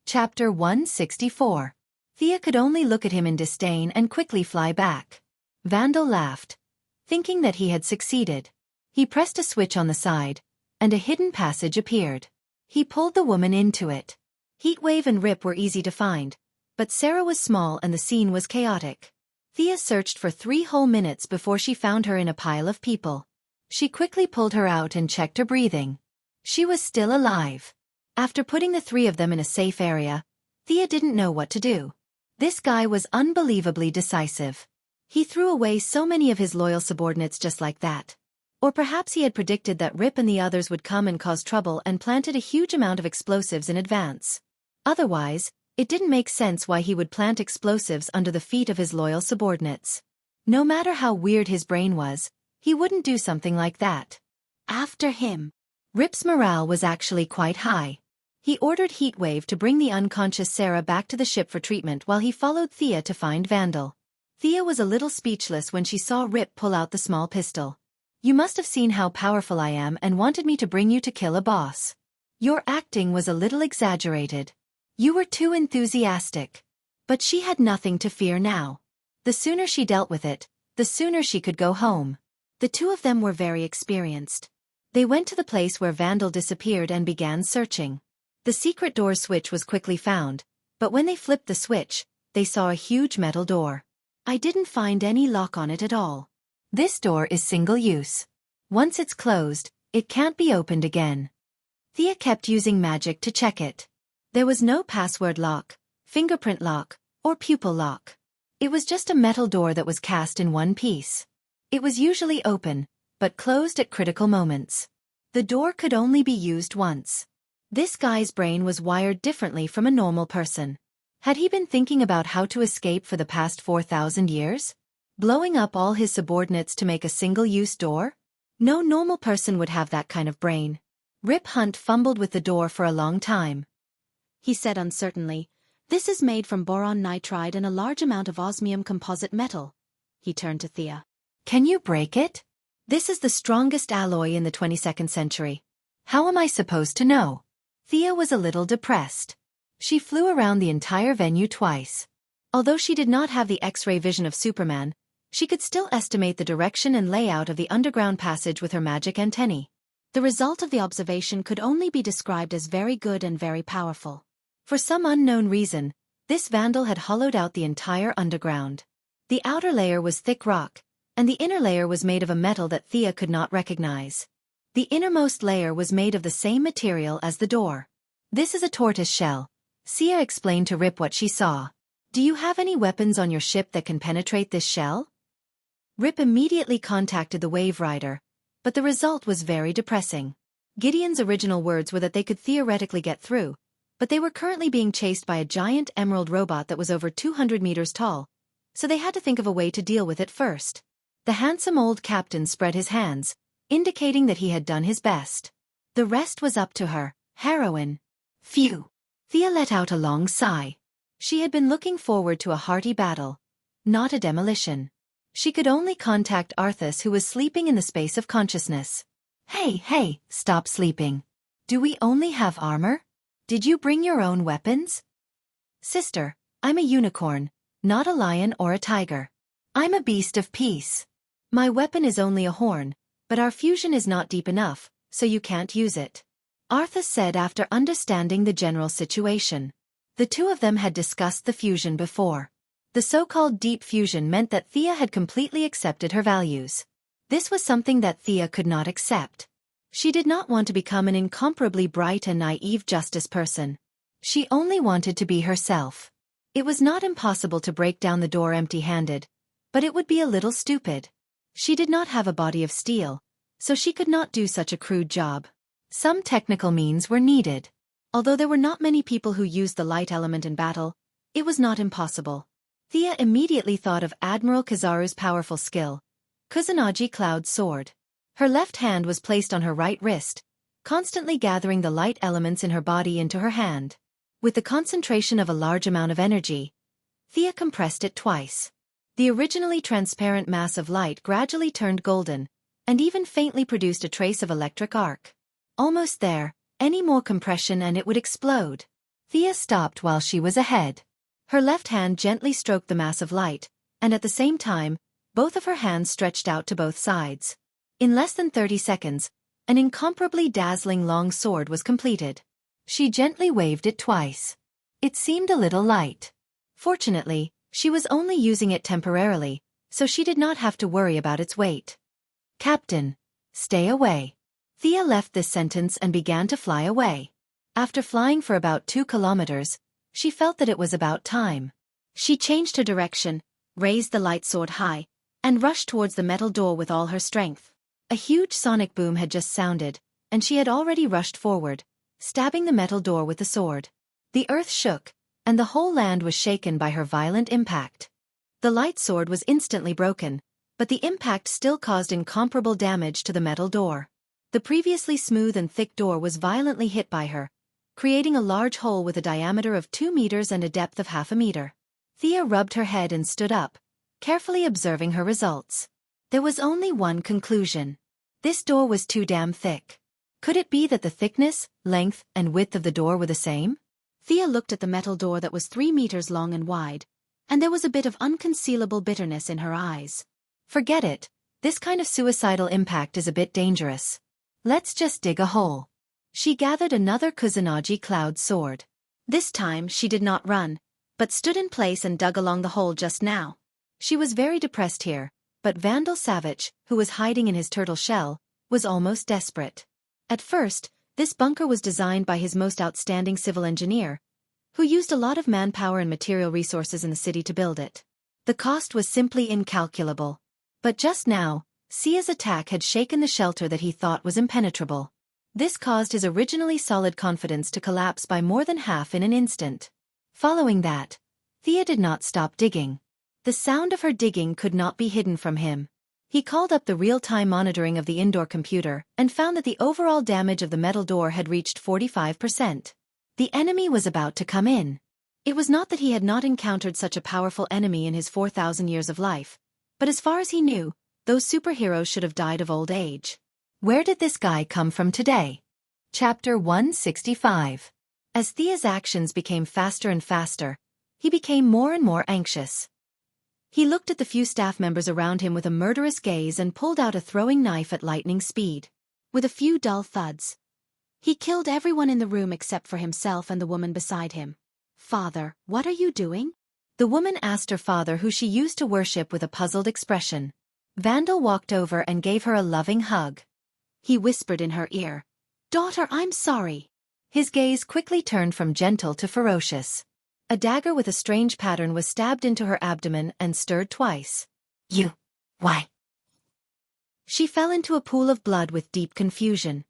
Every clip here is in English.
Chapter 164. Thea could only look at him in disdain and quickly fly back. Vandal laughed, thinking that he had succeeded. He pressed a switch on the side, and a hidden passage appeared. He pulled the woman into it. Heatwave and Rip were easy to find, but Sarah was small and the scene was chaotic. Thea searched for 3 whole minutes before she found her in a pile of people. She quickly pulled her out and checked her breathing. She was still alive. After putting the 3 of them in a safe area, Thea didn't know what to do. This guy was unbelievably decisive. He threw away so many of his loyal subordinates just like that. Or perhaps he had predicted that Rip and the others would come and cause trouble and planted a huge amount of explosives in advance. Otherwise, it didn't make sense why he would plant explosives under the feet of his loyal subordinates. No matter how weird his brain was, he wouldn't do something like that. After him. Rip's morale was actually quite high. He ordered Heatwave to bring the unconscious Sarah back to the ship for treatment while he followed Thea to find Vandal. Thea was a little speechless when she saw Rip pull out the small pistol. "You must have seen how powerful I am and wanted me to bring you to kill a boss. Your acting was a little exaggerated. You were too enthusiastic." But she had nothing to fear now. The sooner she dealt with it, the sooner she could go home. The 2 of them were very experienced. They went to the place where Vandal disappeared and began searching. The secret door switch was quickly found, but when they flipped the switch, they saw a huge metal door. "I didn't find any lock on it at all. This door is single-use. Once it's closed, it can't be opened again." Thea kept using magic to check it. There was no password lock, fingerprint lock, or pupil lock. It was just a metal door that was cast in one piece. It was usually open, but closed at critical moments. The door could only be used once. This guy's brain was wired differently from a normal person. Had he been thinking about how to escape for the past 4,000 years? Blowing up all his subordinates to make a single-use door? No normal person would have that kind of brain. Rip Hunt fumbled with the door for a long time. He said uncertainly, "This is made from boron nitride and a large amount of osmium composite metal." He turned to Thea. "Can you break it? This is the strongest alloy in the 22nd century. How am I supposed to know?" Thea was a little depressed. She flew around the entire venue twice. Although she did not have the X-ray vision of Superman, she could still estimate the direction and layout of the underground passage with her magic antennae. The result of the observation could only be described as very good and very powerful. For some unknown reason, this Vandal had hollowed out the entire underground. The outer layer was thick rock, and the inner layer was made of a metal that Thea could not recognize. The innermost layer was made of the same material as the door. "This is a tortoise shell." Sia explained to Rip what she saw. "Do you have any weapons on your ship that can penetrate this shell?" Rip immediately contacted the Wave Rider, but the result was very depressing. Gideon's original words were that they could theoretically get through, but they were currently being chased by a giant emerald robot that was over 200 meters tall, so they had to think of a way to deal with it first. The handsome old captain spread his hands, indicating that he had done his best. The rest was up to her, heroine. Phew! Thea let out a long sigh. She had been looking forward to a hearty battle, not a demolition. She could only contact Arthas, who was sleeping in the space of consciousness. Hey, stop sleeping. Do we only have armor? Did you bring your own weapons?" "Sister, I'm a unicorn, not a lion or a tiger. I'm a beast of peace. My weapon is only a horn, but our fusion is not deep enough, so you can't use it," Arthas said after understanding the general situation. The 2 of them had discussed the fusion before. The so-called deep fusion meant that Thea had completely accepted her values. This was something that Thea could not accept. She did not want to become an incomparably bright and naive justice person. She only wanted to be herself. It was not impossible to break down the door empty-handed, but it would be a little stupid. She did not have a body of steel, so she could not do such a crude job. Some technical means were needed. Although there were not many people who used the light element in battle, it was not impossible. Thea immediately thought of Admiral Kizaru's powerful skill, Kusanagi Cloud Sword. Her left hand was placed on her right wrist, constantly gathering the light elements in her body into her hand. With the concentration of a large amount of energy, Thea compressed it twice. The originally transparent mass of light gradually turned golden, and even faintly produced a trace of electric arc. Almost there, any more compression and it would explode. Thea stopped while she was ahead. Her left hand gently stroked the mass of light, and at the same time, both of her hands stretched out to both sides. In less than 30 seconds, an incomparably dazzling long sword was completed. She gently waved it twice. It seemed a little light. Fortunately, she was only using it temporarily, so she did not have to worry about its weight. Captain, stay away. Thea left this sentence and began to fly away. After flying for about 2 kilometers, she felt that it was about time. She changed her direction, raised the light sword high, and rushed towards the metal door with all her strength. A huge sonic boom had just sounded, and she had already rushed forward, stabbing the metal door with the sword. The earth shook, and the whole land was shaken by her violent impact. The light sword was instantly broken, but the impact still caused incomparable damage to the metal door. The previously smooth and thick door was violently hit by her, creating a large hole with a diameter of 2 meters and a depth of half a meter. Thea rubbed her head and stood up, carefully observing her results. There was only one conclusion. This door was too damn thick. Could it be that the thickness, length, and width of the door were the same? Thea looked at the metal door that was 3 meters long and wide, and there was a bit of unconcealable bitterness in her eyes. Forget it. This kind of suicidal impact is a bit dangerous. Let's just dig a hole. She gathered another Kusanagi cloud sword. This time she did not run, but stood in place and dug along the hole just now. She was very depressed here, but Vandal Savage, who was hiding in his turtle shell, was almost desperate. At first, this bunker was designed by his most outstanding civil engineer, who used a lot of manpower and material resources in the city to build it. The cost was simply incalculable. But just now, Sia's attack had shaken the shelter that he thought was impenetrable. This caused his originally solid confidence to collapse by more than half in an instant. Following that, Thea did not stop digging. The sound of her digging could not be hidden from him. He called up the real-time monitoring of the indoor computer and found that the overall damage of the metal door had reached 45%. The enemy was about to come in. It was not that he had not encountered such a powerful enemy in his 4,000 years of life, but as far as he knew, those superheroes should have died of old age. Where did this guy come from today? Chapter 165. As Thea's actions became faster and faster, he became more and more anxious. He looked at the few staff members around him with a murderous gaze and pulled out a throwing knife at lightning speed. With a few dull thuds, he killed everyone in the room except for himself and the woman beside him. "Father, what are you doing?" The woman asked her father, who she used to worship, with a puzzled expression. Vandal walked over and gave her a loving hug. He whispered in her ear, "Daughter, I'm sorry." His gaze quickly turned from gentle to ferocious. A dagger with a strange pattern was stabbed into her abdomen and stirred twice. Why? She fell into a pool of blood with deep confusion.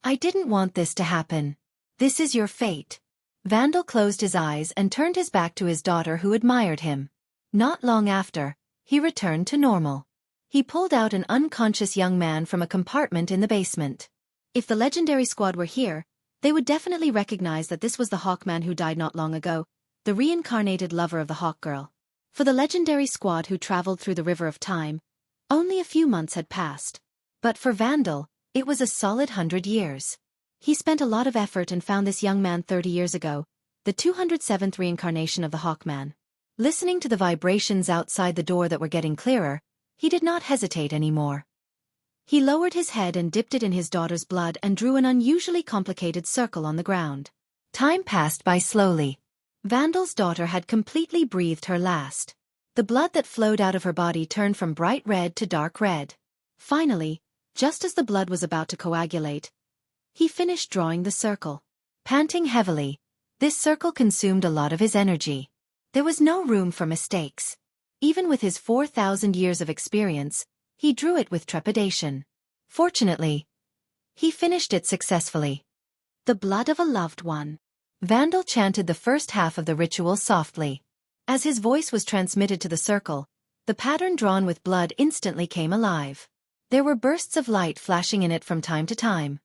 "I didn't want this to happen. This is your fate." Vandal closed his eyes and turned his back to his daughter, who admired him. Not long after, he returned to normal. He pulled out an unconscious young man from a compartment in the basement. If the legendary squad were here, they would definitely recognize that this was the Hawkman who died not long ago, the reincarnated lover of the Hawk Girl. For the legendary squad who traveled through the river of time, only a few months had passed. But for Vandal, it was a solid 100 years. He spent a lot of effort and found this young man 30 years ago, the 207th reincarnation of the Hawkman. Listening to the vibrations outside the door that were getting clearer, he did not hesitate anymore. He lowered his head and dipped it in his daughter's blood and drew an unusually complicated circle on the ground. Time passed by slowly. Vandal's daughter had completely breathed her last. The blood that flowed out of her body turned from bright red to dark red. Finally, just as the blood was about to coagulate, he finished drawing the circle. Panting heavily, this circle consumed a lot of his energy. There was no room for mistakes. Even with his 4,000 years of experience, he drew it with trepidation. Fortunately, he finished it successfully. "The blood of a loved one." Vandal chanted the first half of the ritual softly. As his voice was transmitted to the circle, the pattern drawn with blood instantly came alive. There were bursts of light flashing in it from time to time.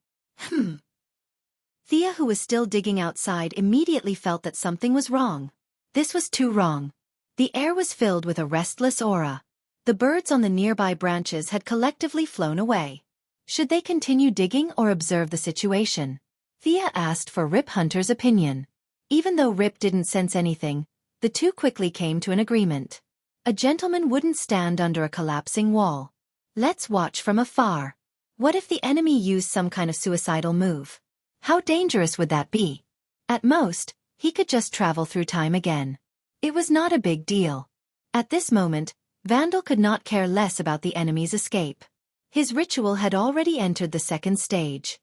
Thea, who was still digging outside, immediately felt that something was wrong. This was too wrong. The air was filled with a restless aura. The birds on the nearby branches had collectively flown away. Should they continue digging or observe the situation? Thea asked for Rip Hunter's opinion. Even though Rip didn't sense anything, the two quickly came to an agreement. A gentleman wouldn't stand under a collapsing wall. Let's watch from afar. What if the enemy used some kind of suicidal move? How dangerous would that be? At most, he could just travel through time again. It was not a big deal. At this moment, Vandal could not care less about the enemy's escape. His ritual had already entered the second stage.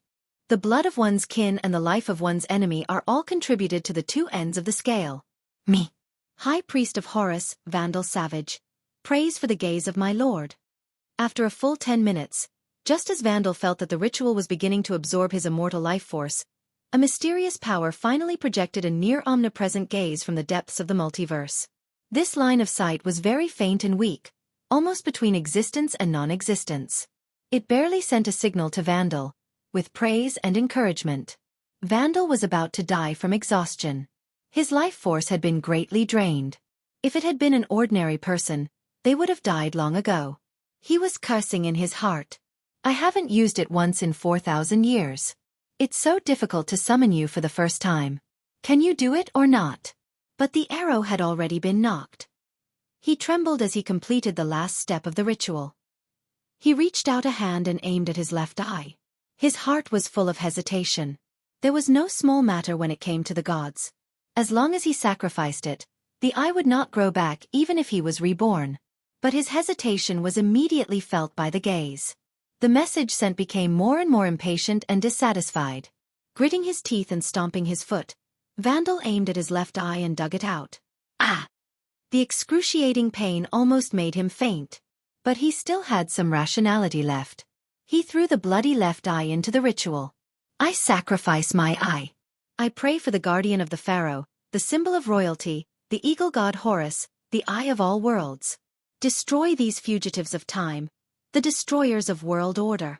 The blood of one's kin and the life of one's enemy are all contributed to the two ends of the scale. Me, High Priest of Horus, Vandal Savage, praise for the gaze of my lord. After a full 10 minutes, just as Vandal felt that the ritual was beginning to absorb his immortal life force, a mysterious power finally projected a near-omnipresent gaze from the depths of the multiverse. This line of sight was very faint and weak, almost between existence and non-existence. It barely sent a signal to Vandal, with praise and encouragement. Vandal was about to die from exhaustion. His life force had been greatly drained. If it had been an ordinary person, they would have died long ago. He was cursing in his heart. I haven't used it once in 4,000 years. It's so difficult to summon you for the first time. Can you do it or not? But the arrow had already been knocked. He trembled as he completed the last step of the ritual. He reached out a hand and aimed at his left eye. His heart was full of hesitation. There was no small matter when it came to the gods. As long as he sacrificed it, the eye would not grow back even if he was reborn. But his hesitation was immediately felt by the gaze. The message sent became more and more impatient and dissatisfied. Gritting his teeth and stomping his foot, Vandal aimed at his left eye and dug it out. Ah! The excruciating pain almost made him faint. But he still had some rationality left. He threw the bloody left eye into the ritual. I sacrifice my eye. I pray for the guardian of the pharaoh, the symbol of royalty, the eagle god Horus, the eye of all worlds. Destroy these fugitives of time, the destroyers of world order.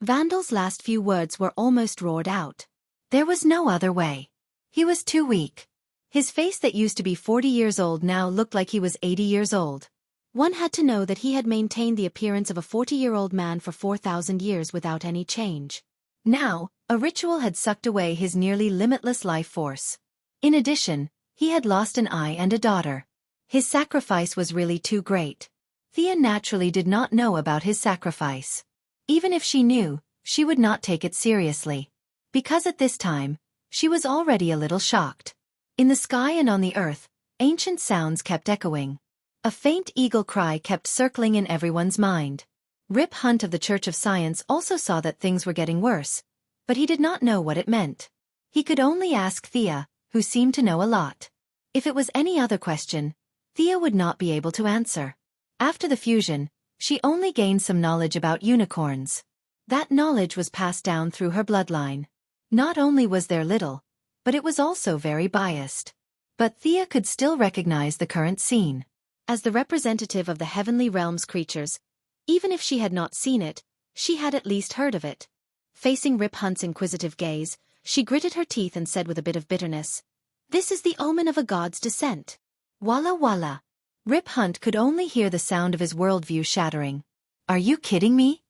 Vandal's last few words were almost roared out. There was no other way. He was too weak. His face that used to be 40 years old now looked like he was 80 years old. One had to know that he had maintained the appearance of a 40-year-old man for 4,000 years without any change. Now, a ritual had sucked away his nearly limitless life force. In addition, he had lost an eye and a daughter. His sacrifice was really too great. Thea naturally did not know about his sacrifice. Even if she knew, she would not take it seriously. Because at this time, she was already a little shocked. In the sky and on the earth, ancient sounds kept echoing. A faint eagle cry kept circling in everyone's mind. Rip Hunt of the Church of Science also saw that things were getting worse, but he did not know what it meant. He could only ask Thea, who seemed to know a lot. If it was any other question, Thea would not be able to answer. After the fusion, she only gained some knowledge about unicorns. That knowledge was passed down through her bloodline. Not only was there little, but it was also very biased. But Thea could still recognize the current scene. As the representative of the heavenly realm's creatures, even if she had not seen it, she had at least heard of it. Facing Rip Hunt's inquisitive gaze, she gritted her teeth and said with a bit of bitterness, "This is the omen of a god's descent." Walla walla. Rip Hunt could only hear the sound of his worldview shattering. Are you kidding me?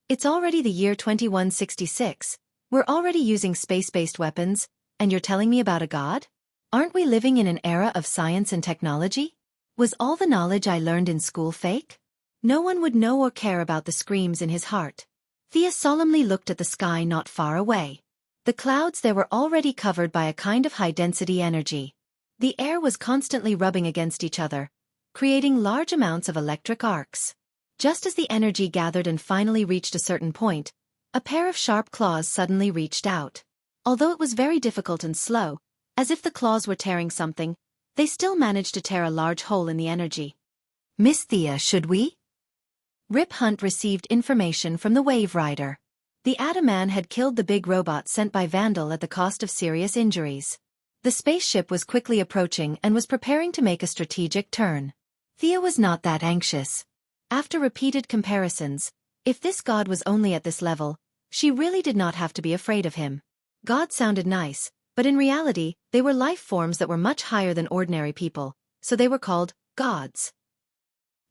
It's already the year 2166. We're already using space-based weapons, and you're telling me about a god? Aren't we living in an era of science and technology? Was all the knowledge I learned in school fake? No one would know or care about the screams in his heart. Thea solemnly looked at the sky not far away. The clouds there were already covered by a kind of high-density energy. The air was constantly rubbing against each other, creating large amounts of electric arcs. Just as the energy gathered and finally reached a certain point, a pair of sharp claws suddenly reached out. Although it was very difficult and slow, as if the claws were tearing something, they still managed to tear a large hole in the energy. Miss Thea, should we? Rip Hunt received information from the Wave Rider. The Adaman had killed the big robot sent by Vandal at the cost of serious injuries. The spaceship was quickly approaching and was preparing to make a strategic turn. Thea was not that anxious. After repeated comparisons, if this god was only at this level, she really did not have to be afraid of him. God sounded nice, but in reality, they were life forms that were much higher than ordinary people, so they were called gods.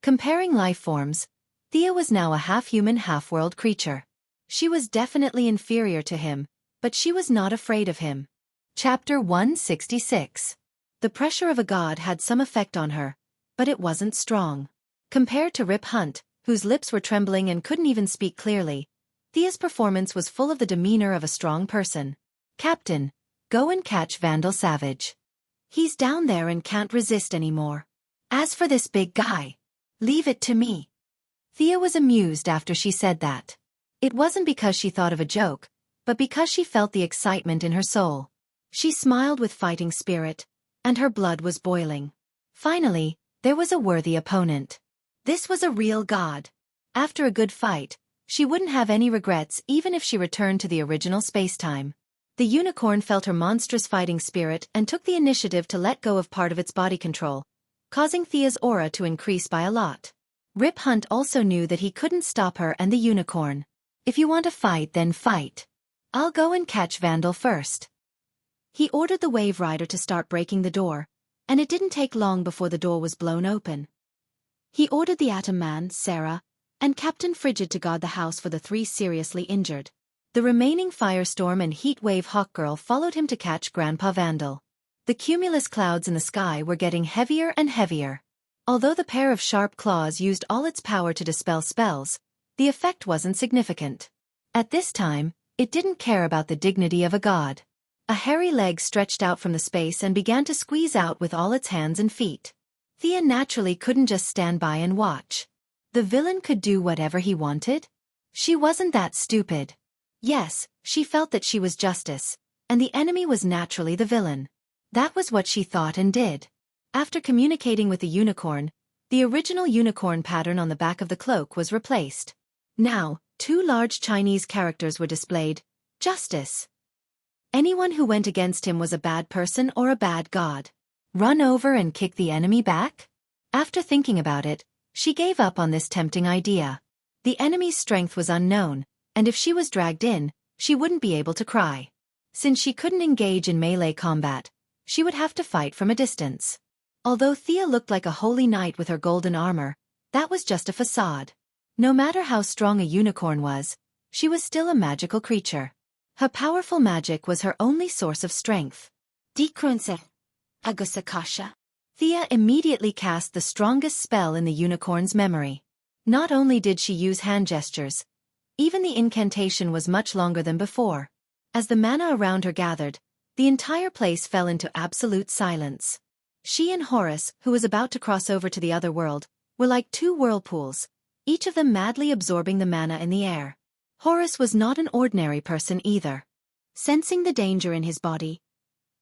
Comparing life forms, Thea was now a half-human, half-world creature. She was definitely inferior to him, but she was not afraid of him. Chapter 166. The pressure of a god had some effect on her, but it wasn't strong. Compared to Rip Hunt, whose lips were trembling and couldn't even speak clearly, Thea's performance was full of the demeanor of a strong person. "Captain, go and catch Vandal Savage. He's down there and can't resist anymore. As for this big guy, leave it to me." Thea was amused after she said that. It wasn't because she thought of a joke, but because she felt the excitement in her soul. She smiled with fighting spirit, and her blood was boiling. Finally, there was a worthy opponent. This was a real god. After a good fight, she wouldn't have any regrets even if she returned to the original spacetime. The unicorn felt her monstrous fighting spirit and took the initiative to let go of part of its body control, causing Thea's aura to increase by a lot. Rip Hunt also knew that he couldn't stop her and the unicorn. "If you want to fight, then fight. I'll go and catch Vandal first." He ordered the Wave Rider to start breaking the door, and it didn't take long before the door was blown open. He ordered the Atom Man, Sarah, and Captain Frigid to guard the house for the three seriously injured. The remaining Firestorm and Heatwave Hawkgirl followed him to catch Grandpa Vandal. The cumulus clouds in the sky were getting heavier and heavier. Although the pair of sharp claws used all its power to dispel spells, the effect wasn't significant. At this time, it didn't care about the dignity of a god. A hairy leg stretched out from the space and began to squeeze out with all its hands and feet. Thea naturally couldn't just stand by and watch. The villain could do whatever he wanted? She wasn't that stupid. Yes, she felt that she was justice, and the enemy was naturally the villain. That was what she thought and did. After communicating with the unicorn, the original unicorn pattern on the back of the cloak was replaced. Now, two large Chinese characters were displayed: Justice. Anyone who went against him was a bad person or a bad god. Run over and kick the enemy back? After thinking about it, she gave up on this tempting idea. The enemy's strength was unknown, and if she was dragged in, she wouldn't be able to cry. Since she couldn't engage in melee combat, she would have to fight from a distance. Although Thea looked like a holy knight with her golden armor, that was just a facade. No matter how strong a unicorn was, she was still a magical creature. Her powerful magic was her only source of strength. Decrunse. Agusakasha. Thea immediately cast the strongest spell in the unicorn's memory. Not only did she use hand gestures, even the incantation was much longer than before. As the mana around her gathered, the entire place fell into absolute silence. She and Horace, who was about to cross over to the other world, were like two whirlpools, each of them madly absorbing the mana in the air. Horace was not an ordinary person either. Sensing the danger in his body,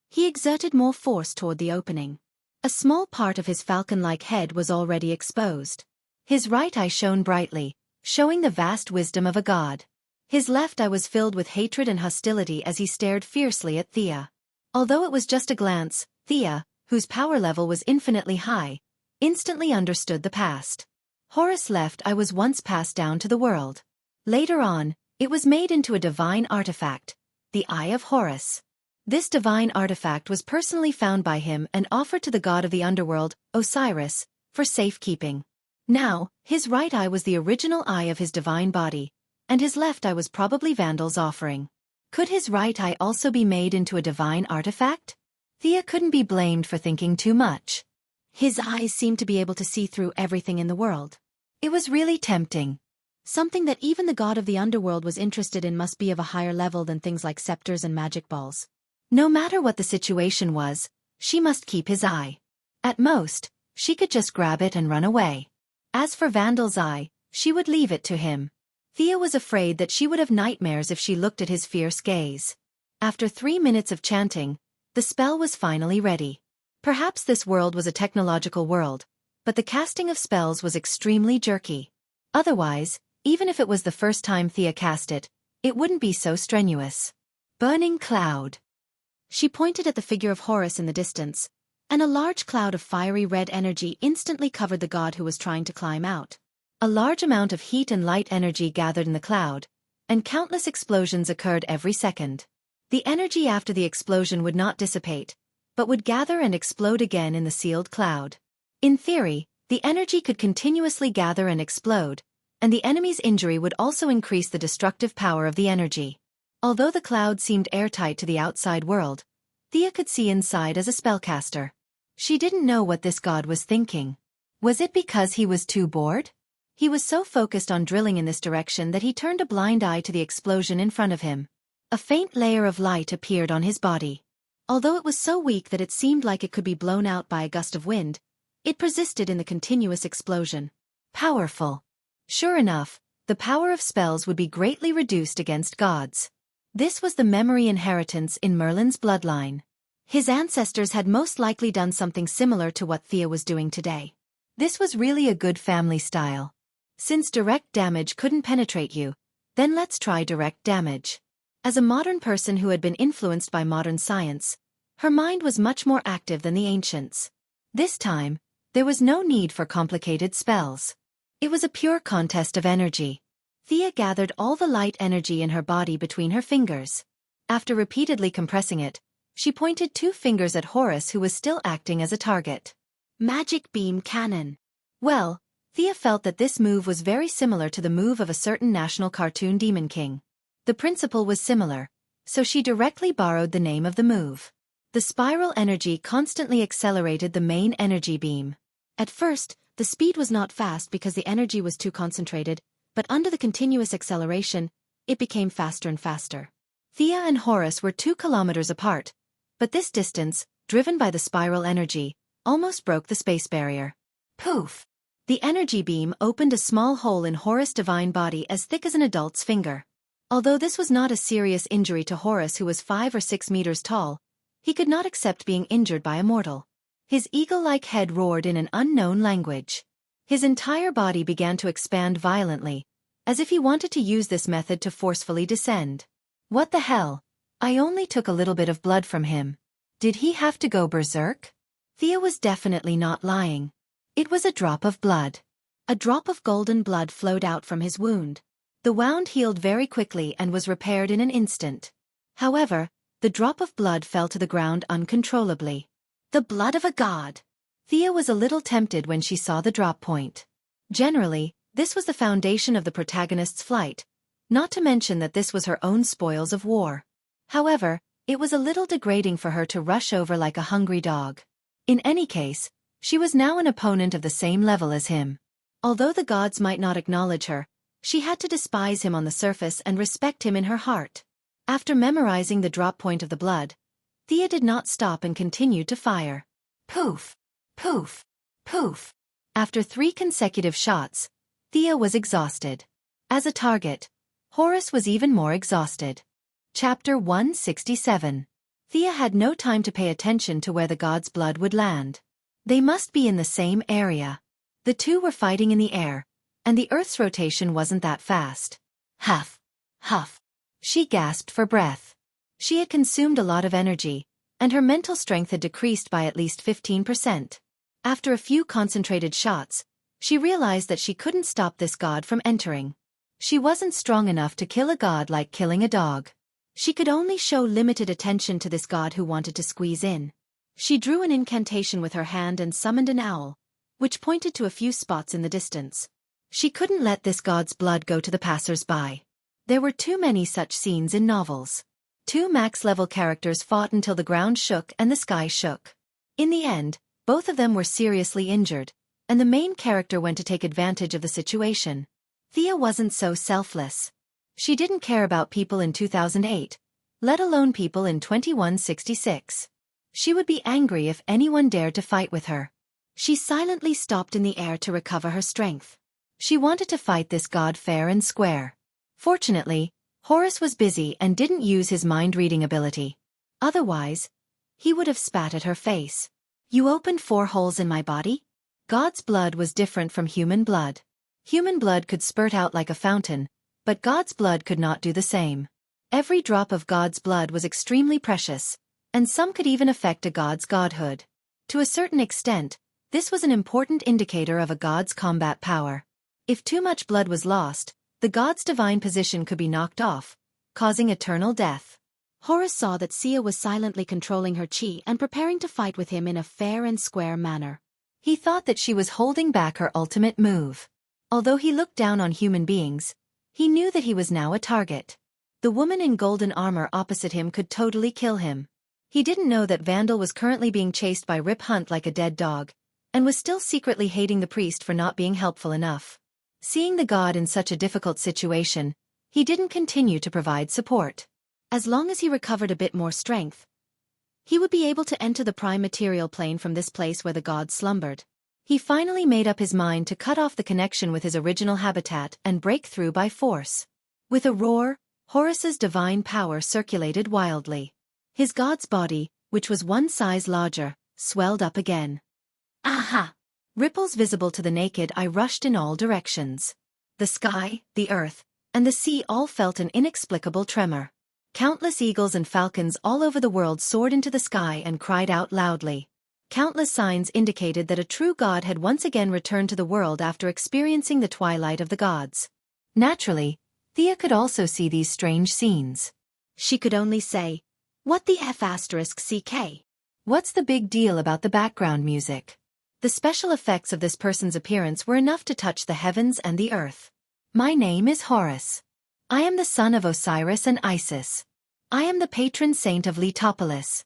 he exerted more force toward the opening. A small part of his falcon-like head was already exposed. His right eye shone brightly, showing the vast wisdom of a god. His left eye was filled with hatred and hostility as he stared fiercely at Thea. Although it was just a glance, Thea, whose power level was infinitely high, instantly understood the past. Horace's left eye was once passed down to the world. Later on, it was made into a divine artifact, the Eye of Horus. This divine artifact was personally found by him and offered to the god of the underworld, Osiris, for safekeeping. Now, his right eye was the original eye of his divine body, and his left eye was probably Vandal's offering. Could his right eye also be made into a divine artifact? Thea couldn't be blamed for thinking too much. His eyes seemed to be able to see through everything in the world. It was really tempting. Something that even the god of the underworld was interested in must be of a higher level than things like scepters and magic balls. No matter what the situation was, she must keep his eye. At most, she could just grab it and run away. As for Vandal's eye, she would leave it to him. Thea was afraid that she would have nightmares if she looked at his fierce gaze. After 3 minutes of chanting, the spell was finally ready. Perhaps this world was a technological world, but the casting of spells was extremely jerky. Otherwise, even if it was the first time Thea cast it, it wouldn't be so strenuous. Burning cloud. She pointed at the figure of Horus in the distance, and a large cloud of fiery red energy instantly covered the god who was trying to climb out. A large amount of heat and light energy gathered in the cloud, and countless explosions occurred every second. The energy after the explosion would not dissipate, but would gather and explode again in the sealed cloud. In theory, the energy could continuously gather and explode, and the enemy's injury would also increase the destructive power of the energy. Although the cloud seemed airtight to the outside world, Thea could see inside as a spellcaster. She didn't know what this god was thinking. Was it because he was too bored? He was so focused on drilling in this direction that he turned a blind eye to the explosion in front of him. A faint layer of light appeared on his body. Although it was so weak that it seemed like it could be blown out by a gust of wind, it persisted in the continuous explosion. Powerful. Sure enough, the power of spells would be greatly reduced against gods. This was the memory inheritance in Merlin's bloodline. His ancestors had most likely done something similar to what Thea was doing today. This was really a good family style. Since direct damage couldn't penetrate you, then let's try direct damage. As a modern person who had been influenced by modern science, her mind was much more active than the ancients. This time, there was no need for complicated spells. It was a pure contest of energy. Thea gathered all the light energy in her body between her fingers. After repeatedly compressing it, she pointed 2 fingers at Horace, who was still acting as a target. Magic Beam Cannon. Well, Thea felt that this move was very similar to the move of a certain national cartoon Demon King. The principle was similar, so she directly borrowed the name of the move. The spiral energy constantly accelerated the main energy beam. At first, the speed was not fast because the energy was too concentrated, but under the continuous acceleration, it became faster and faster. Thea and Horace were 2 kilometers apart, but this distance, driven by the spiral energy, almost broke the space barrier. Poof! The energy beam opened a small hole in Horace's divine body as thick as an adult's finger. Although this was not a serious injury to Horace, who was 5 or 6 meters tall, he could not accept being injured by a mortal. His eagle-like head roared in an unknown language. His entire body began to expand violently, as if he wanted to use this method to forcefully descend. What the hell? I only took a little bit of blood from him. Did he have to go berserk? Thea was definitely not lying. It was a drop of blood. A drop of golden blood flowed out from his wound. The wound healed very quickly and was repaired in an instant. However, the drop of blood fell to the ground uncontrollably. The blood of a god. Thea was a little tempted when she saw the drop point. Generally, this was the foundation of the protagonist's flight, not to mention that this was her own spoils of war. However, it was a little degrading for her to rush over like a hungry dog. In any case, she was now an opponent of the same level as him. Although the gods might not acknowledge her, she had to despise him on the surface and respect him in her heart. After memorizing the drop point of the blood, Thea did not stop and continued to fire. Poof! Poof! Poof! After 3 consecutive shots, Thea was exhausted. As a target, Horace was even more exhausted. Chapter 167. Thea had no time to pay attention to where the god's blood would land. They must be in the same area. The 2 were fighting in the air, and the Earth's rotation wasn't that fast. Huff! Huff! She gasped for breath. She had consumed a lot of energy, and her mental strength had decreased by at least 15%. After a few concentrated shots, she realized that she couldn't stop this god from entering. She wasn't strong enough to kill a god like killing a dog. She could only show limited attention to this god who wanted to squeeze in. She drew an incantation with her hand and summoned an owl, which pointed to a few spots in the distance. She couldn't let this god's blood go to the passers-by. There were too many such scenes in novels. 2 max-level characters fought until the ground shook and the sky shook. In the end, both of them were seriously injured, and the main character went to take advantage of the situation. Thea wasn't so selfless. She didn't care about people in 2008, let alone people in 2166. She would be angry if anyone dared to fight with her. She silently stopped in the air to recover her strength. She wanted to fight this god fair and square. Fortunately, Horace was busy and didn't use his mind-reading ability. Otherwise, he would have spat at her face. You opened 4 holes in my body? God's blood was different from human blood. Human blood could spurt out like a fountain, but God's blood could not do the same. Every drop of God's blood was extremely precious, and some could even affect a god's godhood. To a certain extent, this was an important indicator of a god's combat power. If too much blood was lost, the god's divine position could be knocked off, causing eternal death. Horace saw that Sia was silently controlling her chi and preparing to fight with him in a fair and square manner. He thought that she was holding back her ultimate move. Although he looked down on human beings, he knew that he was now a target. The woman in golden armor opposite him could totally kill him. He didn't know that Vandal was currently being chased by Rip Hunt like a dead dog, and was still secretly hating the priest for not being helpful enough. Seeing the god in such a difficult situation, he didn't continue to provide support. As long as he recovered a bit more strength, he would be able to enter the prime material plane from this place where the god slumbered. He finally made up his mind to cut off the connection with his original habitat and break through by force. With a roar, Horus's divine power circulated wildly. His god's body, which was one size larger, swelled up again. Aha! Ripples visible to the naked eye rushed in all directions. The sky, the earth, and the sea all felt an inexplicable tremor. Countless eagles and falcons all over the world soared into the sky and cried out loudly. Countless signs indicated that a true god had once again returned to the world after experiencing the twilight of the gods. Naturally, Thea could also see these strange scenes. She could only say, "What the F***CK? What's the big deal about the background music?" The special effects of this person's appearance were enough to touch the heavens and the earth. "My name is Horus. I am the son of Osiris and Isis. I am the patron saint of Letopolis.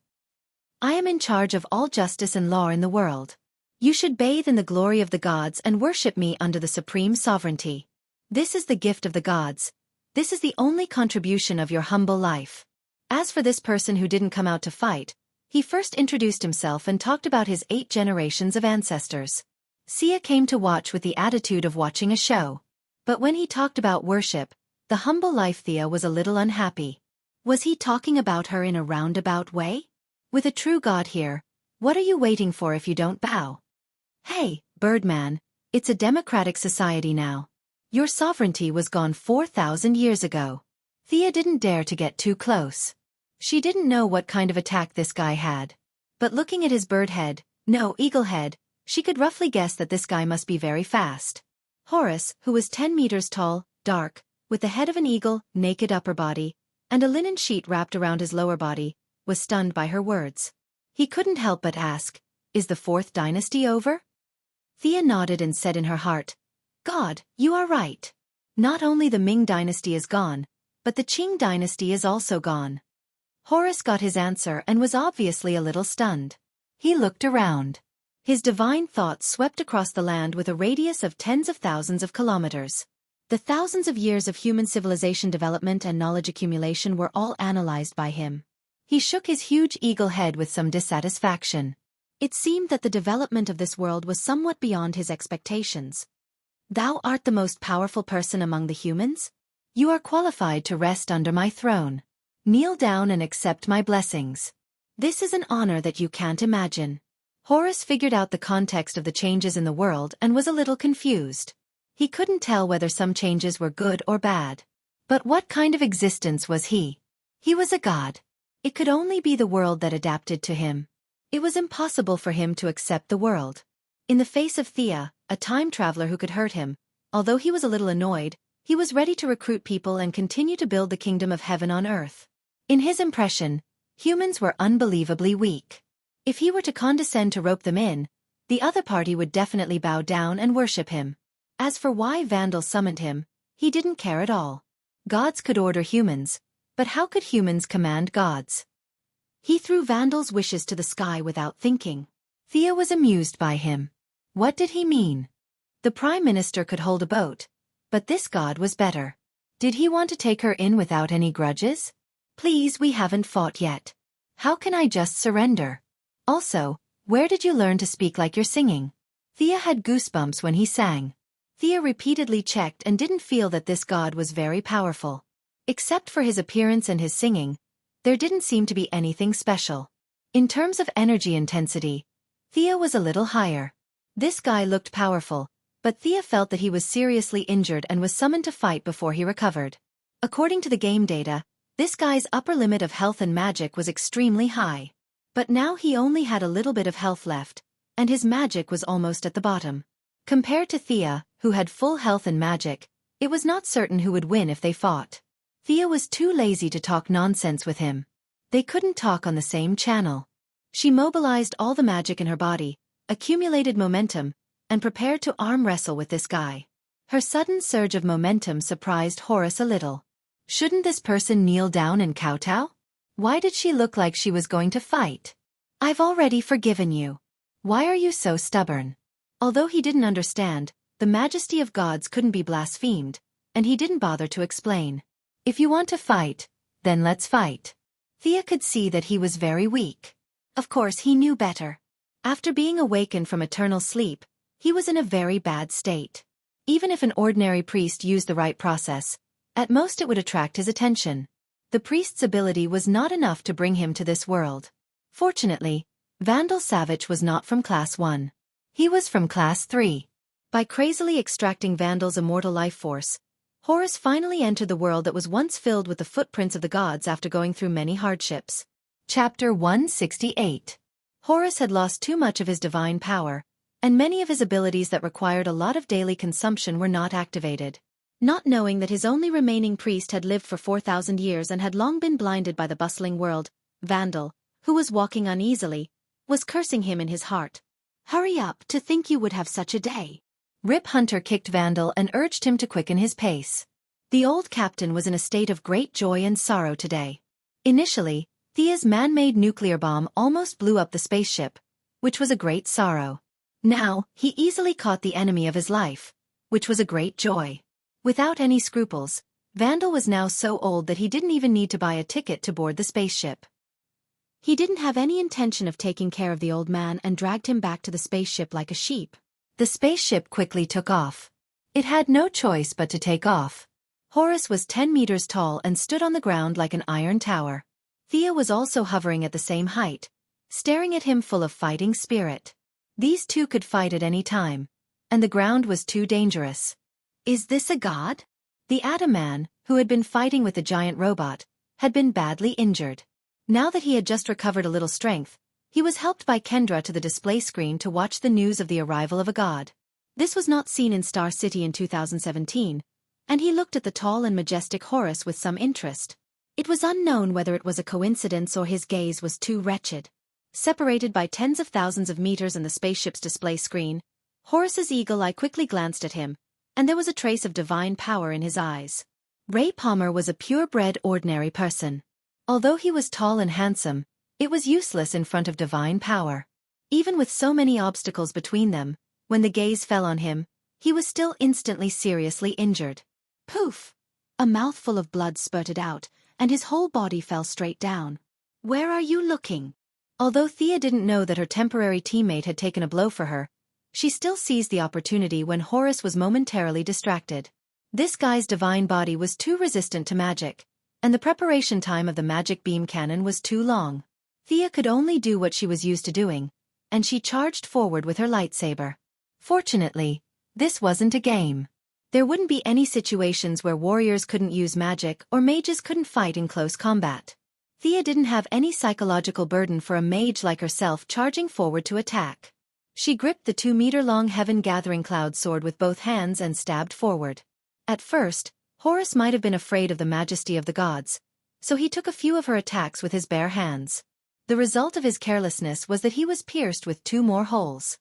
I am in charge of all justice and law in the world. You should bathe in the glory of the gods and worship me under the supreme sovereignty. This is the gift of the gods. This is the only contribution of your humble life." As for this person who didn't come out to fight, he first introduced himself and talked about his 8 generations of ancestors. Sia came to watch with the attitude of watching a show. But when he talked about worship, the humble life, Thea was a little unhappy. Was he talking about her in a roundabout way? With a true god here, what are you waiting for if you don't bow? Hey, Birdman, it's a democratic society now. Your sovereignty was gone 4,000 years ago. Thea didn't dare to get too close. She didn't know what kind of attack this guy had. But looking at his bird head, no, eagle head, she could roughly guess that this guy must be very fast. Horus, who was 10 meters tall, dark, with the head of an eagle, naked upper body, and a linen sheet wrapped around his lower body, was stunned by her words. He couldn't help but ask, "Is the 4th dynasty over?" Thea nodded and said in her heart, "God, you are right. Not only the Ming dynasty is gone, but the Qing dynasty is also gone." Horus got his answer and was obviously a little stunned. He looked around. His divine thoughts swept across the land with a radius of tens of thousands of kilometers. The thousands of years of human civilization development and knowledge accumulation were all analyzed by him. He shook his huge eagle head with some dissatisfaction. It seemed that the development of this world was somewhat beyond his expectations. "Thou art the most powerful person among the humans? You are qualified to rest under my throne. Kneel down and accept my blessings. This is an honor that you can't imagine." Horus figured out the context of the changes in the world and was a little confused. He couldn't tell whether some changes were good or bad. But what kind of existence was he? He was a god. It could only be the world that adapted to him. It was impossible for him to accept the world. In the face of Thea, a time traveler who could hurt him, although he was a little annoyed, he was ready to recruit people and continue to build the kingdom of heaven on earth. In his impression, humans were unbelievably weak. If he were to condescend to rope them in, the other party would definitely bow down and worship him. As for why Vandal summoned him, he didn't care at all. Gods could order humans, but how could humans command gods? He threw Vandal's wishes to the sky without thinking. Thea was amused by him. What did he mean? The Prime Minister could hold a boat, but this god was better. Did he want to take her in without any grudges? "Please, we haven't fought yet. How can I just surrender? Also, where did you learn to speak like you're singing?" Thea had goosebumps when he sang. Thea repeatedly checked and didn't feel that this god was very powerful. Except for his appearance and his singing, there didn't seem to be anything special. In terms of energy intensity, Thea was a little higher. This guy looked powerful, but Thea felt that he was seriously injured and was summoned to fight before he recovered. According to the game data, this guy's upper limit of health and magic was extremely high. But now he only had a little bit of health left, and his magic was almost at the bottom. Compared to Thea, who had full health and magic, it was not certain who would win if they fought. Thea was too lazy to talk nonsense with him. They couldn't talk on the same channel. She mobilized all the magic in her body, accumulated momentum, and prepared to arm wrestle with this guy. Her sudden surge of momentum surprised Horus a little. Shouldn't this person kneel down and kowtow? Why did she look like she was going to fight? I've already forgiven you. Why are you so stubborn? Although he didn't understand, the majesty of gods couldn't be blasphemed, and he didn't bother to explain. If you want to fight, then let's fight. Thea could see that he was very weak. Of course he knew better. After being awakened from eternal sleep, he was in a very bad state. Even if an ordinary priest used the right process, at most it would attract his attention. The priest's ability was not enough to bring him to this world. Fortunately, Vandal Savage was not from Class 1. He was from Class 3. By crazily extracting Vandal's immortal life force, Horus finally entered the world that was once filled with the footprints of the gods after going through many hardships. Chapter 168. Horus had lost too much of his divine power, and many of his abilities that required a lot of daily consumption were not activated. Not knowing that his only remaining priest had lived for 4,000 years and had long been blinded by the bustling world, Vandal, who was walking uneasily, was cursing him in his heart. Hurry up, to think you would have such a day. Rip Hunter kicked Vandal and urged him to quicken his pace. The old captain was in a state of great joy and sorrow today. Initially, Thea's man-made nuclear bomb almost blew up the spaceship, which was a great sorrow. Now, he easily caught the enemy of his life, which was a great joy. Without any scruples, Vandal was now so old that he didn't even need to buy a ticket to board the spaceship. He didn't have any intention of taking care of the old man and dragged him back to the spaceship like a sheep. The spaceship quickly took off. It had no choice but to take off. Horus was 10 meters tall and stood on the ground like an iron tower. Thea was also hovering at the same height, staring at him full of fighting spirit. These two could fight at any time, and the ground was too dangerous. Is this a god? The Atom Man, who had been fighting with the giant robot, had been badly injured. Now that he had just recovered a little strength, he was helped by Kendra to the display screen to watch the news of the arrival of a god. This was not seen in Star City in 2017, and he looked at the tall and majestic Horus with some interest. It was unknown whether it was a coincidence or his gaze was too wretched. Separated by tens of thousands of meters in the spaceship's display screen, Horus's eagle eye quickly glanced at him, and there was a trace of divine power in his eyes. Ray Palmer was a purebred ordinary person. Although he was tall and handsome, it was useless in front of divine power. Even with so many obstacles between them, when the gaze fell on him, he was still instantly seriously injured. Poof! A mouthful of blood spurted out, and his whole body fell straight down. Where are you looking? Although Thea didn't know that her temporary teammate had taken a blow for her, she still seized the opportunity when Horus was momentarily distracted. This guy's divine body was too resistant to magic, and the preparation time of the magic beam cannon was too long. Thea could only do what she was used to doing, and she charged forward with her lightsaber. Fortunately, this wasn't a game. There wouldn't be any situations where warriors couldn't use magic or mages couldn't fight in close combat. Thea didn't have any psychological burden for a mage like herself charging forward to attack. She gripped the 2-meter-long heaven-gathering cloud sword with both hands and stabbed forward. At first, Horus might have been afraid of the majesty of the gods, so he took a few of her attacks with his bare hands. The result of his carelessness was that he was pierced with 2 more holes.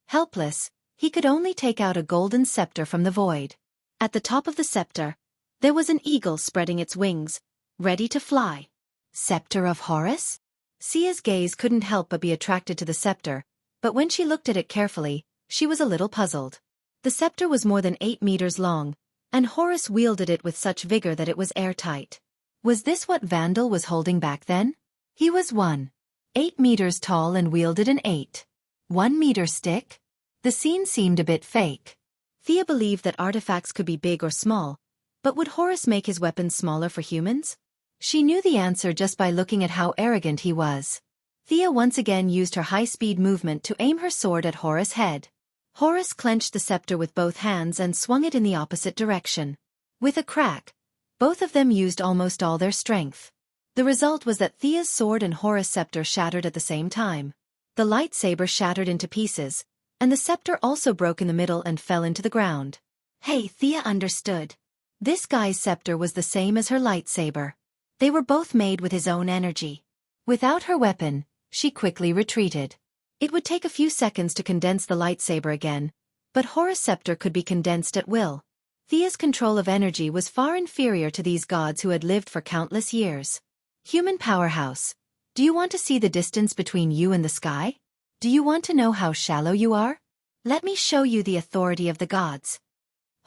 Helpless, he could only take out a golden scepter from the void. At the top of the scepter, there was an eagle spreading its wings, ready to fly. Scepter of Horus? Sia's gaze couldn't help but be attracted to the scepter, but when she looked at it carefully, she was a little puzzled. The scepter was more than 8 meters long, and Horus wielded it with such vigor that it was airtight. Was this what Vandal was holding back then? He was 1.8 meters tall and wielded an 8.1-meter stick? The scene seemed a bit fake. Thea believed that artifacts could be big or small, but would Horus make his weapons smaller for humans? She knew the answer just by looking at how arrogant he was. Thea once again used her high-speed movement to aim her sword at Horus' head. Horus clenched the scepter with both hands and swung it in the opposite direction. With a crack, both of them used almost all their strength. The result was that Thea's sword and Horus' scepter shattered at the same time. The lightsaber shattered into pieces, and the scepter also broke in the middle and fell into the ground. Hey, Thea understood. This guy's scepter was the same as her lightsaber. They were both made with his own energy. Without her weapon, she quickly retreated. It would take a few seconds to condense the lightsaber again, but Horus' scepter could be condensed at will. Thea's control of energy was far inferior to these gods who had lived for countless years. Human powerhouse. Do you want to see the distance between you and the sky? Do you want to know how shallow you are? Let me show you the authority of the gods.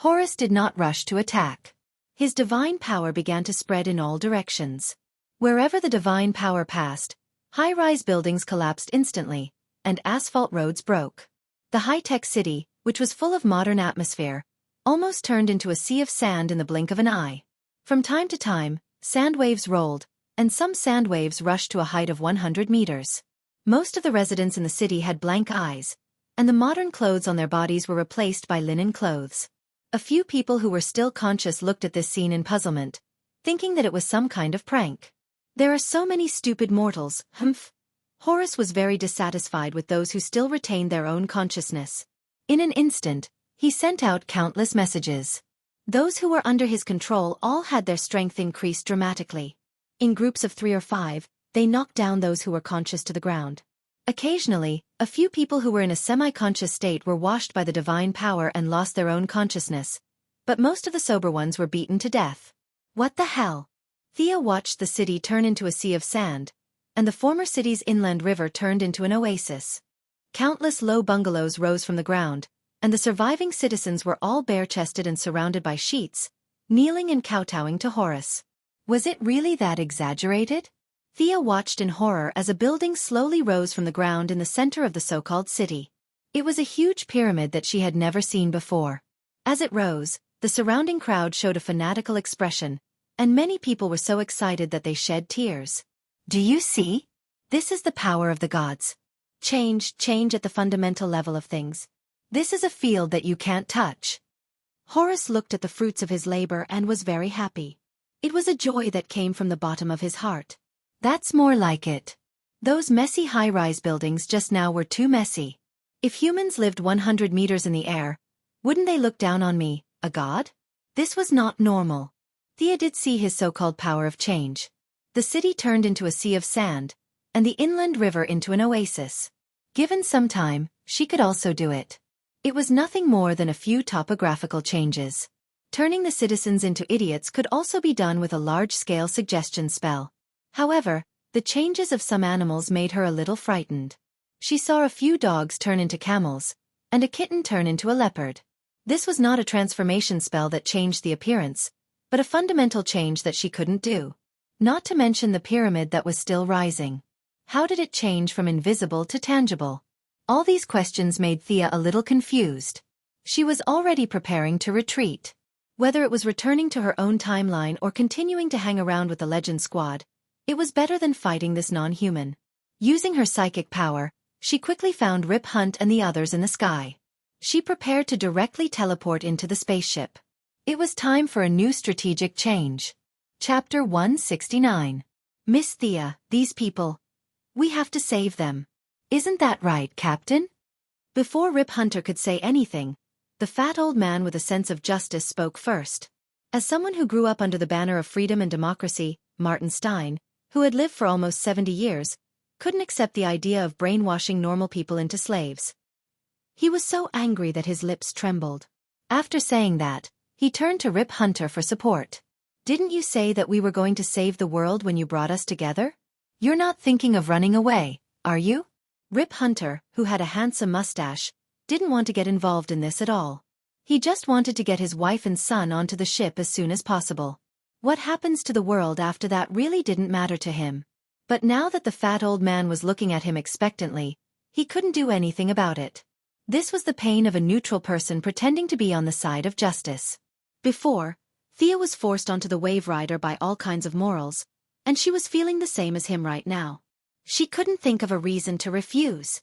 Horus did not rush to attack. His divine power began to spread in all directions. Wherever the divine power passed, high-rise buildings collapsed instantly, and asphalt roads broke. The high-tech city, which was full of modern atmosphere, almost turned into a sea of sand in the blink of an eye. From time to time, sand waves rolled, and some sand waves rushed to a height of 100 meters. Most of the residents in the city had blank eyes, and the modern clothes on their bodies were replaced by linen clothes. A few people who were still conscious looked at this scene in puzzlement, thinking that it was some kind of prank. There are so many stupid mortals, humph. Horus was very dissatisfied with those who still retained their own consciousness. In an instant, he sent out countless messages. Those who were under his control all had their strength increased dramatically. In groups of 3 or 5, they knocked down those who were conscious to the ground. Occasionally, a few people who were in a semi-conscious state were washed by the divine power and lost their own consciousness, but most of the sober ones were beaten to death. What the hell? Thea watched the city turn into a sea of sand, and the former city's inland river turned into an oasis. Countless low bungalows rose from the ground, and the surviving citizens were all bare-chested and surrounded by sheets, kneeling and kowtowing to Horus. Was it really that exaggerated? Thea watched in horror as a building slowly rose from the ground in the center of the so-called city. It was a huge pyramid that she had never seen before. As it rose, the surrounding crowd showed a fanatical expression, and many people were so excited that they shed tears. Do you see? This is the power of the gods. Change at the fundamental level of things. This is a field that you can't touch. Horus looked at the fruits of his labor and was very happy. It was a joy that came from the bottom of his heart. That's more like it. Those messy high-rise buildings just now were too messy. If humans lived 100 meters in the air, wouldn't they look down on me, a god? This was not normal. Thea did see his so-called power of change. The city turned into a sea of sand, and the inland river into an oasis. Given some time, she could also do it. It was nothing more than a few topographical changes. Turning the citizens into idiots could also be done with a large-scale suggestion spell. However, the changes of some animals made her a little frightened. She saw a few dogs turn into camels, and a kitten turn into a leopard. This was not a transformation spell that changed the appearance, but a fundamental change that she couldn't do. Not to mention the pyramid that was still rising. How did it change from invisible to tangible? All these questions made Thea a little confused. She was already preparing to retreat. Whether it was returning to her own timeline or continuing to hang around with the Legend Squad, it was better than fighting this non-human. Using her psychic power, she quickly found Rip Hunt and the others in the sky. She prepared to directly teleport into the spaceship. It was time for a new strategic change. Chapter 169. Miss Thea, these people. We have to save them. Isn't that right, Captain? Before Rip Hunter could say anything, the fat old man with a sense of justice spoke first. As someone who grew up under the banner of freedom and democracy, Martin Stein, who had lived for almost 70 years, couldn't accept the idea of brainwashing normal people into slaves. He was so angry that his lips trembled. After saying that, he turned to Rip Hunter for support. Didn't you say that we were going to save the world when you brought us together? You're not thinking of running away, are you? Rip Hunter, who had a handsome mustache, didn't want to get involved in this at all. He just wanted to get his wife and son onto the ship as soon as possible. What happens to the world after that really didn't matter to him. But now that the fat old man was looking at him expectantly, he couldn't do anything about it. This was the pain of a neutral person pretending to be on the side of justice. Before, Thea was forced onto the Wave Rider by all kinds of morals, and she was feeling the same as him right now. She couldn't think of a reason to refuse.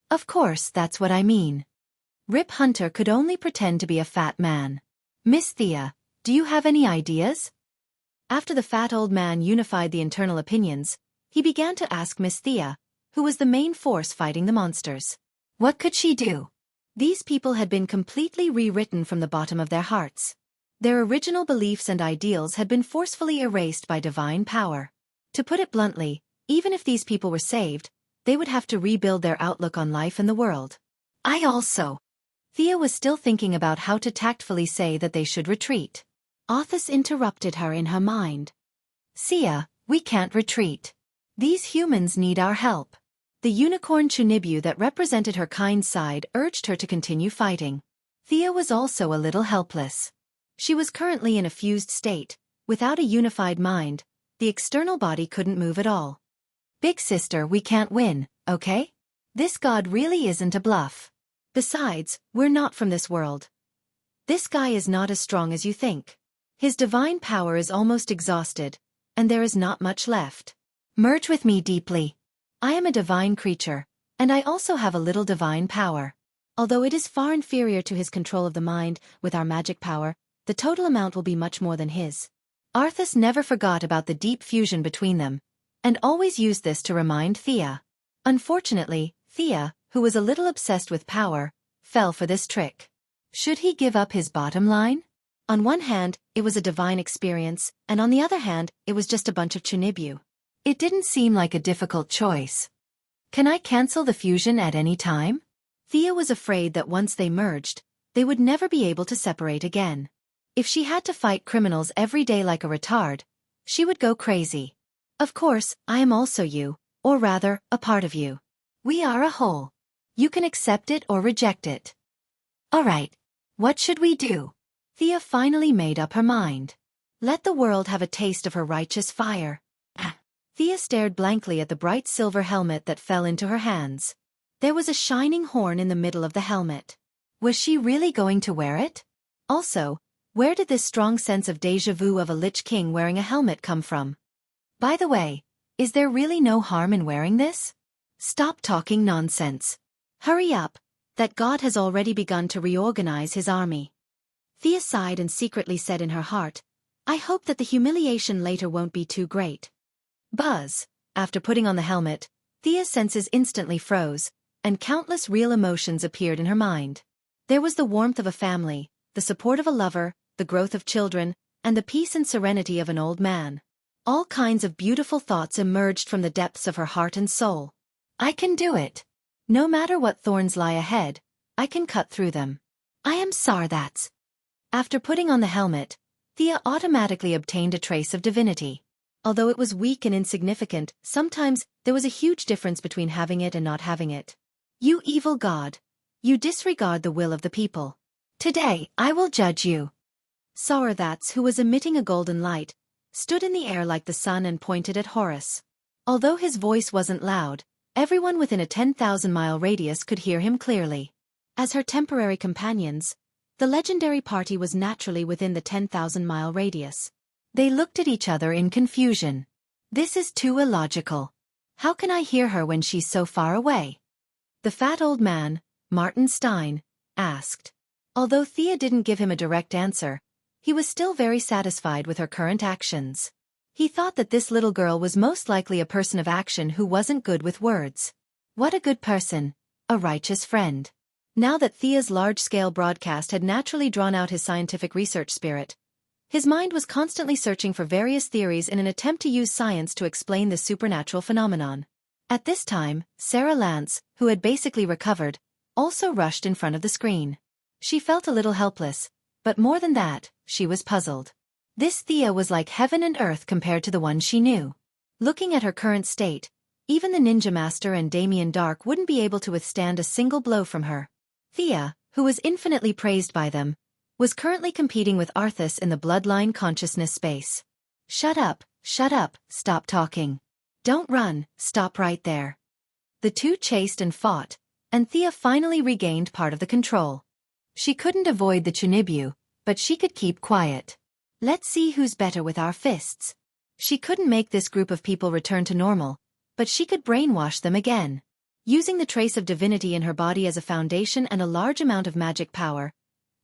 Of course, that's what I mean. Rip Hunter could only pretend to be a fat man. Miss Thea, do you have any ideas? After the fat old man unified the internal opinions, he began to ask Miss Thea, who was the main force fighting the monsters. What could she do? These people had been completely rewritten from the bottom of their hearts. Their original beliefs and ideals had been forcefully erased by divine power. To put it bluntly, even if these people were saved, they would have to rebuild their outlook on life and the world. Thea was still thinking about how to tactfully say that they should retreat. Arthas interrupted her in her mind. Sia, We can't retreat. These humans need our help. The unicorn Chunibyu that represented her kind side urged her to continue fighting. Thea was also a little helpless. She was currently in a fused state. Without a unified mind, the external body couldn't move at all. Big sister, we can't win, okay? This god really isn't a bluff. Besides, we're not from this world. This guy is not as strong as you think. His divine power is almost exhausted, and there is not much left. Merge with me deeply. I am a divine creature, and I also have a little divine power. Although it is far inferior to his control of the mind, with our magic power, the total amount will be much more than his. Arthas never forgot about the deep fusion between them, and always used this to remind Thea. Unfortunately, Thea, who was a little obsessed with power, fell for this trick. Should he give up his bottom line? On one hand, it was a divine experience, and on the other hand, it was just a bunch of Chunibyu. It didn't seem like a difficult choice. Can I cancel the fusion at any time? Thea was afraid that once they merged, they would never be able to separate again. If she had to fight criminals every day like a retard, she would go crazy. Of course, I am also you, or rather, a part of you. We are a whole. You can accept it or reject it. Alright, what should we do? Thea finally made up her mind. Let the world have a taste of her righteous fire. Thea stared blankly at the bright silver helmet that fell into her hands. There was a shining horn in the middle of the helmet. Was she really going to wear it? Also, where did this strong sense of déjà vu of a Lich King wearing a helmet come from? By the way, is there really no harm in wearing this? Stop talking nonsense. Hurry up, that god has already begun to reorganize his army. Thea sighed and secretly said in her heart, I hope that the humiliation later won't be too great. Buzz. After putting on the helmet, Thea's senses instantly froze, and countless real emotions appeared in her mind. There was the warmth of a family, the support of a lover, the growth of children, and the peace and serenity of an old man. All kinds of beautiful thoughts emerged from the depths of her heart and soul. I can do it. No matter what thorns lie ahead, I can cut through them. I am Sarthats. After putting on the helmet, Thea automatically obtained a trace of divinity. Although it was weak and insignificant, sometimes there was a huge difference between having it and not having it. You evil god. You disregard the will of the people. Today, I will judge you. Sarthats, who was emitting a golden light, stood in the air like the sun and pointed at Horus. Although his voice wasn't loud, everyone within a 10,000-mile radius could hear him clearly. As her temporary companions, the legendary party was naturally within the 10,000-mile radius. They looked at each other in confusion. This is too illogical. How can I hear her when she's so far away? The fat old man, Martin Stein, asked. Although Thea didn't give him a direct answer, he was still very satisfied with her current actions. He thought that this little girl was most likely a person of action who wasn't good with words. What a good person, a righteous friend. Now that Thea's large-scale broadcast had naturally drawn out his scientific research spirit, his mind was constantly searching for various theories in an attempt to use science to explain this supernatural phenomenon. At this time, Sarah Lance, who had basically recovered, also rushed in front of the screen. She felt a little helpless, but more than that, she was puzzled. This Thea was like heaven and earth compared to the one she knew. Looking at her current state, even the Ninja Master and Damien Dark wouldn't be able to withstand a single blow from her. Thea, who was infinitely praised by them, was currently competing with Arthas in the bloodline consciousness space. Shut up, stop talking. Don't run, stop right there. The two chased and fought, and Thea finally regained part of the control. She couldn't avoid the Chunibyu, but she could keep quiet. Let's see who's better with our fists. She couldn't make this group of people return to normal, but she could brainwash them again. Using the trace of divinity in her body as a foundation and a large amount of magic power,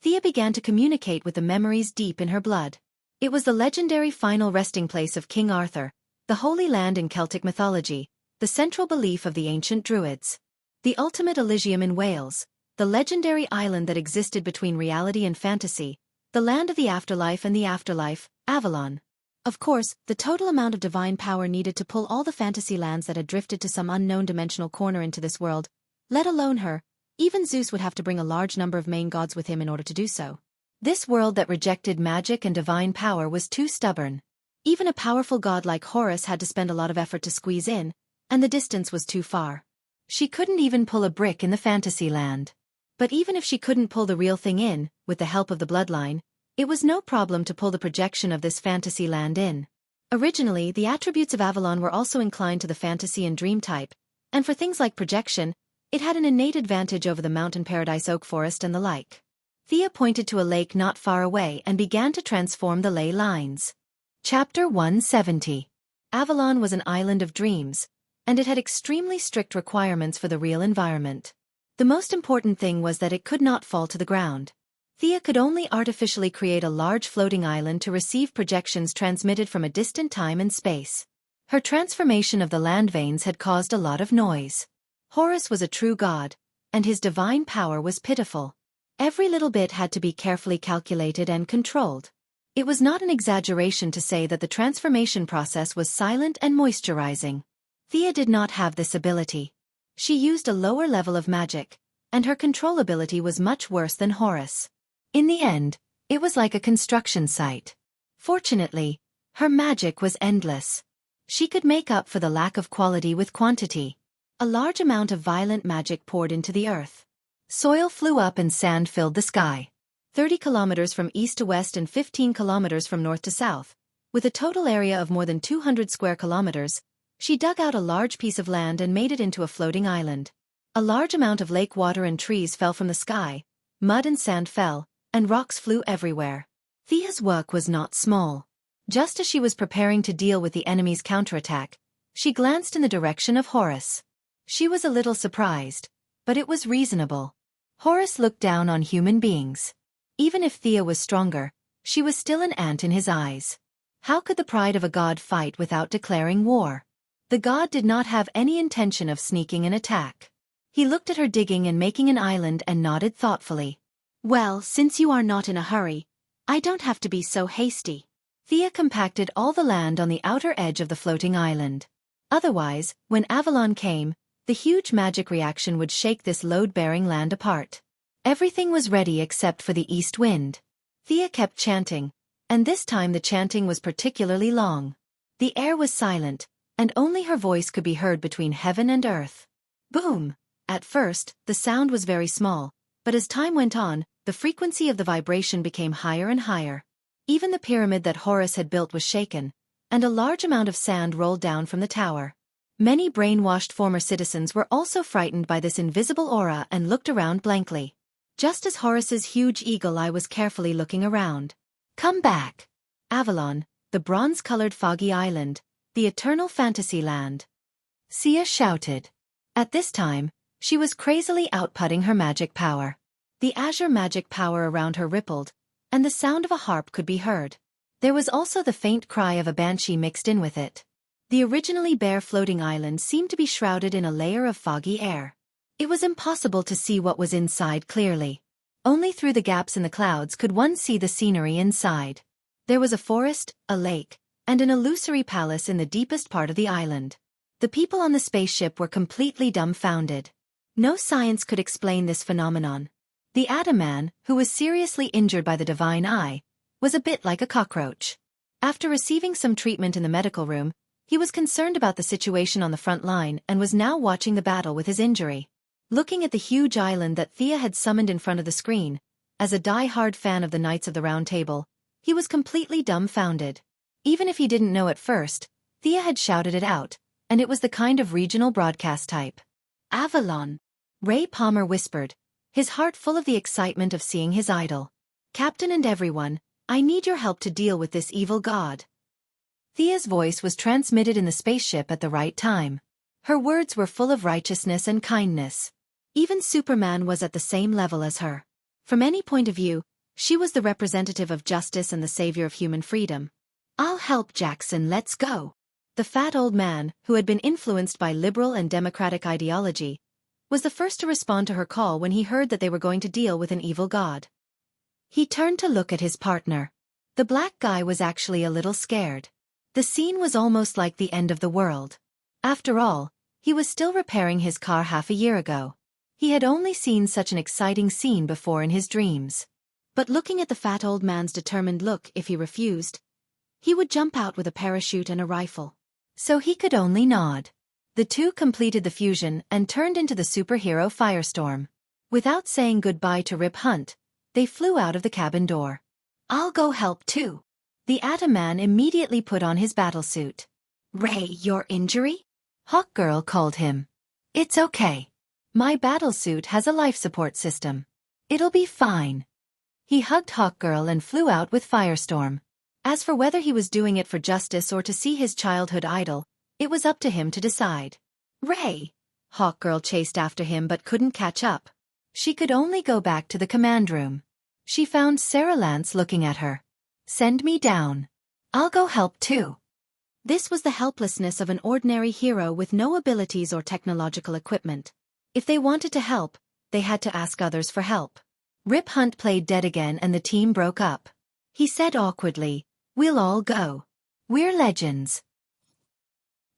Thea began to communicate with the memories deep in her blood. It was the legendary final resting place of King Arthur, the Holy Land in Celtic mythology, the central belief of the ancient Druids. The ultimate Elysium in Wales, the legendary island that existed between reality and fantasy, the land of the afterlife and the afterlife, Avalon. Of course, the total amount of divine power needed to pull all the fantasy lands that had drifted to some unknown dimensional corner into this world, let alone her, even Zeus would have to bring a large number of main gods with him in order to do so. This world that rejected magic and divine power was too stubborn. Even a powerful god like Horus had to spend a lot of effort to squeeze in, and the distance was too far. She couldn't even pull a brick in the fantasy land. But even if she couldn't pull the real thing in, with the help of the bloodline, it was no problem to pull the projection of this fantasy land in. Originally, the attributes of Avalon were also inclined to the fantasy and dream type, and for things like projection, it had an innate advantage over the mountain paradise oak forest and the like. Thea pointed to a lake not far away and began to transform the ley lines. Chapter 170. Avalon was an island of dreams, and it had extremely strict requirements for the real environment. The most important thing was that it could not fall to the ground. Thea could only artificially create a large floating island to receive projections transmitted from a distant time and space. Her transformation of the land veins had caused a lot of noise. Horus was a true god, and his divine power was pitiful. Every little bit had to be carefully calculated and controlled. It was not an exaggeration to say that the transformation process was silent and moisturizing. Thea did not have this ability. She used a lower level of magic, and her control ability was much worse than Horus. In the end, it was like a construction site. Fortunately, her magic was endless. She could make up for the lack of quality with quantity. A large amount of violent magic poured into the earth. Soil flew up and sand filled the sky. 30 kilometers from east to west and 15 kilometers from north to south. With a total area of more than 200 square kilometers, she dug out a large piece of land and made it into a floating island. A large amount of lake water and trees fell from the sky, mud and sand fell, and rocks flew everywhere. Thea's work was not small. Just as she was preparing to deal with the enemy's counterattack, she glanced in the direction of Horus. She was a little surprised, but it was reasonable. Horus looked down on human beings. Even if Thea was stronger, she was still an ant in his eyes. How could the pride of a god fight without declaring war? The god did not have any intention of sneaking an attack. He looked at her digging and making an island and nodded thoughtfully. Well, since you are not in a hurry, I don't have to be so hasty. Thea compacted all the land on the outer edge of the floating island. Otherwise, when Avalon came, the huge magic reaction would shake this load-bearing land apart. Everything was ready except for the east wind. Thea kept chanting, and this time the chanting was particularly long. The air was silent, and only her voice could be heard between heaven and earth. Boom! At first, the sound was very small, but as time went on, the frequency of the vibration became higher and higher. Even the pyramid that Horus had built was shaken, and a large amount of sand rolled down from the tower. Many brainwashed former citizens were also frightened by this invisible aura and looked around blankly. Just as Horus's huge eagle eye was carefully looking around. Come back! Avalon, the bronze-colored foggy island, the eternal fantasy land. Sia shouted. At this time, she was crazily outputting her magic power. The azure magic power around her rippled, and the sound of a harp could be heard. There was also the faint cry of a banshee mixed in with it. The originally bare floating island seemed to be shrouded in a layer of foggy air. It was impossible to see what was inside clearly. Only through the gaps in the clouds could one see the scenery inside. There was a forest, a lake, and an illusory palace in the deepest part of the island. The people on the spaceship were completely dumbfounded. No science could explain this phenomenon. The Atom Man, who was seriously injured by the divine eye, was a bit like a cockroach. After receiving some treatment in the medical room, he was concerned about the situation on the front line and was now watching the battle with his injury. Looking at the huge island that Thea had summoned in front of the screen, as a die-hard fan of the Knights of the Round Table, he was completely dumbfounded. Even if he didn't know at first, Thea had shouted it out, and it was the kind of regional broadcast type. Avalon! Ray Palmer whispered, his heart full of the excitement of seeing his idol. Captain and everyone, I need your help to deal with this evil god. Thea's voice was transmitted in the spaceship at the right time. Her words were full of righteousness and kindness. Even Superman was at the same level as her. From any point of view, she was the representative of justice and the savior of human freedom. I'll help Jackson, let's go. The fat old man, who had been influenced by liberal and democratic ideology, was the first to respond to her call when he heard that they were going to deal with an evil god. He turned to look at his partner. The black guy was actually a little scared. The scene was almost like the end of the world. After all, he was still repairing his car half a year ago. He had only seen such an exciting scene before in his dreams. But looking at the fat old man's determined look if he refused, He would jump out with a parachute and a rifle. So he could only nod. The two completed the fusion and turned into the superhero Firestorm. Without saying goodbye to Rip Hunt, they flew out of the cabin door. "I'll go help too." The Atom Man immediately put on his battlesuit. "Ray, your injury?" Hawkgirl called him. "It's okay. My battlesuit has a life support system. It'll be fine." He hugged Hawkgirl and flew out with Firestorm. As for whether he was doing it for justice or to see his childhood idol, it was up to him to decide. "Ray!" Hawkgirl chased after him but couldn't catch up. She could only go back to the command room. She found Sarah Lance looking at her. "Send me down. I'll go help too." This was the helplessness of an ordinary hero with no abilities or technological equipment. If they wanted to help, they had to ask others for help. Rip Hunt played dead again and the team broke up. He said awkwardly, "We'll all go. We're legends."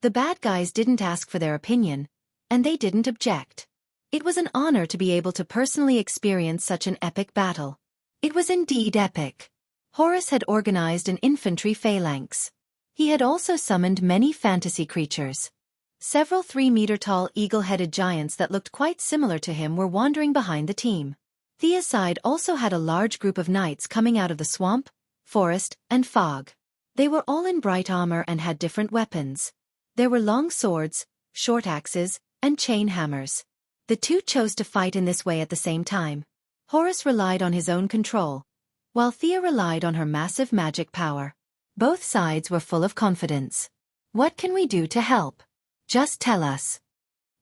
The bad guys didn't ask for their opinion, and they didn't object. It was an honor to be able to personally experience such an epic battle. It was indeed epic. Horus had organized an infantry phalanx. He had also summoned many fantasy creatures. Several 3-meter-tall eagle-headed giants that looked quite similar to him were wandering behind the team. Thea's side also had a large group of knights coming out of the swamp, forest, and fog. They were all in bright armor and had different weapons. There were long swords, short axes, and chain hammers. The two chose to fight in this way at the same time. Horus relied on his own control, while Thea relied on her massive magic power. Both sides were full of confidence. "What can we do to help? Just tell us."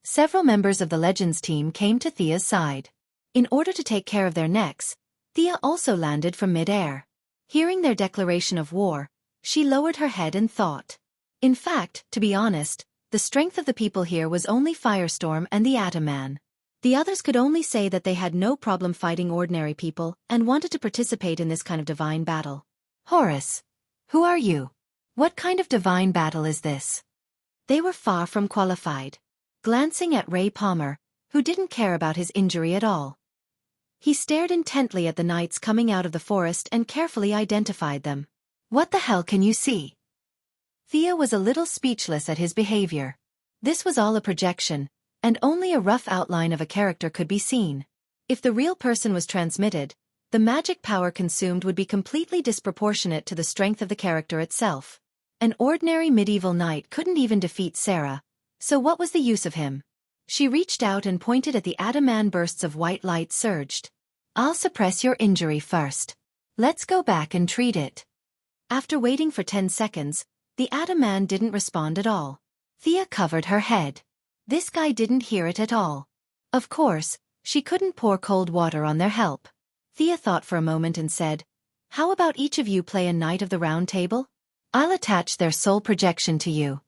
Several members of the Legends team came to Thea's side. In order to take care of their necks, Thea also landed from mid-air. Hearing their declaration of war, she lowered her head and thought. In fact, to be honest, the strength of the people here was only Firestorm and the Atom Man. The others could only say that they had no problem fighting ordinary people and wanted to participate in this kind of divine battle. "Horus, who are you? What kind of divine battle is this?" They were far from qualified. Glancing at Ray Palmer, who didn't care about his injury at all. He stared intently at the knights coming out of the forest and carefully identified them. "What the hell can you see?" Thea was a little speechless at his behavior. This was all a projection, and only a rough outline of a character could be seen. If the real person was transmitted, the magic power consumed would be completely disproportionate to the strength of the character itself. An ordinary medieval knight couldn't even defeat Sarah, so what was the use of him? She reached out and pointed at the Atom Man. Bursts of white light surged. "I'll suppress your injury first. Let's go back and treat it." After waiting for 10 seconds, the Atom Man didn't respond at all. Thea covered her head. This guy didn't hear it at all. Of course, she couldn't pour cold water on their help. Thea thought for a moment and said, "How about each of you play a Knight of the Round Table? I'll attach their soul projection to you."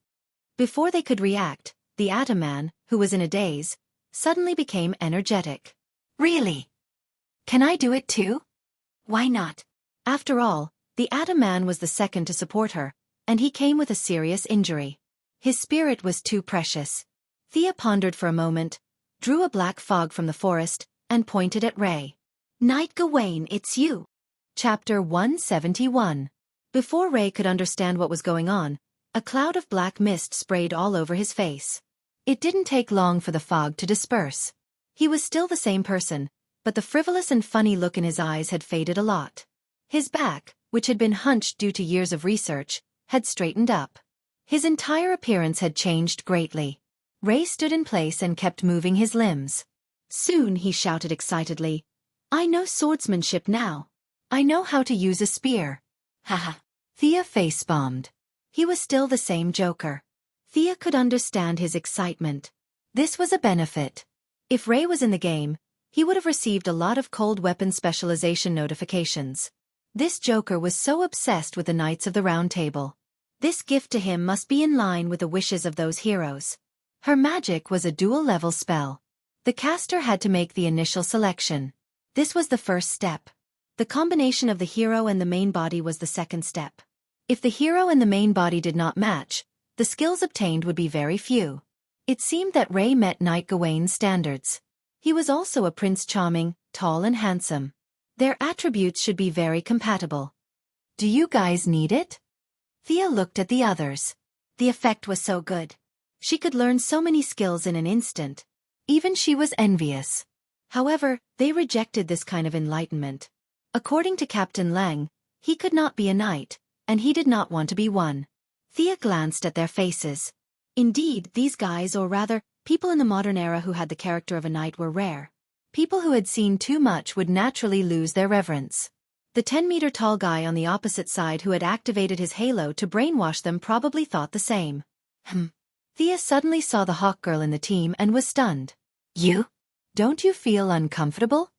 Before they could react, the Atom Man, who was in a daze, suddenly became energetic. "Really? Can I do it too? Why not?" After all, the Atom Man was the second to support her, and he came with a serious injury. His spirit was too precious. Thea pondered for a moment, drew a black fog from the forest, and pointed at Ray. "Knight Gawain, it's you." Chapter 171. Before Ray could understand what was going on, a cloud of black mist sprayed all over his face. It didn't take long for the fog to disperse. He was still the same person, but the frivolous and funny look in his eyes had faded a lot. His back, which had been hunched due to years of research, had straightened up. His entire appearance had changed greatly. Ray stood in place and kept moving his limbs. Soon he shouted excitedly, "I know swordsmanship now. I know how to use a spear." Haha. Thea face-bombed. He was still the same Joker. Thea could understand his excitement. This was a benefit. If Ray was in the game, he would have received a lot of cold weapon specialization notifications. This Joker was so obsessed with the Knights of the Round Table. This gift to him must be in line with the wishes of those heroes. Her magic was a dual-level spell. The caster had to make the initial selection. This was the first step. The combination of the hero and the main body was the second step. If the hero and the main body did not match, the skills obtained would be very few. It seemed that Ray met Knight Gawain's standards. He was also a Prince Charming, tall and handsome. Their attributes should be very compatible. "Do you guys need it?" Thea looked at the others. The effect was so good. She could learn so many skills in an instant. Even she was envious. However, they rejected this kind of enlightenment. According to Captain Lang, he could not be a knight, and he did not want to be one. Thea glanced at their faces. Indeed, these guys, or rather, people in the modern era who had the character of a knight, were rare. People who had seen too much would naturally lose their reverence. The 10-meter-tall guy on the opposite side who had activated his halo to brainwash them probably thought the same. Thea suddenly saw the hawk girl in the team and was stunned. You? Don't you feel uncomfortable?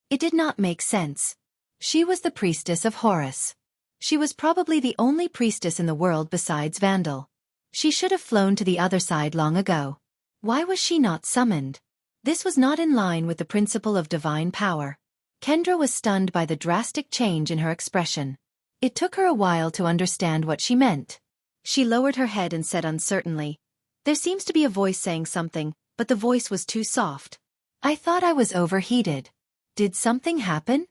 It did not make sense. She was the priestess of Horus. She was probably the only priestess in the world besides Vandal. She should have flown to the other side long ago. Why was she not summoned? This was not in line with the principle of divine power. Kendra was stunned by the drastic change in her expression. It took her a while to understand what she meant. She lowered her head and said uncertainly, "There seems to be a voice saying something, but the voice was too soft. I thought I was overheated. Did something happen?"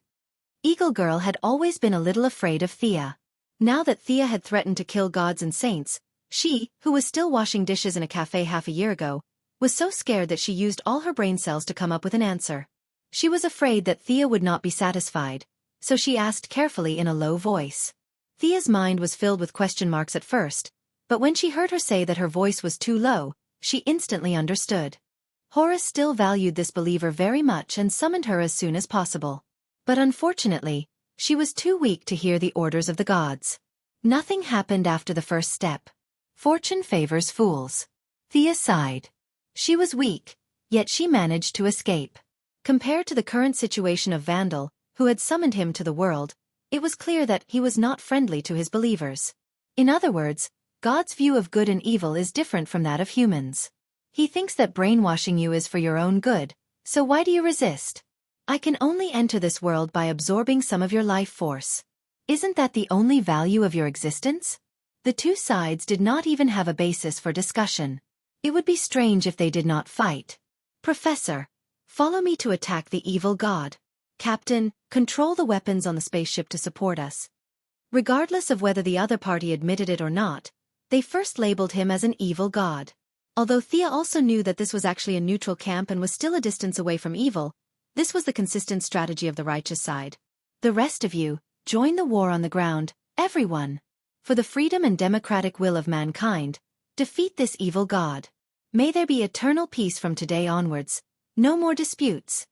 Eagle Girl had always been a little afraid of Thea. Now that Thea had threatened to kill gods and saints, she, who was still washing dishes in a cafe half a year ago, was so scared that she used all her brain cells to come up with an answer. She was afraid that Thea would not be satisfied, so she asked carefully in a low voice. Thea's mind was filled with question marks at first, but when she heard her say that her voice was too low, she instantly understood. Horus still valued this believer very much and summoned her as soon as possible. But unfortunately, she was too weak to hear the orders of the gods. Nothing happened after the first step. Fortune favors fools. Thea sighed. She was weak, yet she managed to escape. Compared to the current situation of Vandal, who had summoned him to the world, it was clear that he was not friendly to his believers. In other words, God's view of good and evil is different from that of humans. He thinks that brainwashing you is for your own good, so why do you resist? I can only enter this world by absorbing some of your life force. Isn't that the only value of your existence? The two sides did not even have a basis for discussion. It would be strange if they did not fight. Professor, follow me to attack the evil god. Captain, control the weapons on the spaceship to support us. Regardless of whether the other party admitted it or not, they first labeled him as an evil god. Although Thea also knew that this was actually a neutral camp and was still a distance away from evil, this was the consistent strategy of the righteous side. The rest of you, join the war on the ground, everyone. For the freedom and democratic will of mankind, defeat this evil god. May there be eternal peace from today onwards. No more disputes.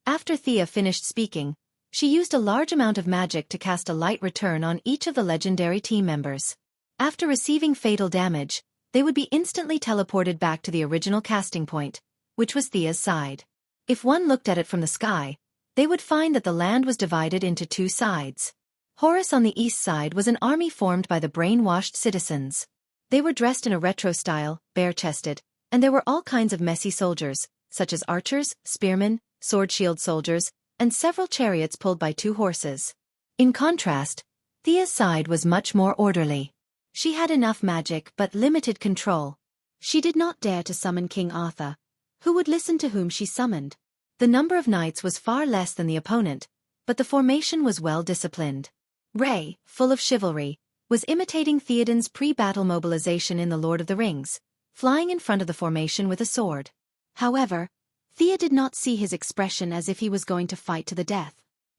After Thea finished speaking, she used a large amount of magic to cast a light return on each of the legendary team members. After receiving fatal damage, they would be instantly teleported back to the original casting point, which was Thea's side. If one looked at it from the sky, they would find that the land was divided into two sides. Horus on the east side was an army formed by the brainwashed citizens. They were dressed in a retro style, bare-chested, and there were all kinds of messy soldiers, such as archers, spearmen, sword-shield soldiers, and several chariots pulled by two horses. In contrast, Thea's side was much more orderly. She had enough magic but limited control. She did not dare to summon King Arthur. Who would listen to whom she summoned? The number of knights was far less than the opponent, but the formation was well disciplined. Ray, full of chivalry, was imitating Theoden's pre-battle mobilization in The Lord of the Rings, flying in front of the formation with a sword. However, Thea did not see his expression as if he was going to fight to the death.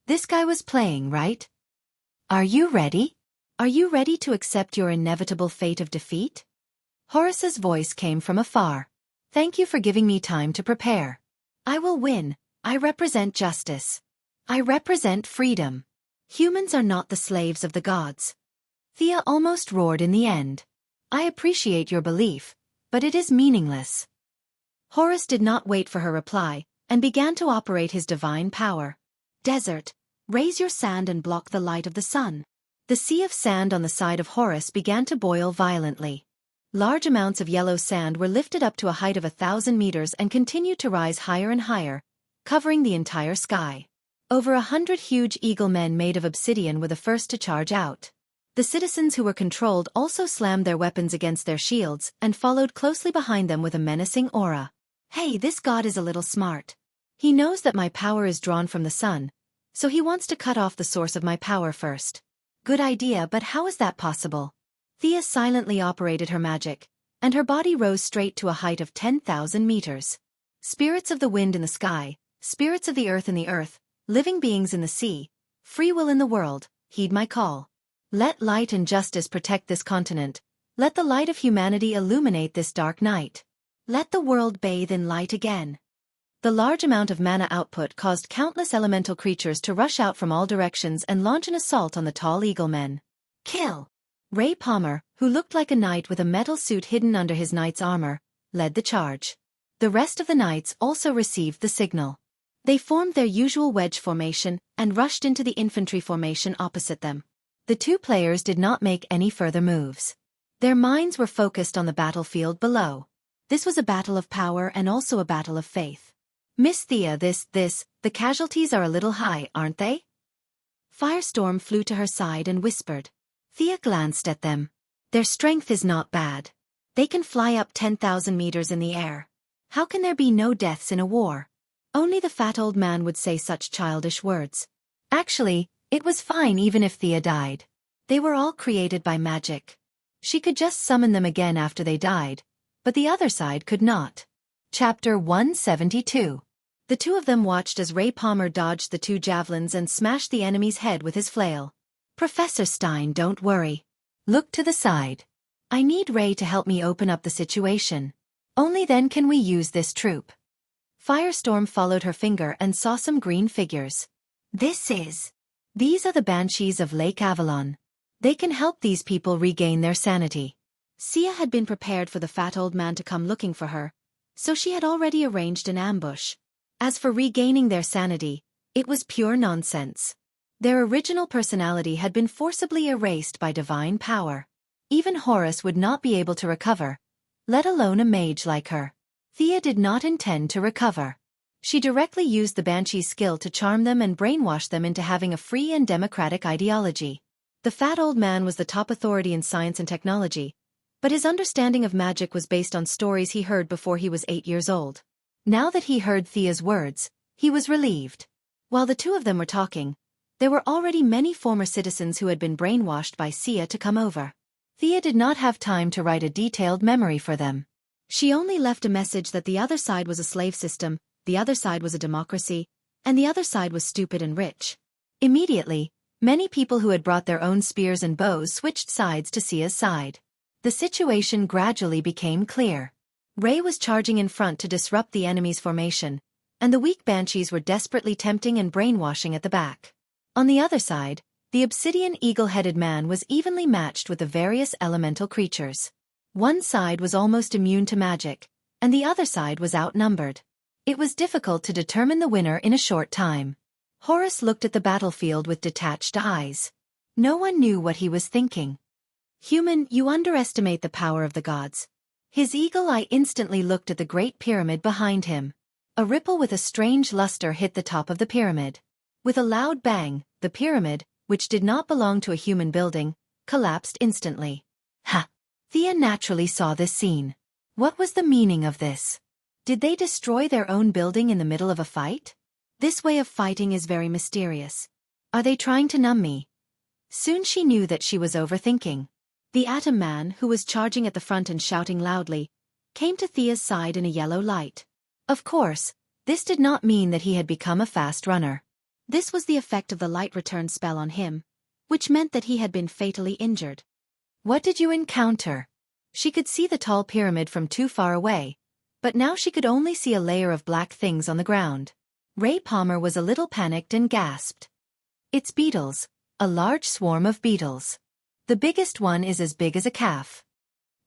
This guy was playing, right? Are you ready? Are you ready to accept your inevitable fate of defeat? Horus's voice came from afar. Thank you for giving me time to prepare. I will win. I represent justice. I represent freedom. Humans are not the slaves of the gods. Thea almost roared in the end. I appreciate your belief, but it is meaningless. Horus did not wait for her reply, and began to operate his divine power. Desert, raise your sand and block the light of the sun. The sea of sand on the side of Horus began to boil violently. Large amounts of yellow sand were lifted up to a height of 1,000 meters and continued to rise higher and higher, covering the entire sky. Over 100 huge eagle men made of obsidian were the first to charge out. The citizens who were controlled also slammed their weapons against their shields and followed closely behind them with a menacing aura. Hey, this god is a little smart. He knows that my power is drawn from the sun, so he wants to cut off the source of my power first. Good idea, but how is that possible? Thea silently operated her magic, and her body rose straight to a height of 10,000 meters. Spirits of the wind in the sky, spirits of the earth, living beings in the sea, free will in the world, heed my call. Let light and justice protect this continent. Let the light of humanity illuminate this dark night. Let the world bathe in light again. The large amount of mana output caused countless elemental creatures to rush out from all directions and launch an assault on the tall eagle men. Kill! Ray Palmer, who looked like a knight with a metal suit hidden under his knight's armor, led the charge. The rest of the knights also received the signal. They formed their usual wedge formation and rushed into the infantry formation opposite them. The two players did not make any further moves. Their minds were focused on the battlefield below. This was a battle of power and also a battle of faith. Miss Thea, the casualties are a little high, aren't they? Firestorm flew to her side and whispered. Thea glanced at them. Their strength is not bad. They can fly up 10,000 meters in the air. How can there be no deaths in a war? Only the fat old man would say such childish words. Actually, it was fine even if Thea died. They were all created by magic. She could just summon them again after they died, but the other side could not. Chapter 172. The two of them watched as Ray Palmer dodged the two javelins and smashed the enemy's head with his flail. Professor Stein, don't worry. Look to the side. I need Ray to help me open up the situation. Only then can we use this troop. Firestorm followed her finger and saw some green figures. These are the Banshees of Lake Avalon. They can help these people regain their sanity. Sia had been prepared for the fat old man to come looking for her, so she had already arranged an ambush. As for regaining their sanity, it was pure nonsense. Their original personality had been forcibly erased by divine power. Even Horus would not be able to recover, let alone a mage like her. Thea did not intend to recover. She directly used the Banshee's skill to charm them and brainwash them into having a free and democratic ideology. The fat old man was the top authority in science and technology, but his understanding of magic was based on stories he heard before he was 8 years old. Now that he heard Thea's words, he was relieved. While the two of them were talking, there were already many former citizens who had been brainwashed by Sia to come over. Thea did not have time to write a detailed memory for them. She only left a message that the other side was a slave system, the other side was a democracy, and the other side was stupid and rich. Immediately, many people who had brought their own spears and bows switched sides to Sia's side. The situation gradually became clear. Ray was charging in front to disrupt the enemy's formation, and the weak Banshees were desperately tempting and brainwashing at the back. On the other side, the obsidian eagle-headed man was evenly matched with the various elemental creatures. One side was almost immune to magic, and the other side was outnumbered. It was difficult to determine the winner in a short time. Horus looked at the battlefield with detached eyes. No one knew what he was thinking. Human, you underestimate the power of the gods. His eagle eye instantly looked at the great pyramid behind him. A ripple with a strange luster hit the top of the pyramid. With a loud bang, the pyramid, which did not belong to a human building, collapsed instantly. Ha! Thea naturally saw this scene. What was the meaning of this? Did they destroy their own building in the middle of a fight? This way of fighting is very mysterious. Are they trying to numb me? Soon she knew that she was overthinking. The Atom Man, who was charging at the front and shouting loudly, came to Thea's side in a yellow light. Of course, this did not mean that he had become a fast runner. This was the effect of the light return spell on him, which meant that he had been fatally injured. What did you encounter? She could see the tall pyramid from too far away, but now she could only see a layer of black things on the ground. Ray Palmer was a little panicked and gasped. It's beetles, a large swarm of beetles. The biggest one is as big as a calf.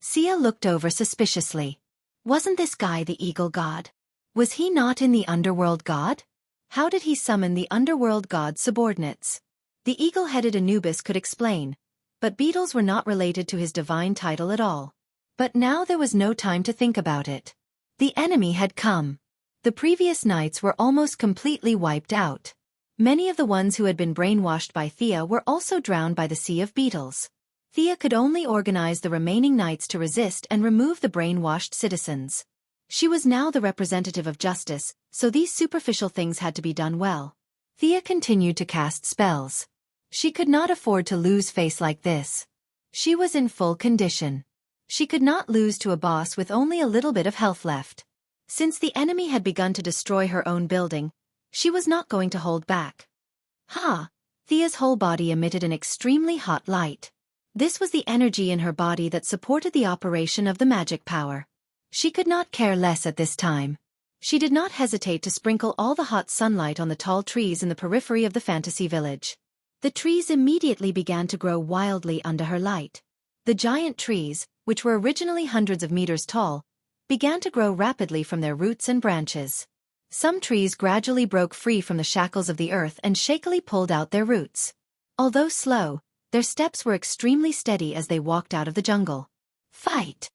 Sia looked over suspiciously. Wasn't this guy the eagle god? Was he not in the underworld god? How did he summon the underworld god's subordinates? The eagle-headed Anubis could explain, but beetles were not related to his divine title at all. But now there was no time to think about it. The enemy had come. The previous nights were almost completely wiped out. Many of the ones who had been brainwashed by Thea were also drowned by the sea of beetles. Thea could only organize the remaining knights to resist and remove the brainwashed citizens. She was now the representative of justice, so these superficial things had to be done well. Thea continued to cast spells. She could not afford to lose face like this. She was in full condition. She could not lose to a boss with only a little bit of health left. Since the enemy had begun to destroy her own building, she was not going to hold back. Ha! Thea's whole body emitted an extremely hot light. This was the energy in her body that supported the operation of the magic power. She could not care less at this time. She did not hesitate to sprinkle all the hot sunlight on the tall trees in the periphery of the fantasy village. The trees immediately began to grow wildly under her light. The giant trees, which were originally hundreds of meters tall, began to grow rapidly from their roots and branches. Some trees gradually broke free from the shackles of the earth and shakily pulled out their roots. Although slow, their steps were extremely steady as they walked out of the jungle. Fight!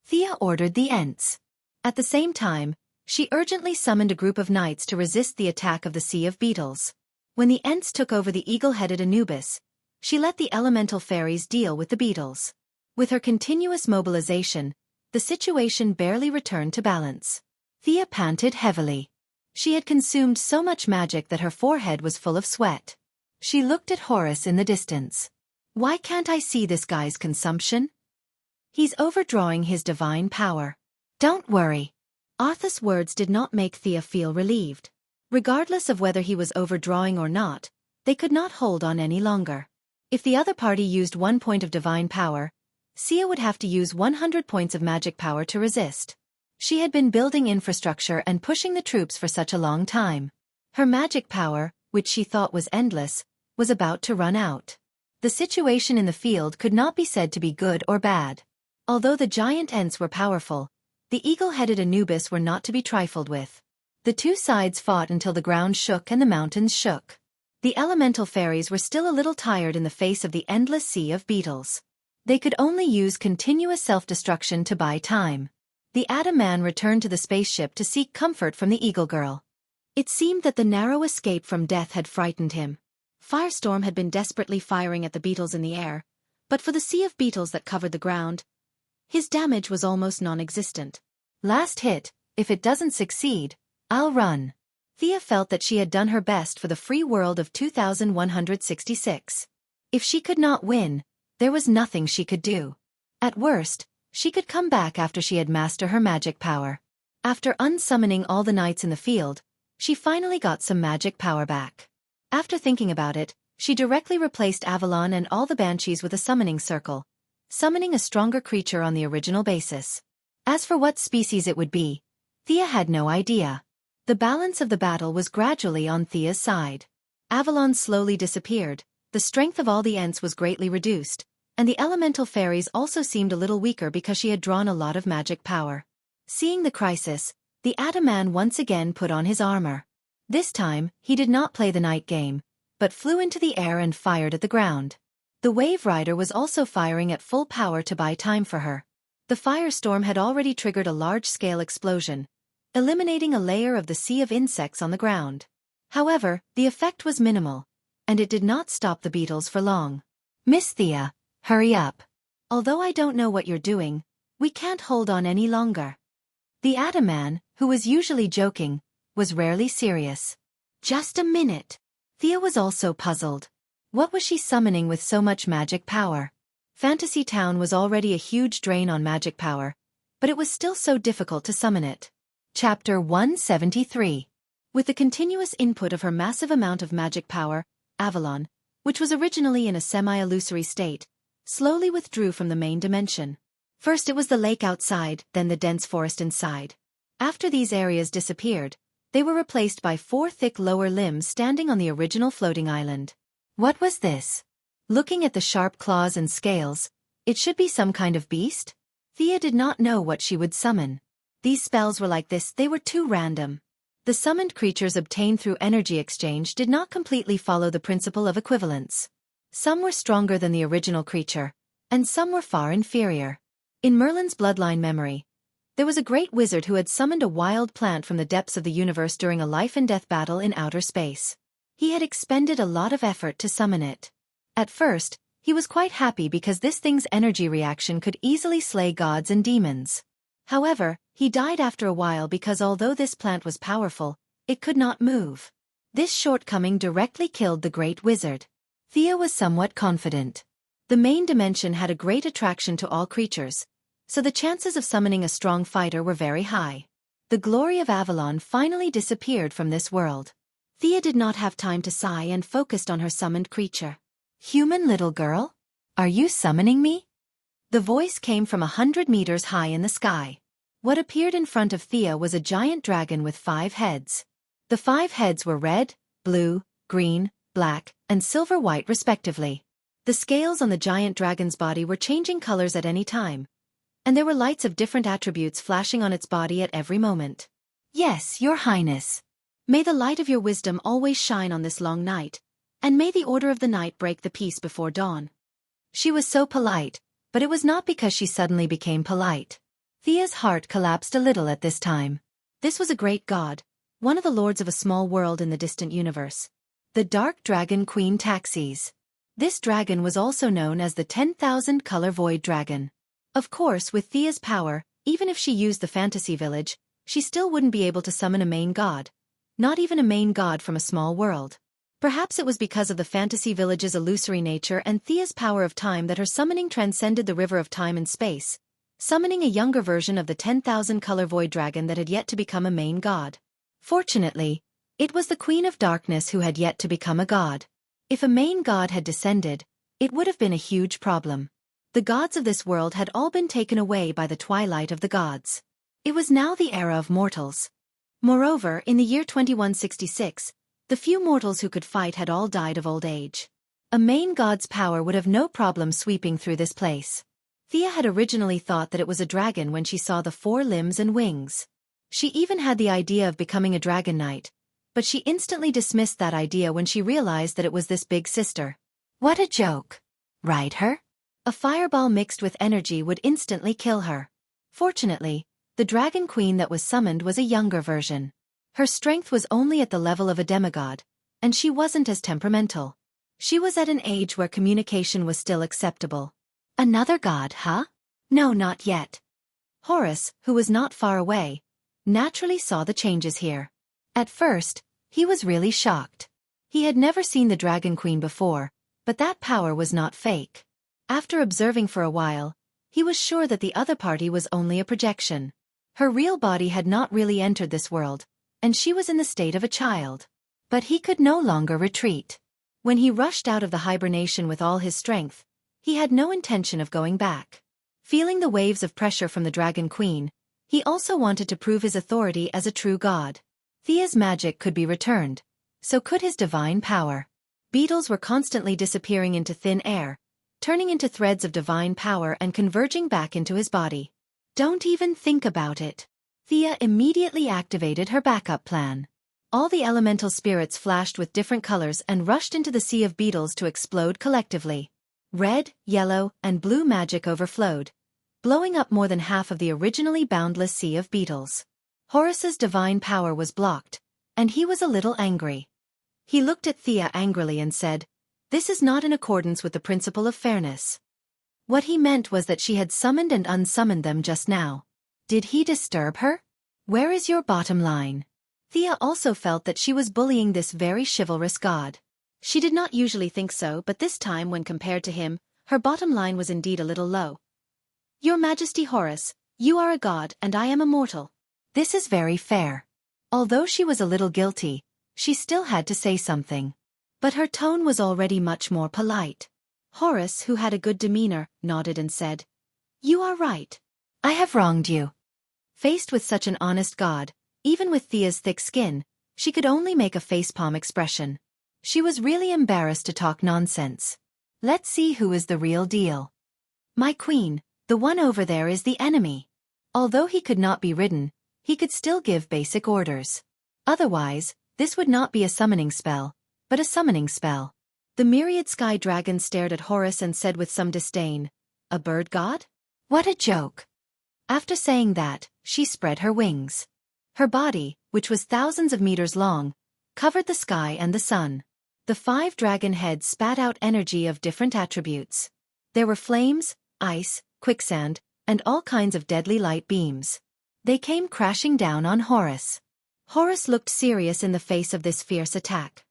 Thea ordered the Ents. At the same time, she urgently summoned a group of knights to resist the attack of the Sea of Beetles. When the Ents took over the eagle-headed Anubis, she let the elemental fairies deal with the beetles. With her continuous mobilization, the situation barely returned to balance. Thea panted heavily. She had consumed so much magic that her forehead was full of sweat. She looked at Horus in the distance. Why can't I see this guy's consumption? He's overdrawing his divine power. Don't worry. Arthas' words did not make Thea feel relieved. Regardless of whether he was overdrawing or not, they could not hold on any longer. If the other party used 1 point of divine power, Thea would have to use 100 points of magic power to resist. She had been building infrastructure and pushing the troops for such a long time. Her magic power, which she thought was endless, was about to run out. The situation in the field could not be said to be good or bad. Although the giant Ents were powerful, the eagle-headed Anubis were not to be trifled with. The two sides fought until the ground shook and the mountains shook. The elemental fairies were still a little tired in the face of the endless sea of beetles. They could only use continuous self-destruction to buy time. The Atom Man returned to the spaceship to seek comfort from the Eagle Girl. It seemed that the narrow escape from death had frightened him. Firestorm had been desperately firing at the beetles in the air, but for the sea of beetles that covered the ground, his damage was almost non-existent. Last hit, if it doesn't succeed, I'll run. Thea felt that she had done her best for the free world of 2166. If she could not win, there was nothing she could do. At worst, she could come back after she had mastered her magic power. After unsummoning all the knights in the field, she finally got some magic power back. After thinking about it, she directly replaced Avalon and all the banshees with a summoning circle, summoning a stronger creature on the original basis. As for what species it would be, Thea had no idea. The balance of the battle was gradually on Thea's side. Avalon slowly disappeared, the strength of all the Ents was greatly reduced, and the elemental fairies also seemed a little weaker because she had drawn a lot of magic power. Seeing the crisis, the Atom Man once again put on his armor. This time, he did not play the night game, but flew into the air and fired at the ground. The Wave Rider was also firing at full power to buy time for her. The firestorm had already triggered a large-scale explosion, eliminating a layer of the sea of insects on the ground. However, the effect was minimal, and it did not stop the beetles for long. Miss Thea, hurry up. Although I don't know what you're doing, we can't hold on any longer. The Atom Man, who was usually joking, was rarely serious. Just a minute. Thea was also puzzled. What was she summoning with so much magic power? Fantasy Town was already a huge drain on magic power, but it was still so difficult to summon it. Chapter 173. With the continuous input of her massive amount of magic power, Avalon, which was originally in a semi-illusory state, slowly withdrew from the main dimension. First it was the lake outside, then the dense forest inside. After these areas disappeared, they were replaced by 4 thick lower limbs standing on the original floating island. What was this? Looking at the sharp claws and scales, it should be some kind of beast? Thea did not know what she would summon. These spells were like this, they were too random. The summoned creatures obtained through energy exchange did not completely follow the principle of equivalence. Some were stronger than the original creature, and some were far inferior. In Merlin's bloodline memory, there was a great wizard who had summoned a wild plant from the depths of the universe during a life-and-death battle in outer space. He had expended a lot of effort to summon it. At first, he was quite happy because this thing's energy reaction could easily slay gods and demons. However, he died after a while because although this plant was powerful, it could not move. This shortcoming directly killed the great wizard. Thea was somewhat confident. The main dimension had a great attraction to all creatures, so the chances of summoning a strong fighter were very high. The glory of Avalon finally disappeared from this world. Thea did not have time to sigh and focused on her summoned creature. "Human little girl? Are you summoning me?" The voice came from 100 meters high in the sky. What appeared in front of Thea was a giant dragon with 5 heads. The 5 heads were red, blue, green, black, and silver-white respectively. The scales on the giant dragon's body were changing colors at any time, and there were lights of different attributes flashing on its body at every moment. "Yes, Your Highness. May the light of your wisdom always shine on this long night, and may the order of the night break the peace before dawn." She was so polite, but it was not because she suddenly became polite. Thea's heart collapsed a little at this time. This was a great god, one of the lords of a small world in the distant universe. The Dark Dragon Queen Taxis. This dragon was also known as the 10,000 Color Void Dragon. Of course, with Thea's power, even if she used the fantasy village, she still wouldn't be able to summon a main god. Not even a main god from a small world. Perhaps it was because of the fantasy village's illusory nature and Thea's power of time that her summoning transcended the river of time and space, summoning a younger version of the 10,000 Color Void Dragon that had yet to become a main god. Fortunately, it was the Queen of Darkness who had yet to become a god. If a main god had descended, it would have been a huge problem. The gods of this world had all been taken away by the twilight of the gods. It was now the era of mortals. Moreover, in the year 2166, the few mortals who could fight had all died of old age. A main god's power would have no problem sweeping through this place. Thea had originally thought that it was a dragon when she saw the 4 limbs and wings. She even had the idea of becoming a dragon knight, but she instantly dismissed that idea when she realized that it was this big sister. What a joke. Ride her? A fireball mixed with energy would instantly kill her. Fortunately, the dragon queen that was summoned was a younger version. Her strength was only at the level of a demigod, and she wasn't as temperamental. She was at an age where communication was still acceptable. Another god, huh? No, not yet. Horace, who was not far away, naturally saw the changes here. At first, he was really shocked. He had never seen the Dragon Queen before, but that power was not fake. After observing for a while, he was sure that the other party was only a projection. Her real body had not really entered this world, and she was in the state of a child. But he could no longer retreat. When he rushed out of the hibernation with all his strength, he had no intention of going back. Feeling the waves of pressure from the Dragon Queen, he also wanted to prove his authority as a true god. Thea's magic could be returned, so could his divine power. Beetles were constantly disappearing into thin air, turning into threads of divine power and converging back into his body. Don't even think about it. Thea immediately activated her backup plan. All the elemental spirits flashed with different colors and rushed into the sea of beetles to explode collectively. Red, yellow, and blue magic overflowed, blowing up more than half of the originally boundless sea of beetles. Horace's divine power was blocked, and he was a little angry. He looked at Thea angrily and said, "This is not in accordance with the principle of fairness." What he meant was that she had summoned and unsummoned them just now. Did he disturb her? Where is your bottom line? Thea also felt that she was bullying this very chivalrous god. She did not usually think so, but this time when compared to him, her bottom line was indeed a little low. "Your Majesty Horace, you are a god and I am a mortal. This is very fair." Although she was a little guilty, she still had to say something. But her tone was already much more polite. Horace, who had a good demeanor, nodded and said, "You are right. I have wronged you." Faced with such an honest god, even with Thea's thick skin, she could only make a facepalm expression. She was really embarrassed to talk nonsense. Let's see who is the real deal. My queen, the one over there is the enemy. Although he could not be ridden, he could still give basic orders. Otherwise, this would not be a summoning spell, but a summoning spell. The myriad sky dragon stared at Horace and said with some disdain, "A bird god? What a joke." After saying that, she spread her wings. Her body, which was thousands of meters long, covered the sky and the sun. The 5 dragon heads spat out energy of different attributes. There were flames, ice, quicksand, and all kinds of deadly light beams. They came crashing down on Horace. Horace looked serious in the face of this fierce attack.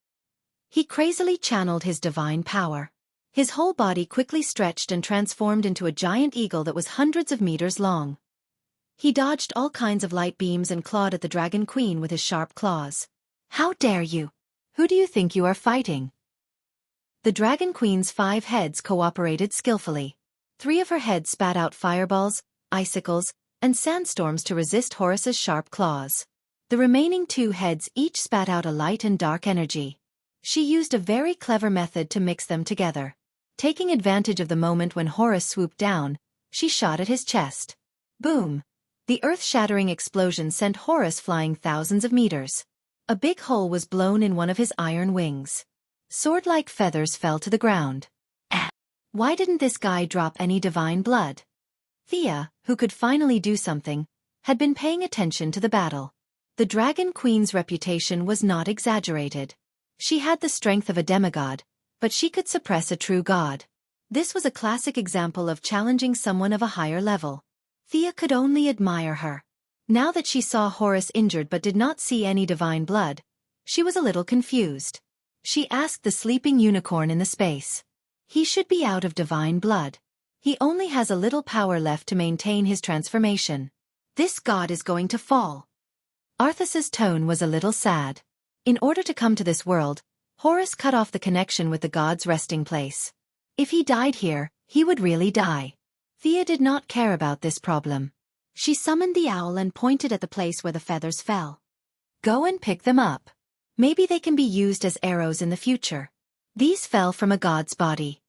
He crazily channeled his divine power. His whole body quickly stretched and transformed into a giant eagle that was hundreds of meters long. He dodged all kinds of light beams and clawed at the Dragon Queen with his sharp claws. "How dare you? Who do you think you are fighting?" The Dragon Queen's 5 heads cooperated skillfully. 3 of her heads spat out fireballs, icicles, and sandstorms to resist Horus's sharp claws. The remaining 2 heads each spat out a light and dark energy. She used a very clever method to mix them together. Taking advantage of the moment when Horus swooped down, she shot at his chest. Boom! The earth-shattering explosion sent Horus flying thousands of meters. A big hole was blown in one of his iron wings. Sword-like feathers fell to the ground. Why didn't this guy drop any divine blood? Thea, who could finally do something, had been paying attention to the battle. The Dragon Queen's reputation was not exaggerated. She had the strength of a demigod, but she could suppress a true god. This was a classic example of challenging someone of a higher level. Thea could only admire her. Now that she saw Horus injured but did not see any divine blood, she was a little confused. She asked the sleeping unicorn in the space. He should be out of divine blood. He only has a little power left to maintain his transformation. This god is going to fall. Arthas's tone was a little sad. In order to come to this world, Horus cut off the connection with the god's resting place. If he died here, he would really die. Thea did not care about this problem. She summoned the owl and pointed at the place where the feathers fell. "Go and pick them up. Maybe they can be used as arrows in the future." These fell from a god's body.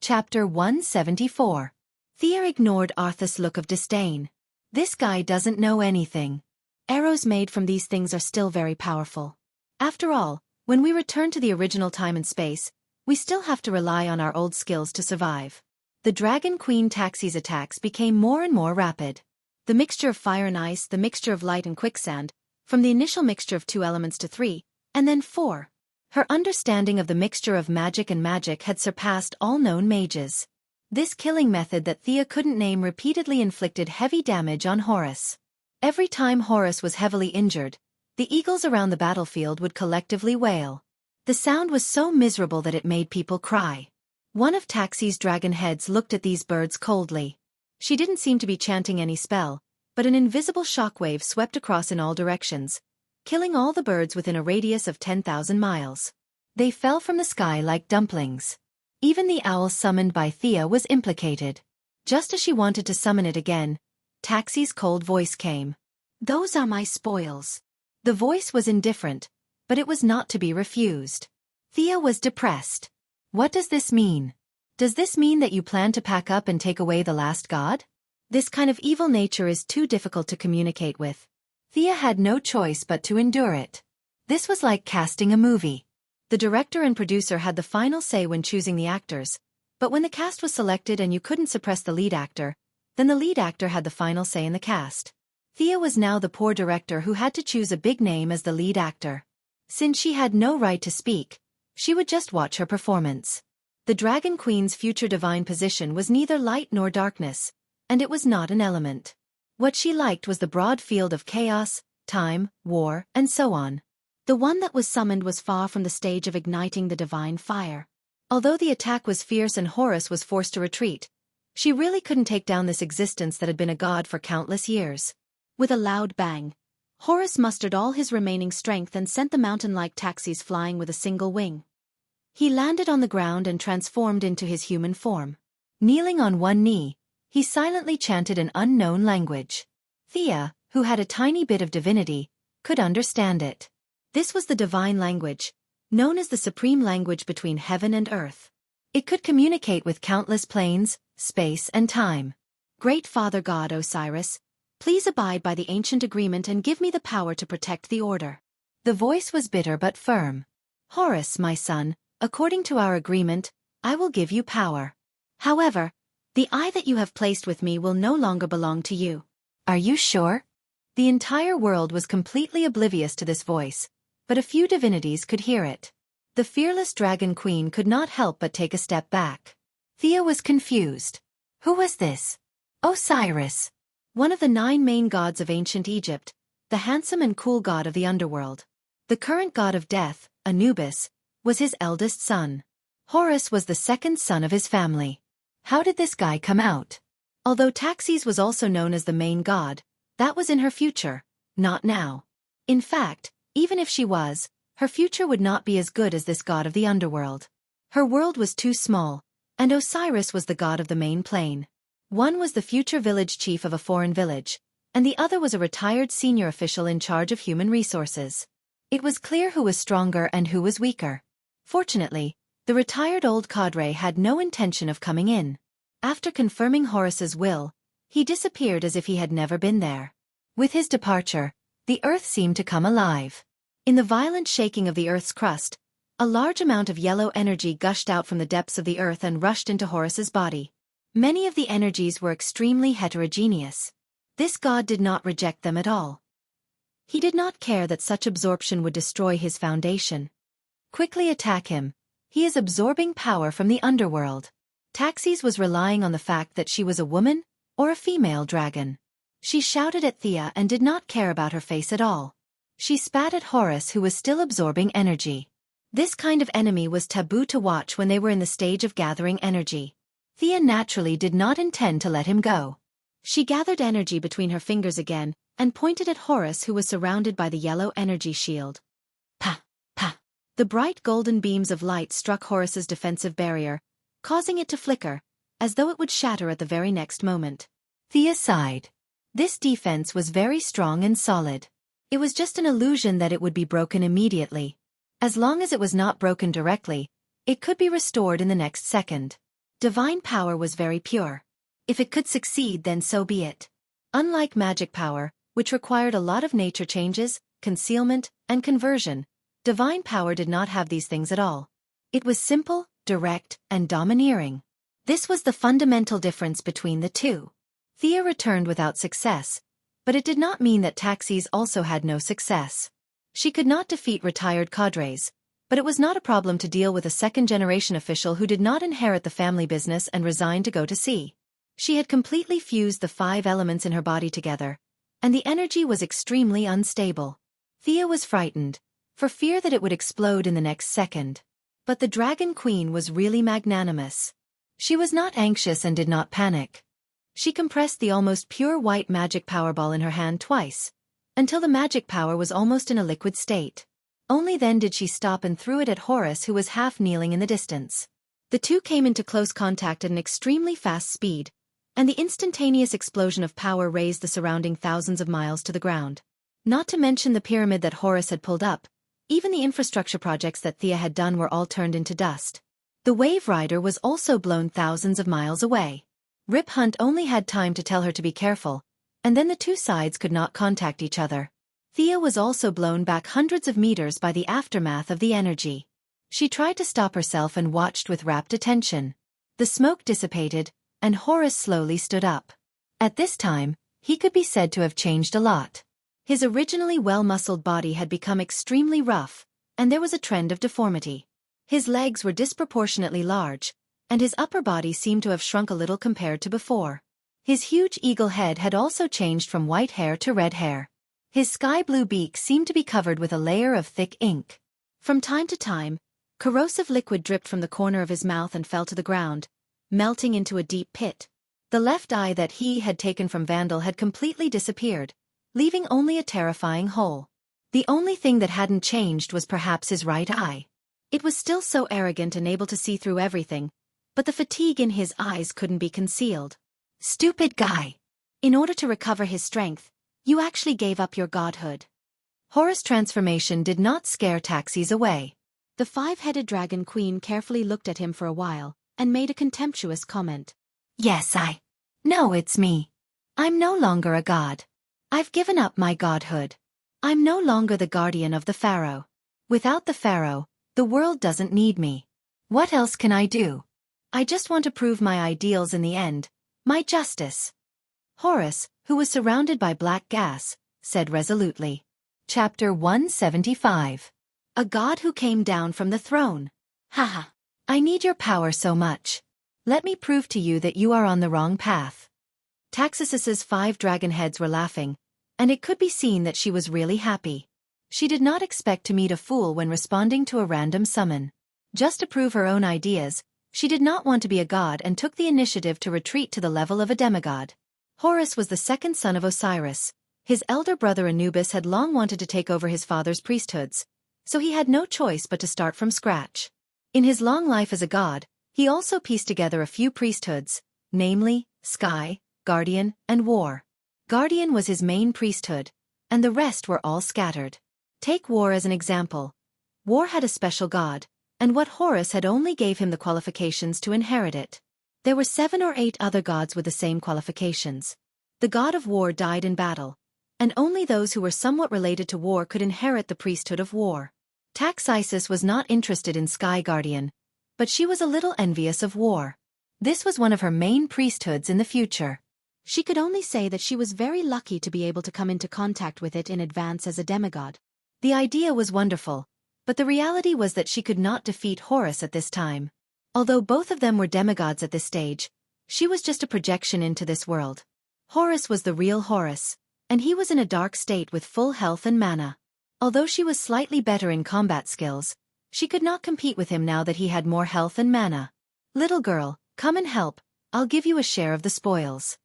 Chapter 174. Thea ignored Arthas' look of disdain. This guy doesn't know anything. Arrows made from these things are still very powerful. After all, when we return to the original time and space, we still have to rely on our old skills to survive. The Dragon Queen Taxi's attacks became more and more rapid. The mixture of fire and ice, the mixture of light and quicksand, from the initial mixture of 2 elements to 3, and then 4. Her understanding of the mixture of magic and magic had surpassed all known mages. This killing method that Thea couldn't name repeatedly inflicted heavy damage on Horus. Every time Horus was heavily injured, the eagles around the battlefield would collectively wail. The sound was so miserable that it made people cry. One of Taxi's dragon heads looked at these birds coldly. She didn't seem to be chanting any spell, but an invisible shockwave swept across in all directions, killing all the birds within a radius of 10,000 miles. They fell from the sky like dumplings. Even the owl summoned by Thea was implicated. Just as she wanted to summon it again, Taxi's cold voice came. "Those are my spoils." The voice was indifferent, but it was not to be refused. Thea was depressed. What does this mean? Does this mean that you plan to pack up and take away the last god? This kind of evil nature is too difficult to communicate with. Thea had no choice but to endure it. This was like casting a movie. The director and producer had the final say when choosing the actors, but when the cast was selected and you couldn't suppress the lead actor, then the lead actor had the final say in the cast. Thea was now the poor director who had to choose a big name as the lead actor. Since she had no right to speak, she would just watch her performance. The Dragon Queen's future divine position was neither light nor darkness, and it was not an element. What she liked was the broad field of chaos, time, war, and so on. The one that was summoned was far from the stage of igniting the divine fire. Although the attack was fierce and Horus was forced to retreat, she really couldn't take down this existence that had been a god for countless years. With a loud bang, Horus mustered all his remaining strength and sent the mountain-like taxis flying with a single wing. He landed on the ground and transformed into his human form. Kneeling on one knee, he silently chanted an unknown language. Thea, who had a tiny bit of divinity, could understand it. This was the divine language, known as the supreme language between heaven and earth. It could communicate with countless planes, space, and time. "Great Father God Osiris, please abide by the ancient agreement and give me the power to protect the order." The voice was bitter but firm. "Horus, my son, according to our agreement, I will give you power. However, the eye that you have placed with me will no longer belong to you." "Are you sure?" The entire world was completely oblivious to this voice, but a few divinities could hear it. The fearless Dragon Queen could not help but take a step back. Thea was confused. Who was this? Osiris. One of the 9 main gods of ancient Egypt, the handsome and cool god of the underworld. The current god of death, Anubis, was his eldest son. Horus was the second son of his family. How did this guy come out? Although Taxis was also known as the main god, that was in her future, not now. In fact, even if she was, her future would not be as good as this god of the underworld. Her world was too small, and Osiris was the god of the main plane. One was the future village chief of a foreign village, and the other was a retired senior official in charge of human resources. It was clear who was stronger and who was weaker. Fortunately, the retired old cadre had no intention of coming in. After confirming Horus's will, he disappeared as if he had never been there. With his departure, the earth seemed to come alive. In the violent shaking of the earth's crust, a large amount of yellow energy gushed out from the depths of the earth and rushed into Horus's body. Many of the energies were extremely heterogeneous. This god did not reject them at all. He did not care that such absorption would destroy his foundation. Quickly attack him. He is absorbing power from the underworld. Taxis was relying on the fact that she was a woman, or a female dragon. She shouted at Thea and did not care about her face at all. She spat at Horus, who was still absorbing energy. This kind of enemy was taboo to watch when they were in the stage of gathering energy. Thea naturally did not intend to let him go. She gathered energy between her fingers again, and pointed at Horus, who was surrounded by the yellow energy shield. Pa! Pa! The bright golden beams of light struck Horus's defensive barrier, causing it to flicker, as though it would shatter at the very next moment. Thea sighed. This defense was very strong and solid. It was just an illusion that it would be broken immediately. As long as it was not broken directly, it could be restored in the next second. Divine power was very pure. If it could succeed, then so be it. Unlike magic power, which required a lot of nature changes, concealment, and conversion, divine power did not have these things at all. It was simple, direct, and domineering. This was the fundamental difference between the two. Thea returned without success, but it did not mean that Taxis also had no success. She could not defeat retired cadres, but it was not a problem to deal with a second-generation official who did not inherit the family business and resigned to go to sea. She had completely fused the 5 elements in her body together, and the energy was extremely unstable. Thea was frightened, for fear that it would explode in the next second. But the Dragon Queen was really magnanimous. She was not anxious and did not panic. She compressed the almost pure white magic power ball in her hand twice, until the magic power was almost in a liquid state. Only then did she stop and threw it at Horus, who was half kneeling in the distance. The two came into close contact at an extremely fast speed, and the instantaneous explosion of power raised the surrounding thousands of miles to the ground. Not to mention the pyramid that Horus had pulled up, even the infrastructure projects that Thea had done were all turned into dust. The Wave Rider was also blown thousands of miles away. Rip Hunt only had time to tell her to be careful, and then the two sides could not contact each other. Thea was also blown back hundreds of meters by the aftermath of the energy. She tried to stop herself and watched with rapt attention. The smoke dissipated, and Horus slowly stood up. At this time, he could be said to have changed a lot. His originally well-muscled body had become extremely rough, and there was a trend of deformity. His legs were disproportionately large, and his upper body seemed to have shrunk a little compared to before. His huge eagle head had also changed from white hair to red hair. His sky-blue beak seemed to be covered with a layer of thick ink. From time to time, corrosive liquid dripped from the corner of his mouth and fell to the ground, melting into a deep pit. The left eye that he had taken from Vandal had completely disappeared, leaving only a terrifying hole. The only thing that hadn't changed was perhaps his right eye. It was still so arrogant and able to see through everything, but the fatigue in his eyes couldn't be concealed. Stupid guy! In order to recover his strength, you actually gave up your godhood. Horus' transformation did not scare Taxis away. The 5-headed Dragon Queen carefully looked at him for a while, and made a contemptuous comment. Yes, No, it's me. I'm no longer a god. I've given up my godhood. I'm no longer the guardian of the pharaoh. Without the pharaoh, the world doesn't need me. What else can I do? I just want to prove my ideals in the end, my justice. Horus, who was surrounded by black gas, said resolutely. Chapter 175. A god who came down from the throne. Haha. I need your power so much. Let me prove to you that you are on the wrong path. Taxis's 5 dragon heads were laughing, and it could be seen that she was really happy. She did not expect to meet a fool when responding to a random summon. Just to prove her own ideas, she did not want to be a god and took the initiative to retreat to the level of a demigod. Horus was the second son of Osiris. His elder brother Anubis had long wanted to take over his father's priesthoods, so he had no choice but to start from scratch. In his long life as a god, he also pieced together a few priesthoods, namely, Sky, Guardian, and War. Guardian was his main priesthood, and the rest were all scattered. Take War as an example. War had a special god, and what Horus had only gave him the qualifications to inherit it. There were 7 or 8 other gods with the same qualifications. The god of war died in battle, and only those who were somewhat related to War could inherit the priesthood of War. Taxisis was not interested in Sky Guardian, but she was a little envious of War. This was one of her main priesthoods in the future. She could only say that she was very lucky to be able to come into contact with it in advance as a demigod. The idea was wonderful, but the reality was that she could not defeat Horus at this time. Although both of them were demigods at this stage, she was just a projection into this world. Horus was the real Horus, and he was in a dark state with full health and mana. Although she was slightly better in combat skills, she could not compete with him now that he had more health and mana. "Little girl, come and help, I'll give you a share of the spoils."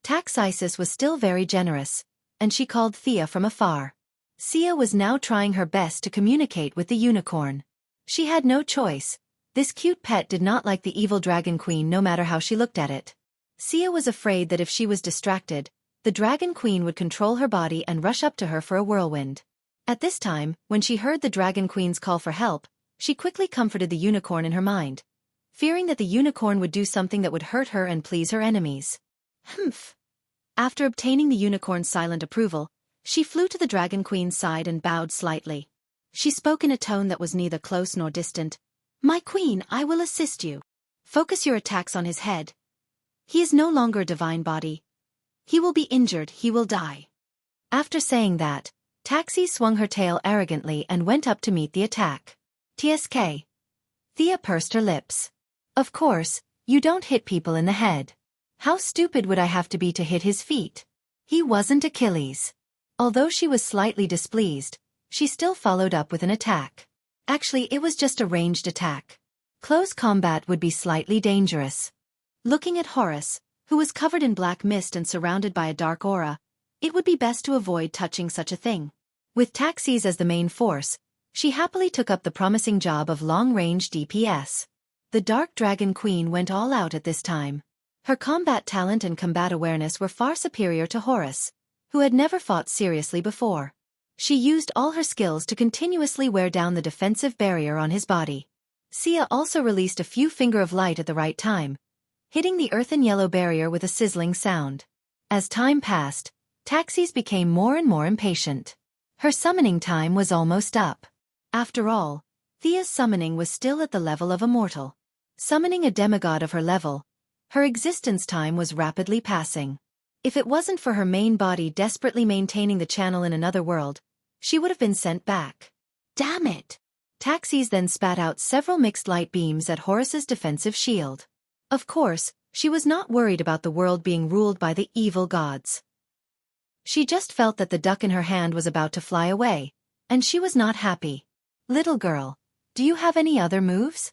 Taxisis was still very generous, and she called Thea from afar. Sia was now trying her best to communicate with the unicorn. She had no choice. This cute pet did not like the evil dragon queen no matter how she looked at it. Sia was afraid that if she was distracted, the dragon queen would control her body and rush up to her for a whirlwind. At this time, when she heard the dragon queen's call for help, she quickly comforted the unicorn in her mind, fearing that the unicorn would do something that would hurt her and please her enemies. Humph. After obtaining the unicorn's silent approval, she flew to the dragon queen's side and bowed slightly. She spoke in a tone that was neither close nor distant. "My queen, I will assist you. Focus your attacks on his head. He is no longer a divine body. He will be injured, he will die." After saying that, Taxi swung her tail arrogantly and went up to meet the attack. "TSK." Thea pursed her lips. "Of course, you don't hit people in the head. How stupid would I have to be to hit his feet? He wasn't Achilles." Although she was slightly displeased, she still followed up with an attack. Actually, it was just a ranged attack. Close combat would be slightly dangerous. Looking at Horus, who was covered in black mist and surrounded by a dark aura, it would be best to avoid touching such a thing. With Taxis as the main force, she happily took up the promising job of long-range DPS. The Dark Dragon Queen went all out at this time. Her combat talent and combat awareness were far superior to Horus, who had never fought seriously before. She used all her skills to continuously wear down the defensive barrier on his body. Sia also released a few finger of light at the right time, hitting the earthen yellow barrier with a sizzling sound. As time passed, Taxis became more and more impatient. Her summoning time was almost up. After all, Thea's summoning was still at the level of a mortal. Summoning a demigod of her level, her existence time was rapidly passing. If it wasn't for her main body desperately maintaining the channel in another world, she would have been sent back. Damn it! Taxis then spat out several mixed light beams at Horus's defensive shield. Of course, she was not worried about the world being ruled by the evil gods. She just felt that the duck in her hand was about to fly away, and she was not happy. "Little girl, do you have any other moves?"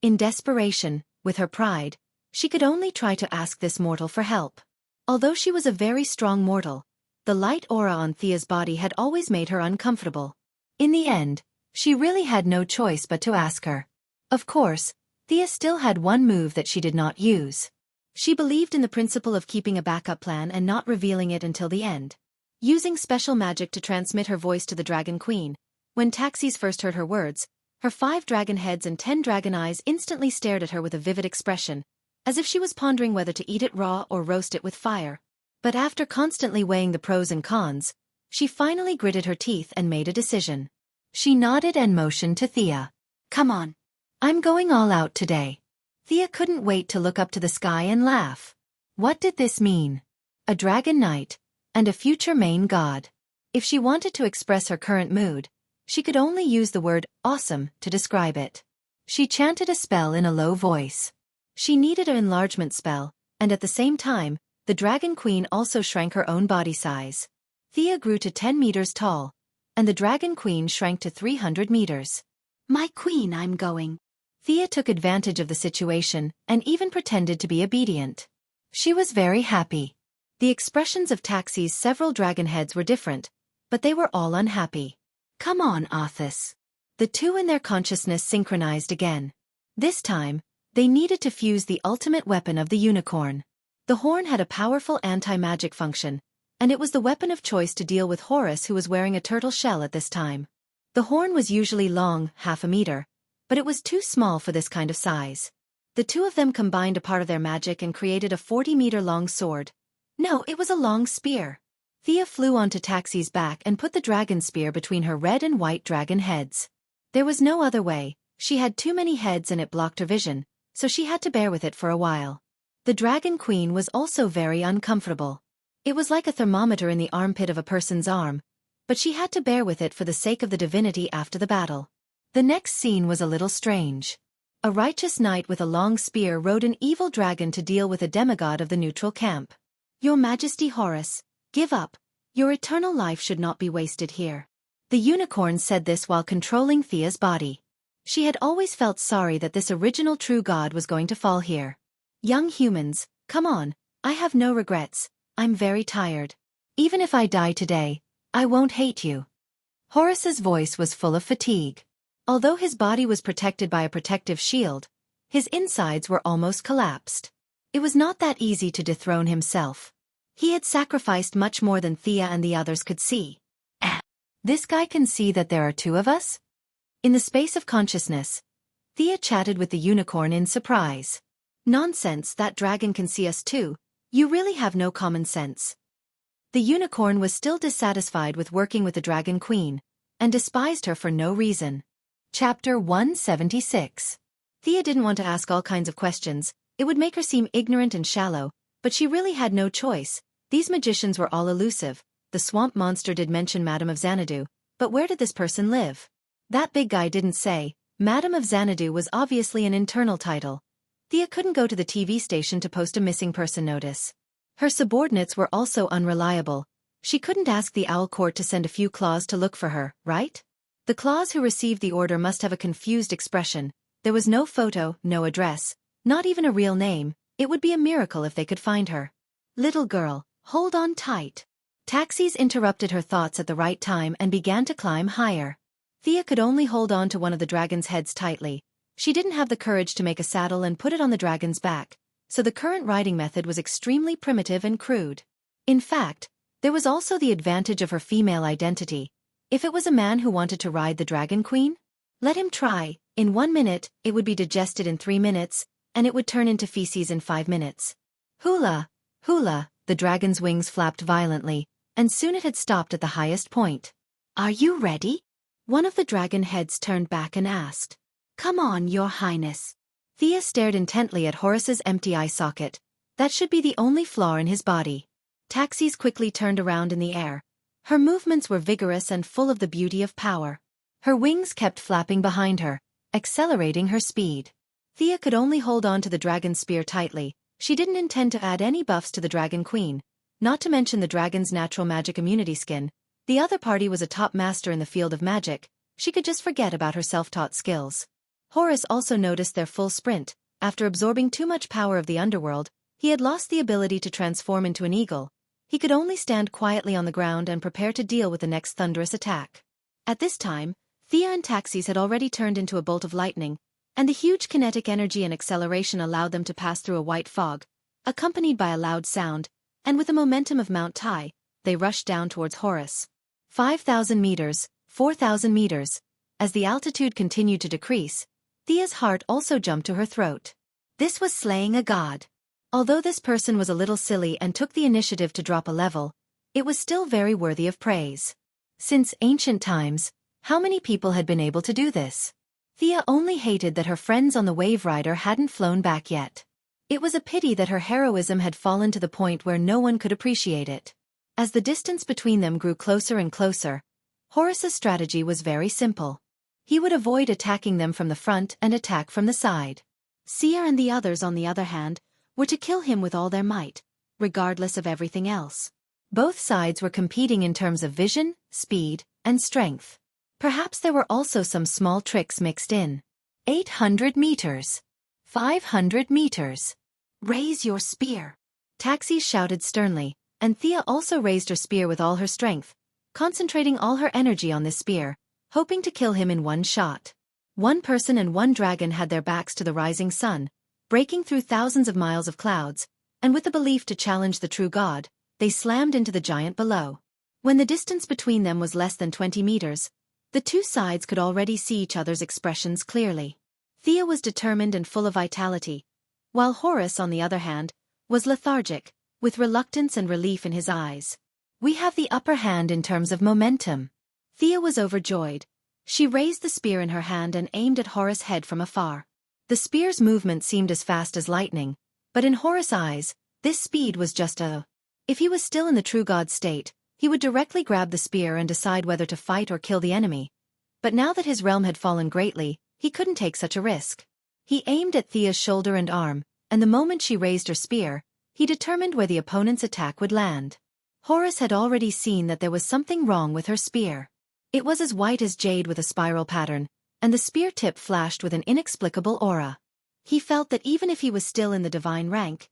In desperation, with her pride, she could only try to ask this mortal for help. Although she was a very strong mortal, the light aura on Thea's body had always made her uncomfortable. In the end, she really had no choice but to ask her. Of course, Thea still had one move that she did not use. She believed in the principle of keeping a backup plan and not revealing it until the end. Using special magic to transmit her voice to the Dragon Queen, when Taxis first heard her words, her 5 dragon heads and 10 dragon eyes instantly stared at her with a vivid expression, as if she was pondering whether to eat it raw or roast it with fire. But after constantly weighing the pros and cons, she finally gritted her teeth and made a decision. She nodded and motioned to Thea. "Come on. I'm going all out today." Thea couldn't wait to look up to the sky and laugh. What did this mean? A dragon knight, and a future main god. If she wanted to express her current mood, she could only use the word awesome to describe it. She chanted a spell in a low voice. She needed an enlargement spell, and at the same time, the Dragon Queen also shrank her own body size. Thea grew to 10 meters tall, and the Dragon Queen shrank to 300 meters. My queen, I'm going. Thea took advantage of the situation and even pretended to be obedient. She was very happy. The expressions of Taxi's several dragon heads were different, but they were all unhappy. Come on, Arthas. The two in their consciousness synchronized again. This time, they needed to fuse the ultimate weapon of the unicorn. The horn had a powerful anti-magic function, and it was the weapon of choice to deal with Horus, who was wearing a turtle shell at this time. The horn was usually long, half a meter, but it was too small for this kind of size. The two of them combined a part of their magic and created a 40-meter-long sword. No, it was a long spear. Thea flew onto Taxi's back and put the dragon spear between her red and white dragon heads. There was no other way. She had too many heads and it blocked her vision, so she had to bear with it for a while. The Dragon Queen was also very uncomfortable. It was like a thermometer in the armpit of a person's arm, but she had to bear with it for the sake of the divinity after the battle. The next scene was a little strange. A righteous knight with a long spear rode an evil dragon to deal with a demigod of the neutral camp. Your Majesty Horus, give up. Your eternal life should not be wasted here. The unicorn said this while controlling Thea's body. She had always felt sorry that this original true god was going to fall here. Young humans, come on, I have no regrets, I'm very tired. Even if I die today, I won't hate you. Horus's voice was full of fatigue. Although his body was protected by a protective shield, his insides were almost collapsed. It was not that easy to dethrone himself. He had sacrificed much more than Thea and the others could see. This guy can see that there are two of us? In the space of consciousness, Thea chatted with the unicorn in surprise. Nonsense, that dragon can see us too. You really have no common sense. The unicorn was still dissatisfied with working with the Dragon Queen, and despised her for no reason. Chapter 176. Thea didn't want to ask all kinds of questions. It would make her seem ignorant and shallow, but she really had no choice. These magicians were all elusive. The swamp monster did mention Madame of Xanadu, but where did this person live? That big guy didn't say. Madame of Xanadu was obviously an internal title. Thea couldn't go to the TV station to post a missing person notice. Her subordinates were also unreliable. She couldn't ask the Owl Court to send a few claws to look for her, right? The claws who received the order must have a confused expression. There was no photo, no address, not even a real name. It would be a miracle if they could find her. Little girl, hold on tight. Taxis interrupted her thoughts at the right time and began to climb higher. Thea could only hold on to one of the dragon's heads tightly. She didn't have the courage to make a saddle and put it on the dragon's back, so the current riding method was extremely primitive and crude. In fact, there was also the advantage of her female identity. If it was a man who wanted to ride the Dragon Queen, let him try. In 1 minute, it would be digested in 3 minutes, and it would turn into feces in 5 minutes. Hula, hula, the dragon's wings flapped violently, and soon it had stopped at the highest point. Are you ready? One of the dragon heads turned back and asked. Come on, Your Highness. Thea stared intently at Horus's empty eye socket. That should be the only flaw in his body. Taxis quickly turned around in the air. Her movements were vigorous and full of the beauty of power. Her wings kept flapping behind her, accelerating her speed. Thea could only hold on to the dragon's spear tightly. She didn't intend to add any buffs to the Dragon Queen, not to mention the dragon's natural magic immunity skin. The other party was a top master in the field of magic. She could just forget about her self-taught skills. Horus also noticed their full sprint. After absorbing too much power of the underworld, he had lost the ability to transform into an eagle. He could only stand quietly on the ground and prepare to deal with the next thunderous attack. At this time, Thea and Taxis had already turned into a bolt of lightning, and the huge kinetic energy and acceleration allowed them to pass through a white fog, accompanied by a loud sound, and with the momentum of Mount Tai, they rushed down towards Horus. 5,000 meters, 4,000 meters. As the altitude continued to decrease, Thea's heart also jumped to her throat. This was slaying a god. Although this person was a little silly and took the initiative to drop a level, it was still very worthy of praise. Since ancient times, how many people had been able to do this? Thea only hated that her friends on the Wave Rider hadn't flown back yet. It was a pity that her heroism had fallen to the point where no one could appreciate it. As the distance between them grew closer and closer, Horus's strategy was very simple. He would avoid attacking them from the front and attack from the side. Sia and the others, on the other hand, were to kill him with all their might, regardless of everything else. Both sides were competing in terms of vision, speed, and strength. Perhaps there were also some small tricks mixed in. 800 meters. 500 meters. Raise your spear. Taxis shouted sternly, and Thea also raised her spear with all her strength, concentrating all her energy on this spear, hoping to kill him in one shot. One person and one dragon had their backs to the rising sun, breaking through thousands of miles of clouds, and with the belief to challenge the true god, they slammed into the giant below. When the distance between them was less than 20 meters, the two sides could already see each other's expressions clearly. Thea was determined and full of vitality, while Horus, on the other hand, was lethargic, with reluctance and relief in his eyes. We have the upper hand in terms of momentum. Thea was overjoyed. She raised the spear in her hand and aimed at Horus' head from afar. The spear's movement seemed as fast as lightning, but in Horus' eyes, this speed was just a... If he was still in the true god state, he would directly grab the spear and decide whether to fight or kill the enemy. But now that his realm had fallen greatly, he couldn't take such a risk. He aimed at Thea's shoulder and arm, and the moment she raised her spear, he determined where the opponent's attack would land. Horus had already seen that there was something wrong with her spear. It was as white as jade with a spiral pattern, and the spear tip flashed with an inexplicable aura. He felt that even if he was still in the divine rank,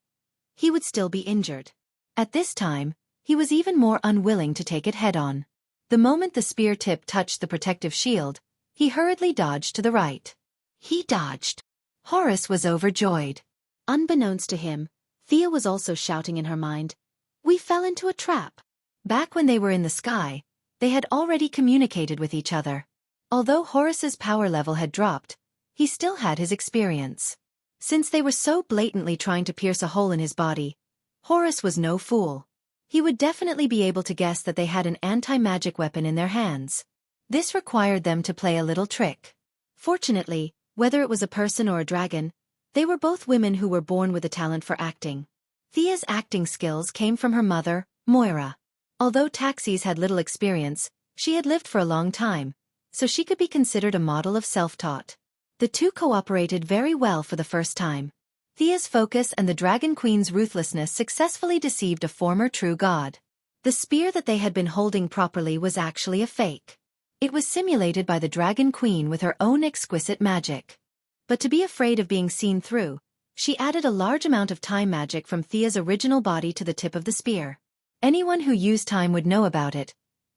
he would still be injured. At this time, he was even more unwilling to take it head-on. The moment the spear tip touched the protective shield, he hurriedly dodged to the right. He dodged. Horus was overjoyed. Unbeknownst to him, Thea was also shouting in her mind, "We fell into a trap." Back when they were in the sky, they had already communicated with each other. Although Horus's power level had dropped, he still had his experience. Since they were so blatantly trying to pierce a hole in his body, Horus was no fool. He would definitely be able to guess that they had an anti-magic weapon in their hands. This required them to play a little trick. Fortunately, whether it was a person or a dragon, they were both women who were born with a talent for acting. Thea's acting skills came from her mother, Moira. Although Taxis had little experience, she had lived for a long time, so she could be considered a model of self-taught. The two cooperated very well for the first time. Thea's focus and the Dragon Queen's ruthlessness successfully deceived a former true god. The spear that they had been holding properly was actually a fake. It was simulated by the Dragon Queen with her own exquisite magic. But to be afraid of being seen through, she added a large amount of time magic from Thea's original body to the tip of the spear. Anyone who used time would know about it.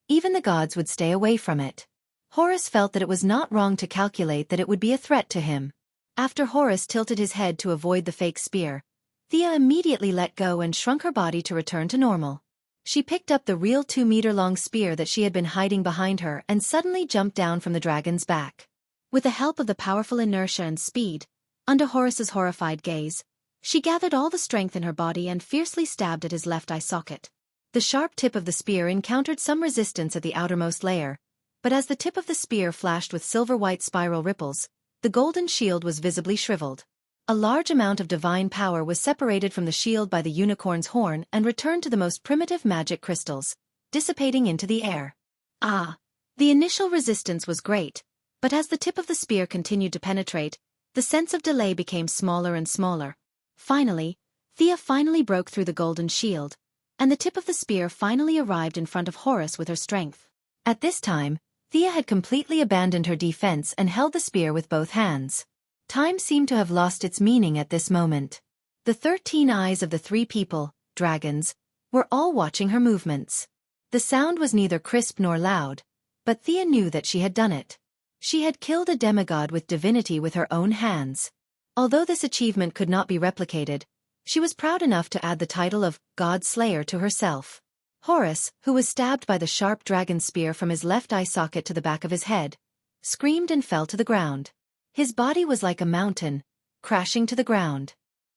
Even the gods would stay away from it. Horus felt that it was not wrong to calculate that it would be a threat to him. After Horus tilted his head to avoid the fake spear, Thea immediately let go and shrunk her body to return to normal. She picked up the real 2-meter-long spear that she had been hiding behind her and suddenly jumped down from the dragon's back. With the help of the powerful inertia and speed, under Horus's horrified gaze, she gathered all the strength in her body and fiercely stabbed at his left eye socket. The sharp tip of the spear encountered some resistance at the outermost layer, but as the tip of the spear flashed with silver-white spiral ripples, the golden shield was visibly shriveled. A large amount of divine power was separated from the shield by the unicorn's horn and returned to the most primitive magic crystals, dissipating into the air. The initial resistance was great, but as the tip of the spear continued to penetrate, the sense of delay became smaller and smaller. Finally, Thea broke through the golden shield, and the tip of the spear finally arrived in front of Horus with her strength. At this time, Thea had completely abandoned her defense and held the spear with both hands. Time seemed to have lost its meaning at this moment. The 13 eyes of the 3 people, dragons, were all watching her movements. The sound was neither crisp nor loud, but Thea knew that she had done it. She had killed a demigod with divinity with her own hands. Although this achievement could not be replicated, she was proud enough to add the title of God Slayer to herself. Horus, who was stabbed by the sharp dragon spear from his left eye socket to the back of his head, screamed and fell to the ground. His body was like a mountain, crashing to the ground.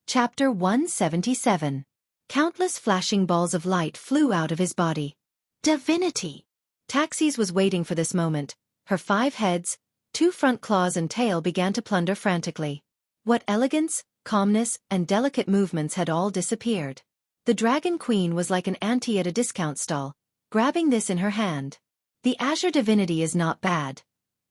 Chapter 177. Countless flashing balls of light flew out of his body. Divinity! Taxis was waiting for this moment. Her 5 heads, 2 front claws and tail began to plunder frantically. What elegance, calmness, and delicate movements had all disappeared. The Dragon Queen was like an auntie at a discount stall, grabbing this in her hand. The azure divinity is not bad.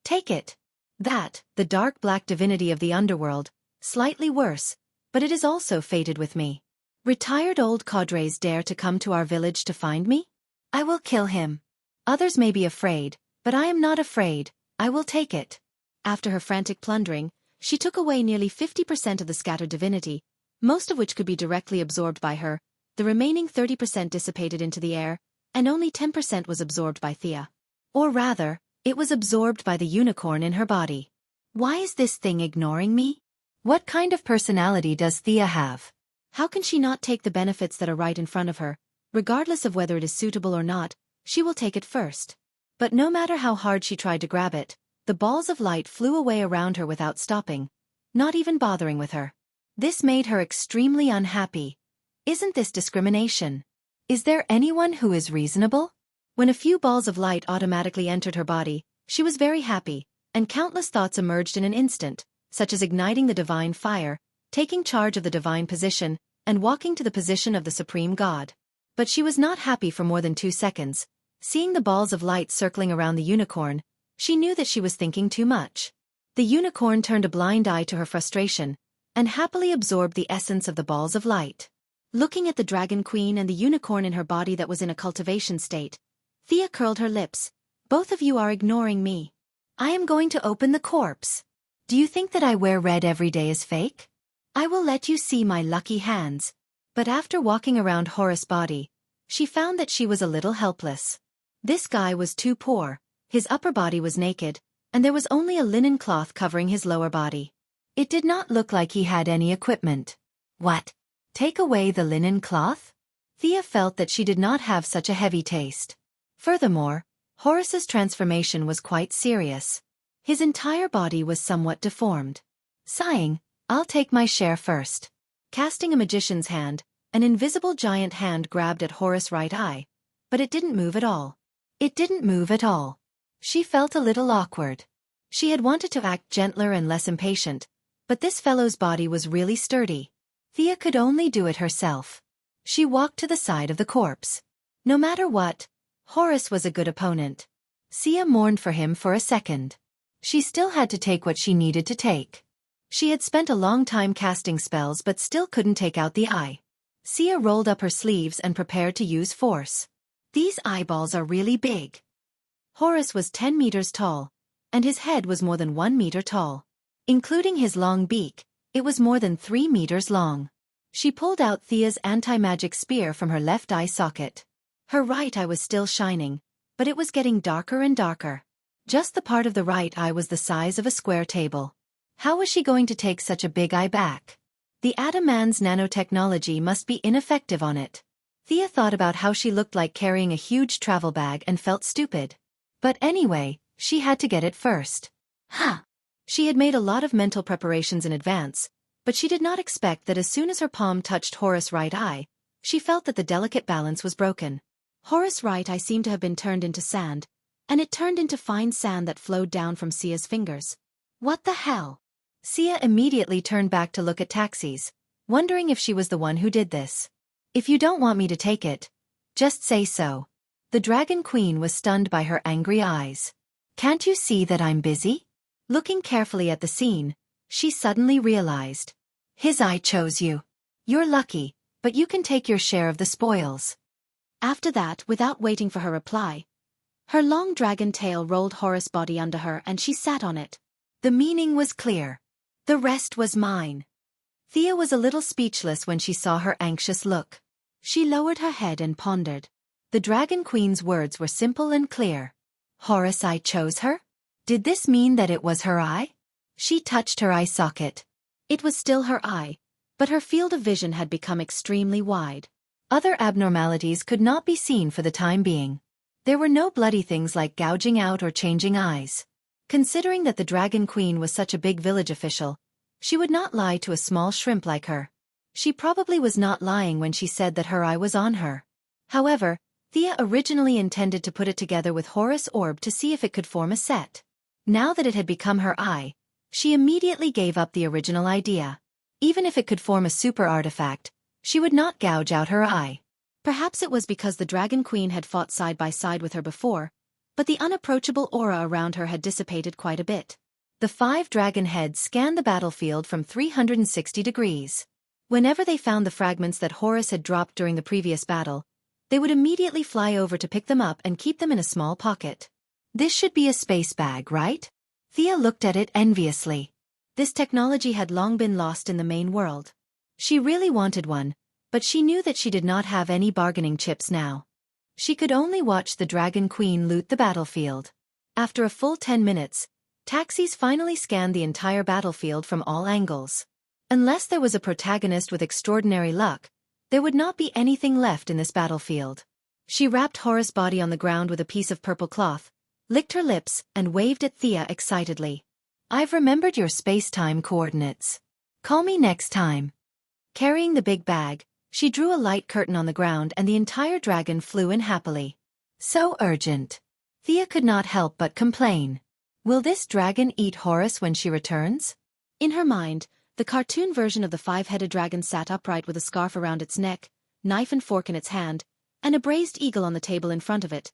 Take it. That, the dark black divinity of the underworld, slightly worse, but it is also fated with me. Retired old cadres dare to come to our village to find me? I will kill him. Others may be afraid, But I am not afraid, I will take it. After her frantic plundering, she took away nearly 50% of the scattered divinity, most of which could be directly absorbed by her. The remaining 30% dissipated into the air, and only 10% was absorbed by Thea. Or rather, it was absorbed by the unicorn in her body. Why is this thing ignoring me? What kind of personality does Thea have? How can she not take the benefits that are right in front of her? Regardless of whether it is suitable or not, she will take it first. But no matter how hard she tried to grab it, the balls of light flew away around her without stopping, not even bothering with her. This made her extremely unhappy. Isn't this discrimination? Is there anyone who is reasonable? When a few balls of light automatically entered her body, she was very happy, and countless thoughts emerged in an instant, such as igniting the divine fire, taking charge of the divine position, and walking to the position of the supreme god. But she was not happy for more than 2 seconds. Seeing the balls of light circling around the unicorn, she knew that she was thinking too much. The unicorn turned a blind eye to her frustration, and happily absorbed the essence of the balls of light. Looking at the dragon queen and the unicorn in her body that was in a cultivation state, Thea curled her lips. Both of you are ignoring me. I am going to open the corpse. Do you think that I wear red every day is fake? I will let you see my lucky hands. But after walking around Horace's body, she found that she was a little helpless. This guy was too poor, his upper body was naked, and there was only a linen cloth covering his lower body. It did not look like he had any equipment. What? Take away the linen cloth? Thea felt that she did not have such a heavy taste. Furthermore, Horace's transformation was quite serious. His entire body was somewhat deformed. Sighing, I'll take my share first. Casting a magician's hand, an invisible giant hand grabbed at Horace's right eye, but it didn't move at all. It didn't move at all. She felt a little awkward. She had wanted to act gentler and less impatient, but this fellow's body was really sturdy. Thea could only do it herself. She walked to the side of the corpse. No matter what, Horace was a good opponent. Thea mourned for him for a second. She still had to take what she needed to take. She had spent a long time casting spells but still couldn't take out the eye. Thea rolled up her sleeves and prepared to use force. These eyeballs are really big. Horace was 10 meters tall, and his head was more than 1 meter tall. Including his long beak, it was more than 3 meters long. She pulled out Thea's anti-magic spear from her left eye socket. Her right eye was still shining, but it was getting darker and darker. Just the part of the right eye was the size of a square table. How was she going to take such a big eye back? The Adaman's nanotechnology must be ineffective on it. Thea thought about how she looked like carrying a huge travel bag and felt stupid. But anyway, she had to get it first. She had made a lot of mental preparations in advance, but she did not expect that as soon as her palm touched Horace's right eye, she felt that the delicate balance was broken. Horace's right eye seemed to have been turned into sand, and it turned into fine sand that flowed down from Thea's fingers. What the hell? Thea immediately turned back to look at taxis, wondering if she was the one who did this. If you don't want me to take it, just say so. The Dragon Queen was stunned by her angry eyes. Can't you see that I'm busy? Looking carefully at the scene, she suddenly realized. His eye chose you. You're lucky, but you can take your share of the spoils. After that, without waiting for her reply, her long dragon tail rolled Horace's body under her and she sat on it. The meaning was clear. The rest was mine. Thea was a little speechless when she saw her anxious look. She lowered her head and pondered. The Dragon Queen's words were simple and clear. Horace's eye chose her? Did this mean that it was her eye? She touched her eye socket. It was still her eye, but her field of vision had become extremely wide. Other abnormalities could not be seen for the time being. There were no bloody things like gouging out or changing eyes. Considering that the Dragon Queen was such a big village official, she would not lie to a small shrimp like her. She probably was not lying when she said that her eye was on her. However, Thea originally intended to put it together with Horace's orb to see if it could form a set. Now that it had become her eye, she immediately gave up the original idea. Even if it could form a super artifact, she would not gouge out her eye. Perhaps it was because the Dragon Queen had fought side by side with her before, but the unapproachable aura around her had dissipated quite a bit. The 5 dragon heads scanned the battlefield from 360 degrees. Whenever they found the fragments that Horace had dropped during the previous battle, they would immediately fly over to pick them up and keep them in a small pocket. This should be a space bag, right? Thea looked at it enviously. This technology had long been lost in the main world. She really wanted one, but she knew that she did not have any bargaining chips now. She could only watch the Dragon Queen loot the battlefield. After a full 10 minutes, taxis finally scanned the entire battlefield from all angles. Unless there was a protagonist with extraordinary luck, there would not be anything left in this battlefield. She wrapped Horace's body on the ground with a piece of purple cloth, licked her lips, and waved at Thea excitedly. I've remembered your space-time coordinates. Call me next time. Carrying the big bag, she drew a light curtain on the ground and the entire dragon flew in happily. So urgent. Thea could not help but complain. Will this dragon eat Horace when she returns? In her mind, the cartoon version of the five-headed dragon sat upright with a scarf around its neck, knife and fork in its hand, and a braised eagle on the table in front of it.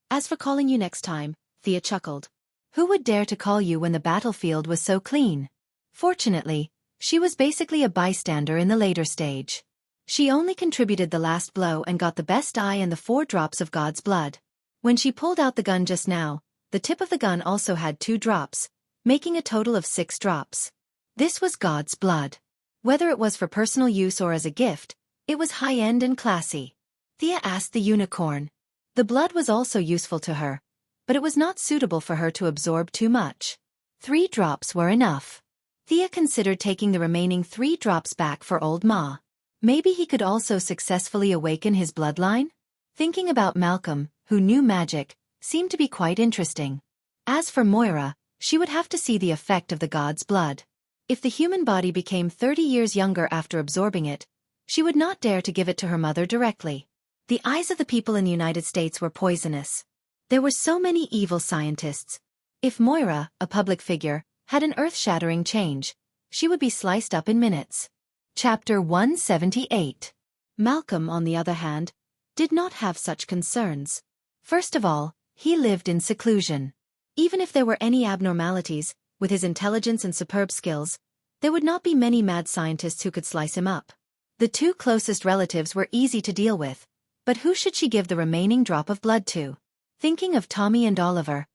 As for calling you next time, Thea chuckled. Who would dare to call you when the battlefield was so clean? Fortunately, she was basically a bystander in the later stage. She only contributed the last blow and got the best eye and the 4 drops of God's blood. When she pulled out the gun just now, the tip of the gun also had 2 drops, making a total of 6 drops. This was God's blood. Whether it was for personal use or as a gift, it was high-end and classy. Thea asked the unicorn. The blood was also useful to her, but it was not suitable for her to absorb too much. 3 drops were enough. Thea considered taking the remaining 3 drops back for Old Ma. Maybe he could also successfully awaken his bloodline? Thinking about Malcolm, who knew magic, seemed to be quite interesting. As for Moira, she would have to see the effect of the god's blood. If the human body became 30 years younger after absorbing it, she would not dare to give it to her mother directly. The eyes of the people in the United States were poisonous. There were so many evil scientists. If Moira, a public figure, had an earth-shattering change, she would be sliced up in minutes. Chapter 178. Malcolm, on the other hand, did not have such concerns. First of all, he lived in seclusion. Even if there were any abnormalities, with his intelligence and superb skills, there would not be many mad scientists who could slice him up. The 2 closest relatives were easy to deal with, but who should she give the remaining drop of blood to? Thinking of Tommy and Oliver,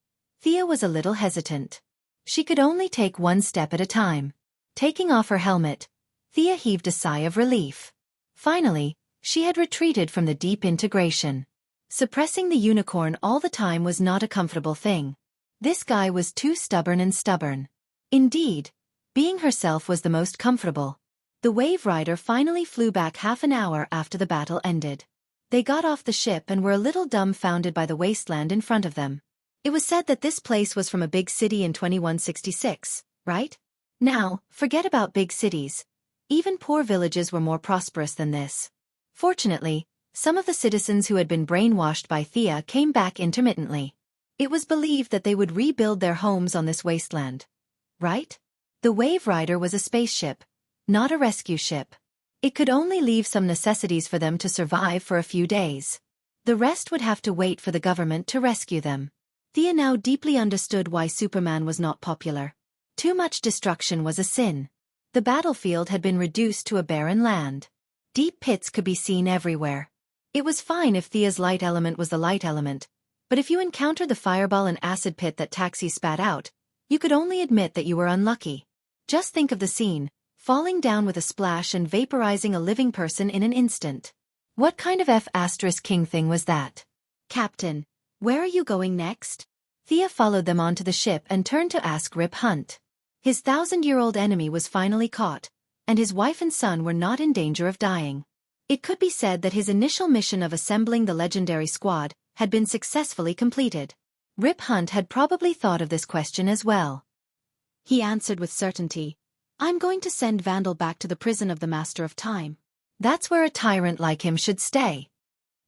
Thea was a little hesitant. She could only take 1 step at a time. Taking off her helmet, Thea heaved a sigh of relief. Finally, she had retreated from the deep integration. Suppressing the unicorn all the time was not a comfortable thing. This guy was too stubborn and stubborn. Indeed, being herself was the most comfortable. The Wave Rider finally flew back half an hour after the battle ended. They got off the ship and were a little dumbfounded by the wasteland in front of them. It was said that this place was from a big city in 2166, right? Now, forget about big cities. Even poor villages were more prosperous than this. Fortunately, some of the citizens who had been brainwashed by Thea came back intermittently. It was believed that they would rebuild their homes on this wasteland. Right? The Wave Rider was a spaceship, not a rescue ship. It could only leave some necessities for them to survive for a few days. The rest would have to wait for the government to rescue them. Thea now deeply understood why Superman was not popular. Too much destruction was a sin. The battlefield had been reduced to a barren land. Deep pits could be seen everywhere. It was fine if Thea's light element was the light element, but if you encountered the fireball and acid pit that Taxi spat out, you could only admit that you were unlucky. Just think of the scene, falling down with a splash and vaporizing a living person in an instant. What kind of F***king thing was that? Captain, where are you going next? Thea followed them onto the ship and turned to ask Rip Hunt. His 1,000-year-old enemy was finally caught, and his wife and son were not in danger of dying. It could be said that his initial mission of assembling the legendary squad had been successfully completed. Rip Hunt had probably thought of this question as well. He answered with certainty, I'm going to send Vandal back to the prison of the Master of Time. That's where a tyrant like him should stay.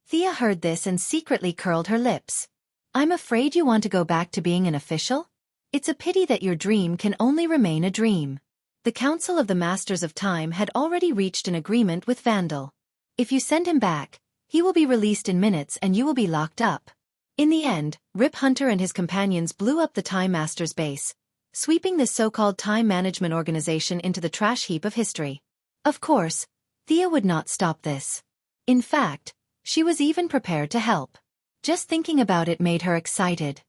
Thea heard this and secretly curled her lips. I'm afraid you want to go back to being an official? It's a pity that your dream can only remain a dream. The Council of the Masters of Time had already reached an agreement with Vandal. If you send him back, he will be released in minutes and you will be locked up. In the end, Rip Hunter and his companions blew up the Time Masters base, sweeping this so-called time management organization into the trash heap of history. Of course, Thea would not stop this. In fact, she was even prepared to help. Just thinking about it made her excited.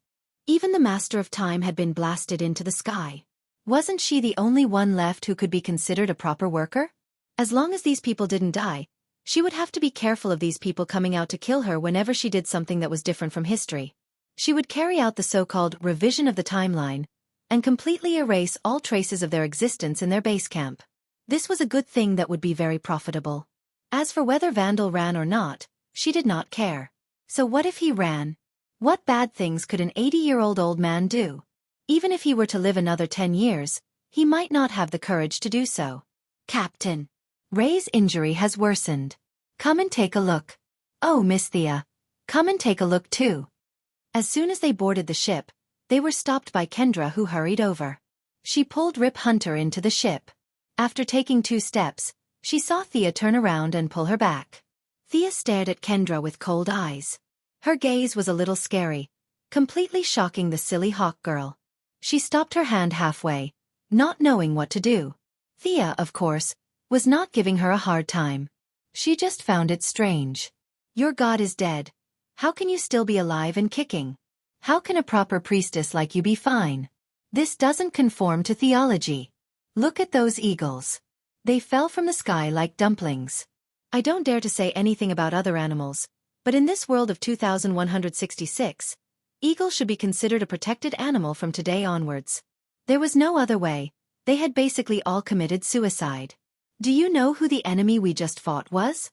Even the Master of Time had been blasted into the sky. Wasn't she the only one left who could be considered a proper worker? As long as these people didn't die, she would have to be careful of these people coming out to kill her whenever she did something that was different from history. She would carry out the so-called revision of the timeline and completely erase all traces of their existence in their base camp. This was a good thing that would be very profitable. As for whether Vandal ran or not, she did not care. So what if he ran? What bad things could an 80-year-old old man do? Even if he were to live another 10 years, he might not have the courage to do so. Captain, Ray's injury has worsened. Come and take a look. Oh, Miss Thea, come and take a look too. As soon as they boarded the ship, they were stopped by Kendra, who hurried over. She pulled Rip Hunter into the ship. After taking 2 steps, she saw Thea turn around and pull her back. Thea stared at Kendra with cold eyes. Her gaze was a little scary, completely shocking the silly hawk girl. She stopped her hand halfway, not knowing what to do. Thea, of course, was not giving her a hard time. She just found it strange. Your god is dead. How can you still be alive and kicking? How can a proper priestess like you be fine? This doesn't conform to theology. Look at those eagles. They fell from the sky like dumplings. I don't dare to say anything about other animals, but in this world of 2166, eagles should be considered a protected animal from today onwards. There was no other way. They had basically all committed suicide. Do you know who the enemy we just fought was?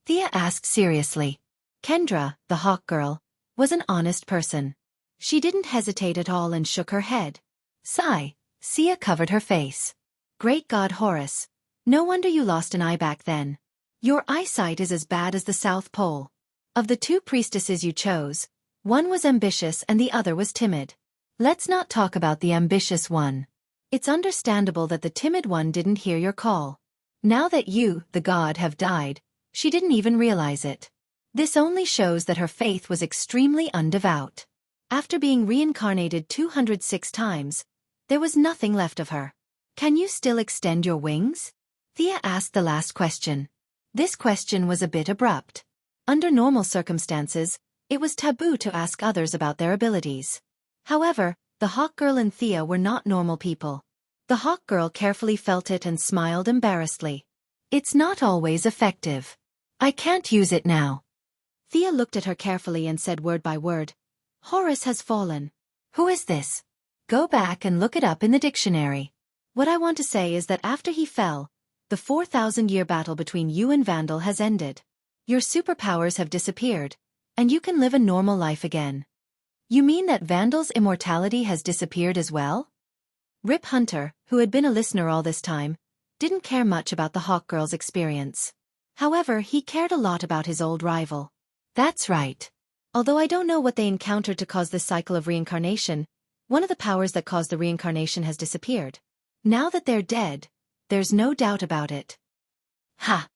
Thea asked seriously. Kendra, the hawk girl, was an honest person. She didn't hesitate at all and shook her head. Sigh, Sia covered her face. Great God, Horus. No wonder you lost an eye back then. Your eyesight is as bad as the South Pole. Of the 2 priestesses you chose, one was ambitious and the other was timid. Let's not talk about the ambitious one. It's understandable that the timid one didn't hear your call. Now that you, the god, have died, she didn't even realize it. This only shows that her faith was extremely undevout. After being reincarnated 206 times, there was nothing left of her. Can you still extend your wings? Thea asked the last question. This question was a bit abrupt. Under normal circumstances, it was taboo to ask others about their abilities. However, the hawk girl and Thea were not normal people. The hawk girl carefully felt it and smiled embarrassedly. It's not always effective. I can't use it now. Thea looked at her carefully and said word by word, Horus has fallen. Who is this? Go back and look it up in the dictionary. What I want to say is that after he fell, the 4,000-year battle between you and Vandal has ended. Your superpowers have disappeared, and you can live a normal life again. You mean that Vandal's immortality has disappeared as well? Rip Hunter, who had been a listener all this time, didn't care much about the hawk girl's experience. However, he cared a lot about his old rival. That's right. Although I don't know what they encountered to cause this cycle of reincarnation, one of the powers that caused the reincarnation has disappeared. Now that they're dead, there's no doubt about it. Ha!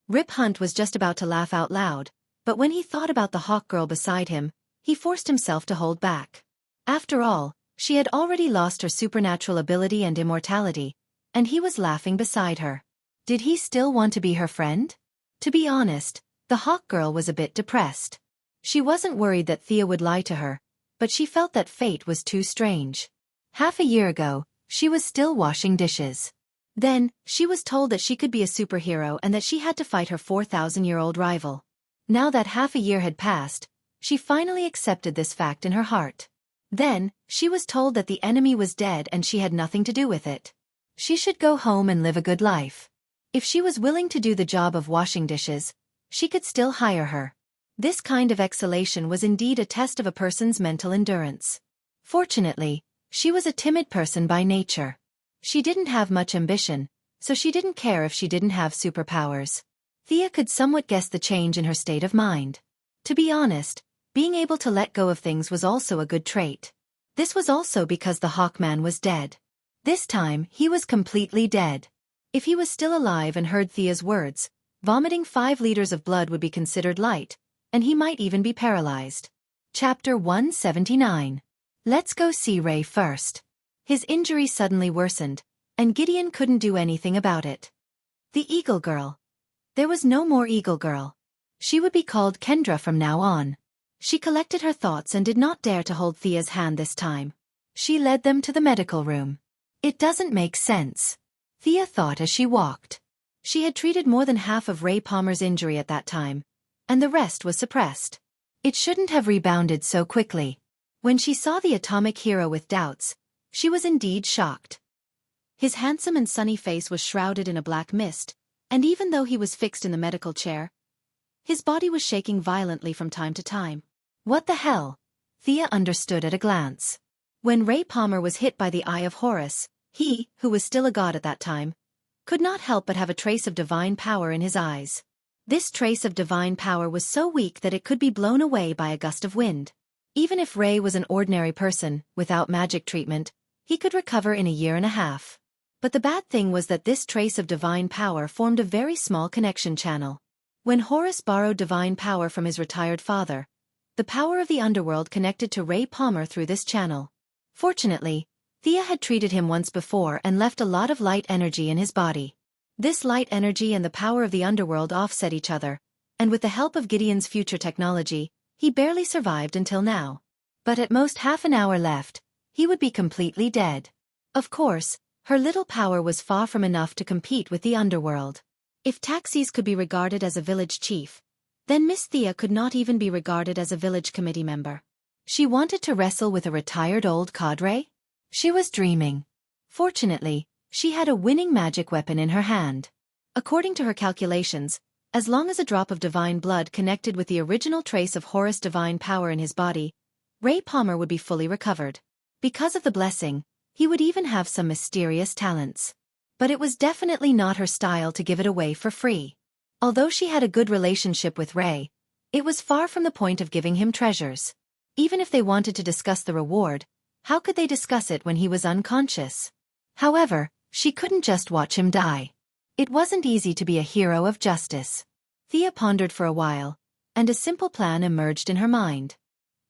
Rip Hunt was just about to laugh out loud, but when he thought about the hawk girl beside him, he forced himself to hold back. After all, she had already lost her supernatural ability and immortality, and he was laughing beside her. Did he still want to be her friend? To be honest, the hawk girl was a bit depressed. She wasn't worried that Thea would lie to her, but she felt that fate was too strange. Half a year ago, she was still washing dishes. Then, she was told that she could be a superhero and that she had to fight her 4,000-year-old rival. Now that half a year had passed, she finally accepted this fact in her heart. Then, she was told that the enemy was dead and she had nothing to do with it. She should go home and live a good life. If she was willing to do the job of washing dishes, she could still hire her. This kind of exhalation was indeed a test of a person's mental endurance. Fortunately, she was a timid person by nature. She didn't have much ambition, so she didn't care if she didn't have superpowers. Thea could somewhat guess the change in her state of mind. To be honest, being able to let go of things was also a good trait. This was also because the Hawkman was dead. This time, he was completely dead. If he was still alive and heard Thea's words, vomiting 5 liters of blood would be considered light, and he might even be paralyzed. Chapter 179. Let's go see Ray first. His injury suddenly worsened, and Gideon couldn't do anything about it. The Eagle Girl. There was no more Eagle Girl. She would be called Kendra from now on. She collected her thoughts and did not dare to hold Thea's hand this time. She led them to the medical room. It doesn't make sense, Thea thought as she walked. She had treated more than half of Ray Palmer's injury at that time, and the rest was suppressed. It shouldn't have rebounded so quickly. When she saw the atomic hero with doubts, she was indeed shocked. His handsome and sunny face was shrouded in a black mist, and even though he was fixed in the medical chair, his body was shaking violently from time to time. What the hell? Thea understood at a glance. When Ray Palmer was hit by the Eye of Horus, he, who was still a god at that time, could not help but have a trace of divine power in his eyes. This trace of divine power was so weak that it could be blown away by a gust of wind. Even if Ray was an ordinary person, without magic treatment, he could recover in a year and a half. But the bad thing was that this trace of divine power formed a very small connection channel. When Horus borrowed divine power from his retired father, the power of the underworld connected to Ray Palmer through this channel. Fortunately, Thea had treated him once before and left a lot of light energy in his body. This light energy and the power of the underworld offset each other, and with the help of Gideon's future technology, he barely survived until now. But at most half an hour left, he would be completely dead. Of course, her little power was far from enough to compete with the underworld. If Taxis could be regarded as a village chief, then Miss Thea could not even be regarded as a village committee member. She wanted to wrestle with a retired old cadre? She was dreaming. Fortunately, she had a winning magic weapon in her hand. According to her calculations, as long as a drop of divine blood connected with the original trace of Horus' divine power in his body, Ray Palmer would be fully recovered. Because of the blessing, he would even have some mysterious talents. But it was definitely not her style to give it away for free. Although she had a good relationship with Ray, it was far from the point of giving him treasures. Even if they wanted to discuss the reward, how could they discuss it when he was unconscious? However, she couldn't just watch him die. It wasn't easy to be a hero of justice. Thea pondered for a while, and a simple plan emerged in her mind.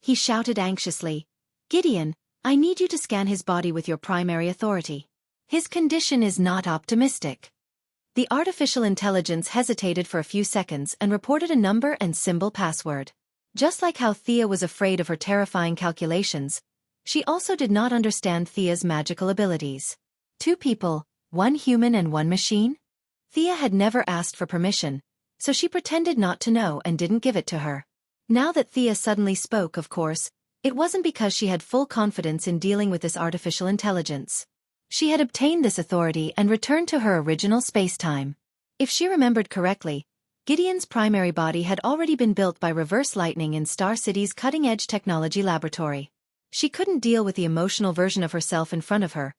He shouted anxiously, "Gideon, I need you to scan his body with your primary authority. His condition is not optimistic." The artificial intelligence hesitated for a few seconds and reported a number and symbol password. Just like how Thea was afraid of her terrifying calculations, she also did not understand Thea's magical abilities. 2 people, 1 human and 1 machine? Thea had never asked for permission, so she pretended not to know and didn't give it to her. Now that Thea suddenly spoke, of course, it wasn't because she had full confidence in dealing with this artificial intelligence. She had obtained this authority and returned to her original space-time. If she remembered correctly, Gideon's primary body had already been built by Reverse Lightning in Star City's cutting-edge technology laboratory. She couldn't deal with the emotional version of herself in front of her.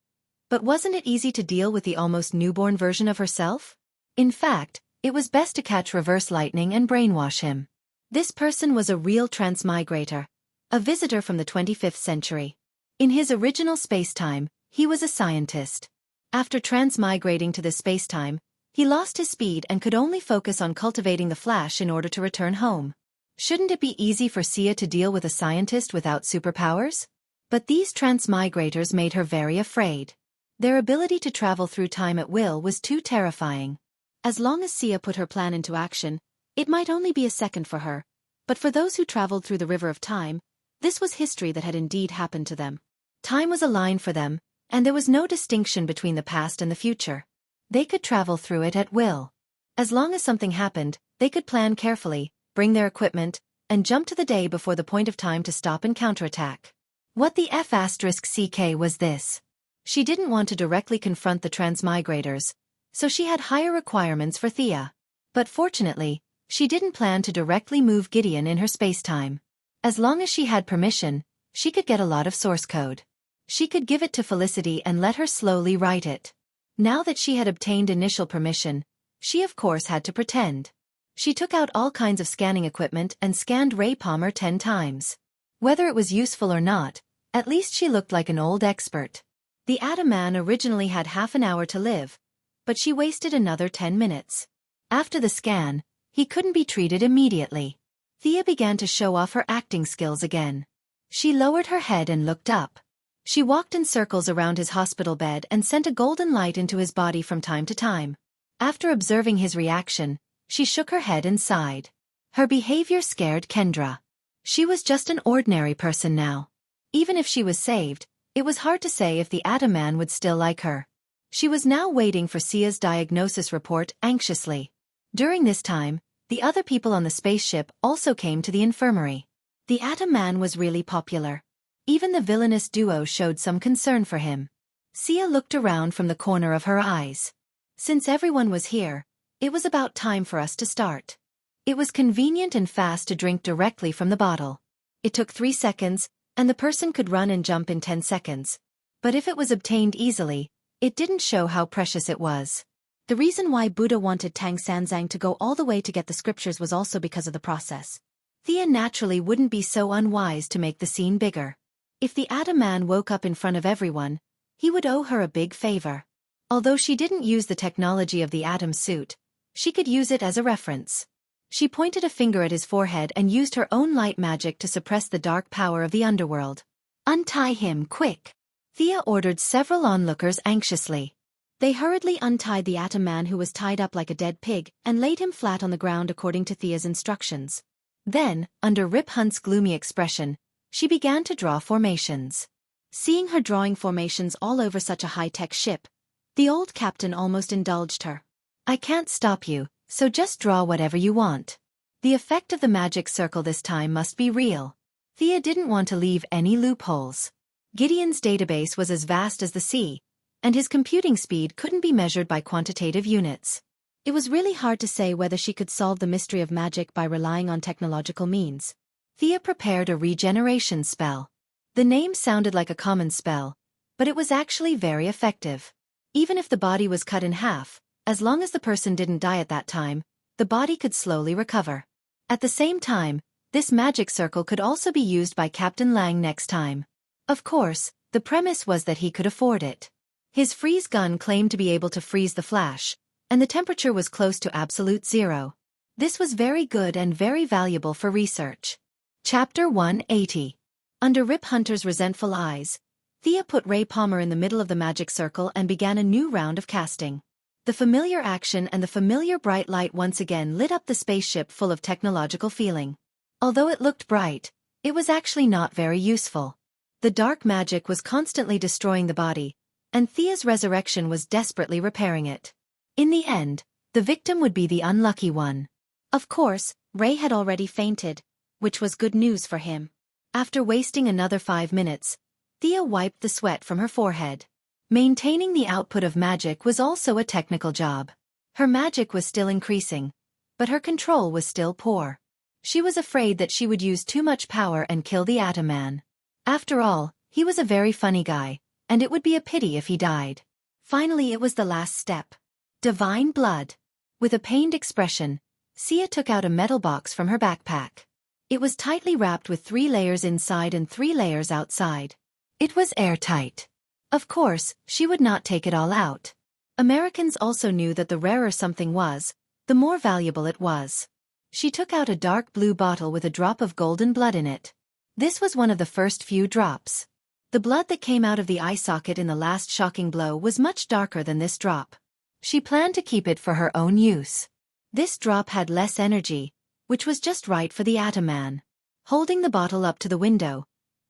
But wasn't it easy to deal with the almost newborn version of herself? In fact, it was best to catch Reverse Lightning and brainwash him. This person was a real transmigrator, a visitor from the 25th century. In his original space-time, he was a scientist. After transmigrating to the space-time, he lost his speed and could only focus on cultivating the Flash in order to return home. Shouldn't it be easy for Sia to deal with a scientist without superpowers? But these transmigrators made her very afraid. Their ability to travel through time at will was too terrifying. As long as Sia put her plan into action, it might only be a second for her. But for those who traveled through the river of time, this was history that had indeed happened to them. Time was a line for them, and there was no distinction between the past and the future. They could travel through it at will. As long as something happened, they could plan carefully, bring their equipment, and jump to the day before the point of time to stop and counterattack. What the F***ck was this? She didn't want to directly confront the transmigrators, so she had higher requirements for Thea. But fortunately, she didn't plan to directly move Gideon in her space-time. As long as she had permission, she could get a lot of source code. She could give it to Felicity and let her slowly write it. Now that she had obtained initial permission, she of course had to pretend. She took out all kinds of scanning equipment and scanned Ray Palmer 10 times. Whether it was useful or not, at least she looked like an old expert. The Atom Man originally had half an hour to live, but she wasted another 10 minutes. After the scan, he couldn't be treated immediately. Thea began to show off her acting skills again. She lowered her head and looked up. She walked in circles around his hospital bed and sent a golden light into his body from time to time. After observing his reaction, she shook her head and sighed. Her behavior scared Kendra. She was just an ordinary person now. Even if she was saved, it was hard to say if the Atom Man would still like her. She was now waiting for Sia's diagnosis report anxiously. During this time, the other people on the spaceship also came to the infirmary. The Atom Man was really popular. Even the villainous duo showed some concern for him. Sia looked around from the corner of her eyes. Since everyone was here, it was about time for us to start. It was convenient and fast to drink directly from the bottle. It took 3 seconds, and the person could run and jump in 10 seconds. But if it was obtained easily, it didn't show how precious it was. The reason why Buddha wanted Tang Sanzang to go all the way to get the scriptures was also because of the process. Thea naturally wouldn't be so unwise to make the scene bigger. If the Atom Man woke up in front of everyone, he would owe her a big favor. Although she didn't use the technology of the Atom suit, she could use it as a reference. She pointed a finger at his forehead and used her own light magic to suppress the dark power of the underworld. "Untie him, quick!" Thea ordered several onlookers anxiously. They hurriedly untied the Atom Man, who was tied up like a dead pig, and laid him flat on the ground according to Thea's instructions. Then, under Rip Hunt's gloomy expression, she began to draw formations. Seeing her drawing formations all over such a high-tech ship, the old captain almost indulged her. "I can't stop you, so just draw whatever you want." The effect of the magic circle this time must be real. Thea didn't want to leave any loopholes. Gideon's database was as vast as the sea, and his computing speed couldn't be measured by quantitative units. It was really hard to say whether she could solve the mystery of magic by relying on technological means. Thea prepared a regeneration spell. The name sounded like a common spell, but it was actually very effective. Even if the body was cut in half, as long as the person didn't die at that time, the body could slowly recover. At the same time, this magic circle could also be used by Captain Lang next time. Of course, the premise was that he could afford it. His freeze gun claimed to be able to freeze the Flash, and the temperature was close to absolute zero. This was very good and very valuable for research. Chapter 180. Under Rip Hunter's resentful eyes, Thea put Ray Palmer in the middle of the magic circle and began a new round of casting. The familiar action and the familiar bright light once again lit up the spaceship, full of technological feeling. Although it looked bright, it was actually not very useful. The dark magic was constantly destroying the body, and Thea's resurrection was desperately repairing it. In the end, the victim would be the unlucky one. Of course, Ray had already fainted, which was good news for him. After wasting another 5 minutes, Thea wiped the sweat from her forehead. Maintaining the output of magic was also a technical job. Her magic was still increasing, but her control was still poor. She was afraid that she would use too much power and kill the Atom Man. After all, he was a very funny guy, and it would be a pity if he died. Finally, it was the last step. Divine blood. With a pained expression, Sia took out a metal box from her backpack. It was tightly wrapped with 3 layers inside and 3 layers outside. It was airtight. Of course, she would not take it all out. Americans also knew that the rarer something was, the more valuable it was. She took out a dark blue bottle with a drop of golden blood in it. This was one of the first few drops. The blood that came out of the eye socket in the last shocking blow was much darker than this drop. She planned to keep it for her own use. This drop had less energy, which was just right for the Atom Man. Holding the bottle up to the window,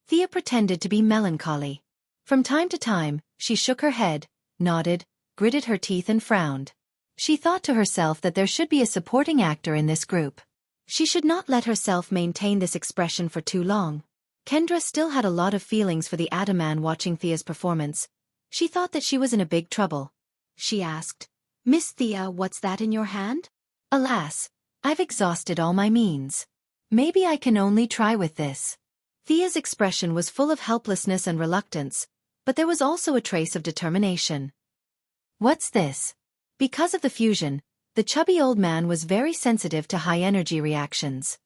Thea pretended to be melancholy. From time to time, she shook her head, nodded, gritted her teeth and frowned. She thought to herself that there should be a supporting actor in this group. She should not let herself maintain this expression for too long. Kendra still had a lot of feelings for the Atom Man. Watching Thea's performance, she thought that she was in a big trouble. She asked, "Miss Thea, what's that in your hand?" "Alas, I've exhausted all my means. Maybe I can only try with this." Thea's expression was full of helplessness and reluctance, but there was also a trace of determination. "What's this?" Because of the fusion, the chubby old man was very sensitive to high-energy reactions.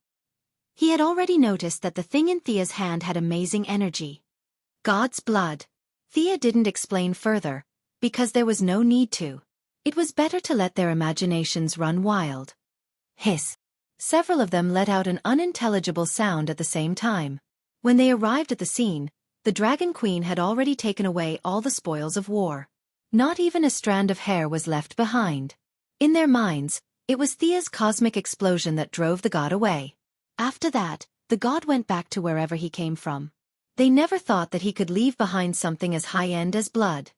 He had already noticed that the thing in Thea's hand had amazing energy. God's blood. Thea didn't explain further, because there was no need to. It was better to let their imaginations run wild. Hiss. Several of them let out an unintelligible sound at the same time. When they arrived at the scene, the Dragon Queen had already taken away all the spoils of war. Not even a strand of hair was left behind. In their minds, it was Thea's cosmic explosion that drove the god away. After that, the god went back to wherever he came from. They never thought that he could leave behind something as high-end as blood.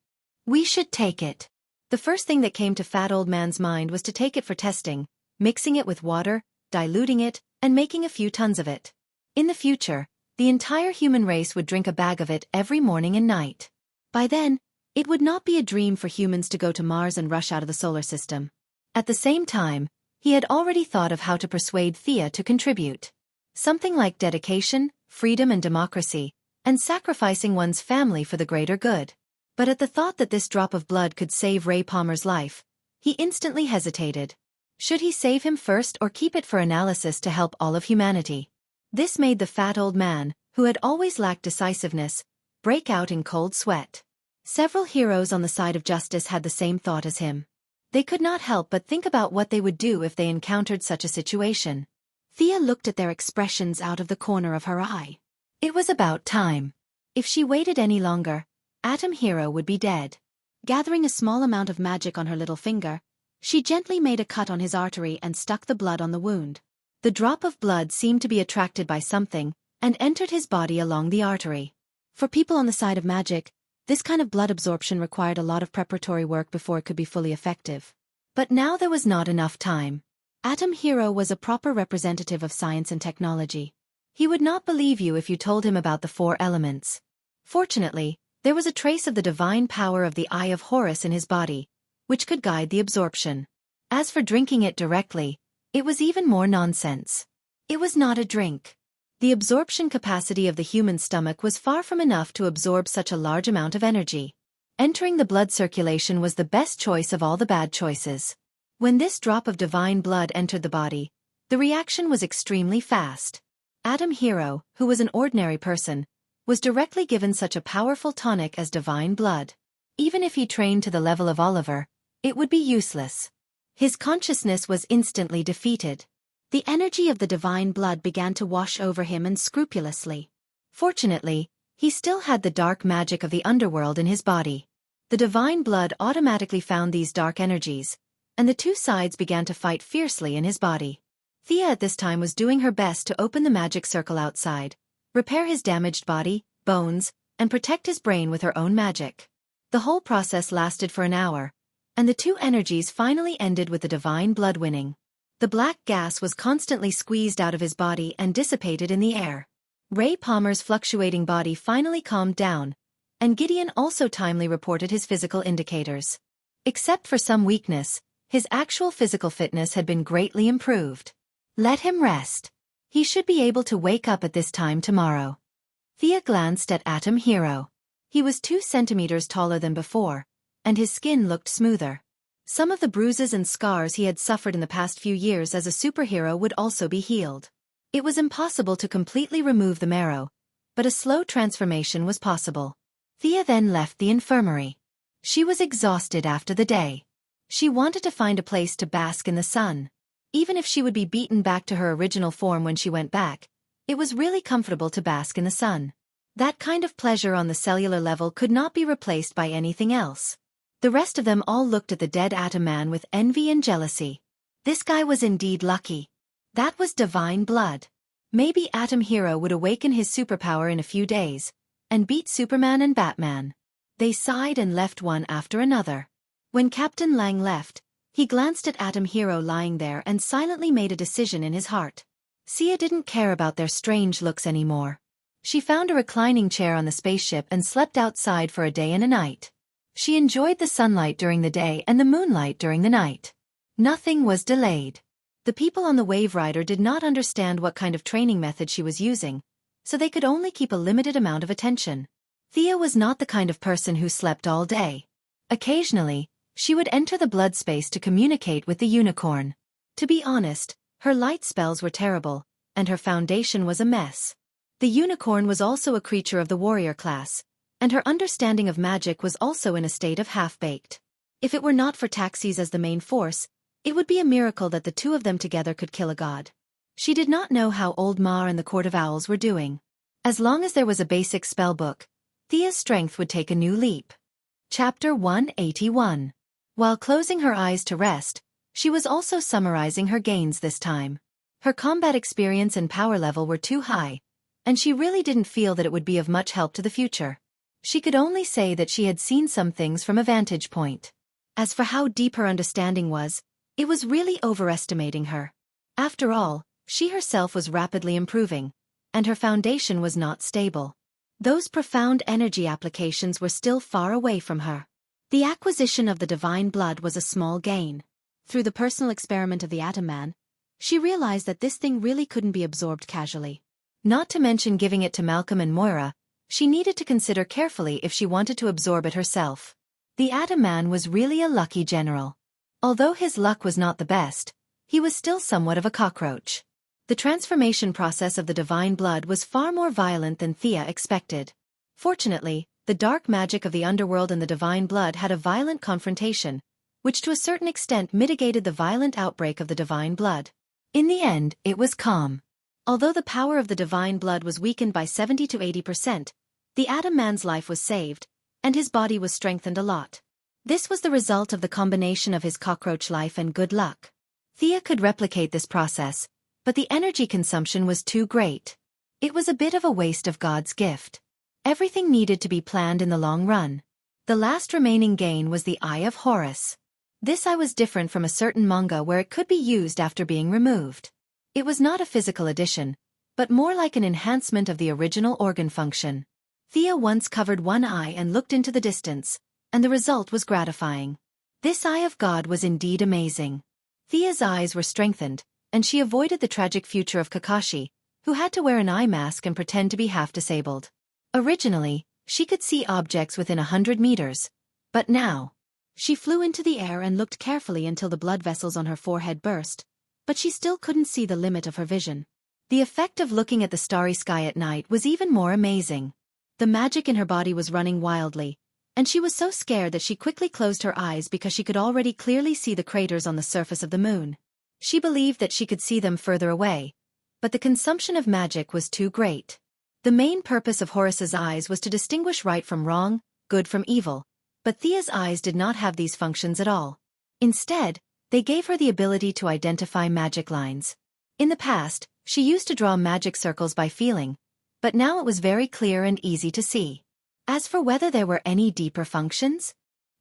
We should take it. The first thing that came to Fat Old Man's mind was to take it for testing, mixing it with water, diluting it, and making a few tons of it. In the future, the entire human race would drink a bag of it every morning and night. By then, it would not be a dream for humans to go to Mars and rush out of the solar system. At the same time, he had already thought of how to persuade Thea to contribute. Something like dedication, freedom and democracy, and sacrificing one's family for the greater good. But at the thought that this drop of blood could save Ray Palmer's life, he instantly hesitated. Should he save him first or keep it for analysis to help all of humanity? This made the fat old man, who had always lacked decisiveness, break out in cold sweat. Several heroes on the side of justice had the same thought as him. They could not help but think about what they would do if they encountered such a situation. Thea looked at their expressions out of the corner of her eye. It was about time. If she waited any longer, Atom Hero would be dead. Gathering a small amount of magic on her little finger, she gently made a cut on his artery and stuck the blood on the wound. The drop of blood seemed to be attracted by something, and entered his body along the artery. For people on the side of magic, this kind of blood absorption required a lot of preparatory work before it could be fully effective. But now there was not enough time. Atom Hero was a proper representative of science and technology. He would not believe you if you told him about the 4 elements. Fortunately, there was a trace of the divine power of the Eye of Horus in his body, which could guide the absorption. As for drinking it directly, it was even more nonsense. It was not a drink. The absorption capacity of the human stomach was far from enough to absorb such a large amount of energy. Entering the blood circulation was the best choice of all the bad choices. When this drop of divine blood entered the body, the reaction was extremely fast. Atom Hero, who was an ordinary person, was directly given such a powerful tonic as divine blood. Even if he trained to the level of Oliver, it would be useless. His consciousness was instantly defeated. The energy of the divine blood began to wash over him unscrupulously. Fortunately, he still had the dark magic of the underworld in his body. The divine blood automatically found these dark energies, and the two sides began to fight fiercely in his body. Thea at this time was doing her best to open the magic circle outside, repair his damaged body, bones, and protect his brain with her own magic. The whole process lasted for an hour, and the two energies finally ended with the divine blood winning. The black gas was constantly squeezed out of his body and dissipated in the air. Ray Palmer's fluctuating body finally calmed down, and Gideon also timely reported his physical indicators. Except for some weakness, his actual physical fitness had been greatly improved. Let him rest. He should be able to wake up at this time tomorrow. Thea glanced at Atom Hero. He was 2 centimeters taller than before, and his skin looked smoother. Some of the bruises and scars he had suffered in the past few years as a superhero would also be healed. It was impossible to completely remove the marrow, but a slow transformation was possible. Thea then left the infirmary. She was exhausted after the day. She wanted to find a place to bask in the sun. Even if she would be beaten back to her original form when she went back, it was really comfortable to bask in the sun. That kind of pleasure on the cellular level could not be replaced by anything else. The rest of them all looked at the dead Atom Man with envy and jealousy. This guy was indeed lucky. That was divine blood. Maybe Atom Hero would awaken his superpower in a few days, and beat Superman and Batman. They sighed and left one after another. When Captain Lang left, he glanced at Atom Hero lying there and silently made a decision in his heart. Sia didn't care about their strange looks anymore. She found a reclining chair on the spaceship and slept outside for a day and a night. She enjoyed the sunlight during the day and the moonlight during the night. Nothing was delayed. The people on the Wave Rider did not understand what kind of training method she was using, so they could only keep a limited amount of attention. Thea was not the kind of person who slept all day. Occasionally, she would enter the blood space to communicate with the unicorn. To be honest, her light spells were terrible, and her foundation was a mess. The unicorn was also a creature of the warrior class, and her understanding of magic was also in a state of half-baked. If it were not for Taxis as the main force, it would be a miracle that the two of them together could kill a god. She did not know how Old Ma and the Court of Owls were doing. As long as there was a basic spell book, Thea's strength would take a new leap. Chapter 181. While closing her eyes to rest, she was also summarizing her gains this time. Her combat experience and power level were too high, and she really didn't feel that it would be of much help to the future. She could only say that she had seen some things from a vantage point. As for how deep her understanding was, it was really overestimating her. After all, she herself was rapidly improving, and her foundation was not stable. Those profound energy applications were still far away from her. The acquisition of the divine blood was a small gain. Through the personal experiment of the Atom Man, she realized that this thing really couldn't be absorbed casually. Not to mention giving it to Malcolm and Moira, she needed to consider carefully if she wanted to absorb it herself. The Atom Man was really a lucky general. Although his luck was not the best, he was still somewhat of a cockroach. The transformation process of the divine blood was far more violent than Thea expected. Fortunately, the dark magic of the underworld and the divine blood had a violent confrontation, which to a certain extent mitigated the violent outbreak of the divine blood. In the end, it was calm. Although the power of the divine blood was weakened by 70 to 80%, the Atom Man's life was saved, and his body was strengthened a lot. This was the result of the combination of his cockroach life and good luck. Thea could replicate this process, but the energy consumption was too great. It was a bit of a waste of God's gift. Everything needed to be planned in the long run. The last remaining gain was the Eye of Horus. This eye was different from a certain manga where it could be used after being removed. It was not a physical addition, but more like an enhancement of the original organ function. Thea once covered one eye and looked into the distance, and the result was gratifying. This Eye of God was indeed amazing. Thea's eyes were strengthened, and she avoided the tragic future of Kakashi, who had to wear an eye mask and pretend to be half-disabled. Originally, she could see objects within 100 meters, but now, she flew into the air and looked carefully until the blood vessels on her forehead burst, but she still couldn't see the limit of her vision. The effect of looking at the starry sky at night was even more amazing. The magic in her body was running wildly, and she was so scared that she quickly closed her eyes because she could already clearly see the craters on the surface of the moon. She believed that she could see them further away, but the consumption of magic was too great. The main purpose of Horus's eyes was to distinguish right from wrong, good from evil, but Thea's eyes did not have these functions at all. Instead, they gave her the ability to identify magic lines. In the past, she used to draw magic circles by feeling, but now it was very clear and easy to see. As for whether there were any deeper functions,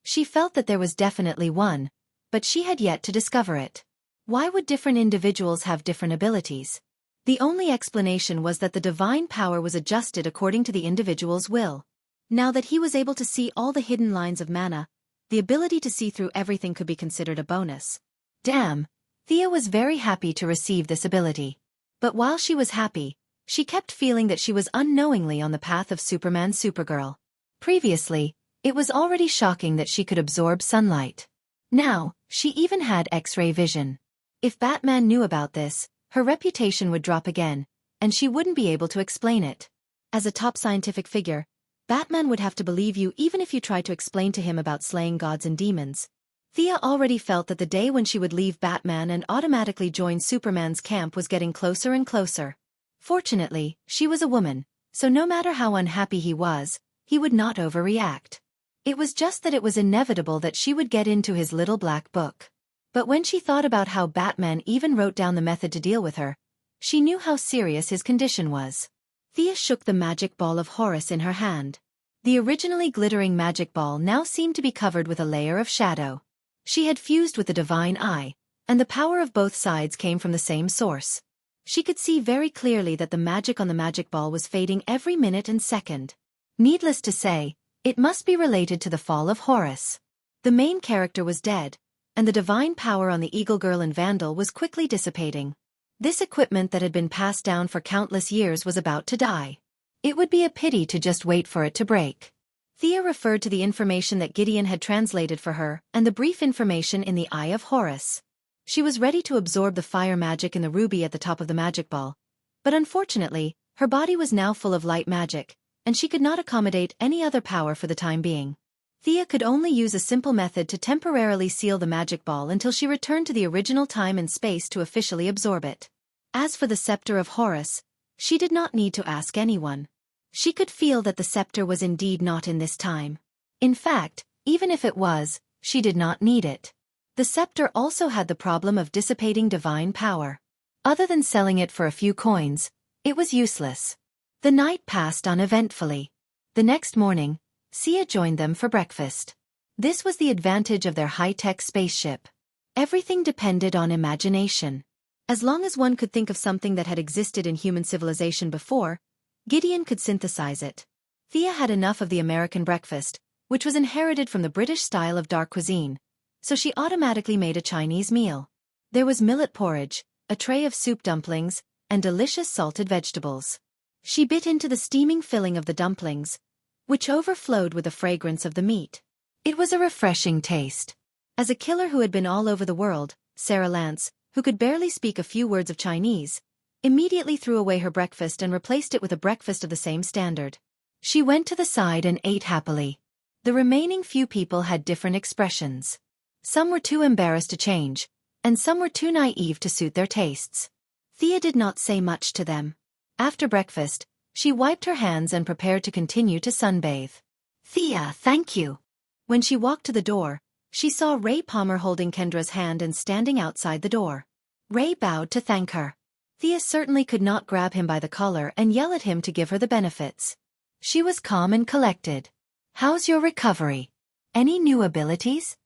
she felt that there was definitely one, but she had yet to discover it. Why would different individuals have different abilities? The only explanation was that the divine power was adjusted according to the individual's will. Now that he was able to see all the hidden lines of mana, the ability to see through everything could be considered a bonus. Damn, Thea was very happy to receive this ability. But while she was happy, she kept feeling that she was unknowingly on the path of Superman-Supergirl. Previously, it was already shocking that she could absorb sunlight. Now, she even had X-ray vision. If Batman knew about this, her reputation would drop again, and she wouldn't be able to explain it. As a top scientific figure, Batman would have to believe you even if you tried to explain to him about slaying gods and demons. Thea already felt that the day when she would leave Batman and automatically join Superman's camp was getting closer and closer. Fortunately, she was a woman, so no matter how unhappy he was, he would not overreact. It was just that it was inevitable that she would get into his little black book. But when she thought about how Batman even wrote down the method to deal with her, she knew how serious his condition was. Thea shook the magic ball of Horus in her hand. The originally glittering magic ball now seemed to be covered with a layer of shadow. She had fused with the divine eye, and the power of both sides came from the same source. She could see very clearly that the magic on the magic ball was fading every minute and second. Needless to say, it must be related to the fall of Horus. The main character was dead, and the divine power on the Eagle Girl and Vandal was quickly dissipating. This equipment that had been passed down for countless years was about to die. It would be a pity to just wait for it to break. Thea referred to the information that Gideon had translated for her and the brief information in the Eye of Horus. She was ready to absorb the fire magic in the ruby at the top of the magic ball, but unfortunately, her body was now full of light magic, and she could not accommodate any other power for the time being. Thea could only use a simple method to temporarily seal the magic ball until she returned to the original time and space to officially absorb it. As for the scepter of Horus, she did not need to ask anyone. She could feel that the scepter was indeed not in this time. In fact, even if it was, she did not need it. The scepter also had the problem of dissipating divine power. Other than selling it for a few coins, it was useless. The night passed uneventfully. The next morning, Sia joined them for breakfast. This was the advantage of their high-tech spaceship. Everything depended on imagination. As long as one could think of something that had existed in human civilization before, Gideon could synthesize it. Thea had enough of the American breakfast, which was inherited from the British style of dark cuisine, so she automatically made a Chinese meal. There was millet porridge, a tray of soup dumplings, and delicious salted vegetables. She bit into the steaming filling of the dumplings, which overflowed with the fragrance of the meat. It was a refreshing taste. As a killer who had been all over the world, Sarah Lance, who could barely speak a few words of Chinese, immediately threw away her breakfast and replaced it with a breakfast of the same standard. She went to the side and ate happily. The remaining few people had different expressions. Some were too embarrassed to change, and some were too naive to suit their tastes. Thea did not say much to them. After breakfast, she wiped her hands and prepared to continue to sunbathe. "Thea, thank you." When she walked to the door, she saw Ray Palmer holding Kendra's hand and standing outside the door. Ray bowed to thank her. Thea certainly could not grab him by the collar and yell at him to give her the benefits. She was calm and collected. "How's your recovery? Any new abilities?"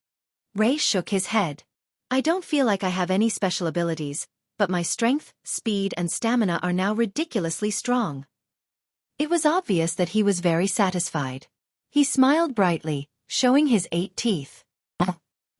Ray shook his head. "I don't feel like I have any special abilities, but my strength, speed, and stamina are now ridiculously strong." It was obvious that he was very satisfied. He smiled brightly, showing his 8 teeth.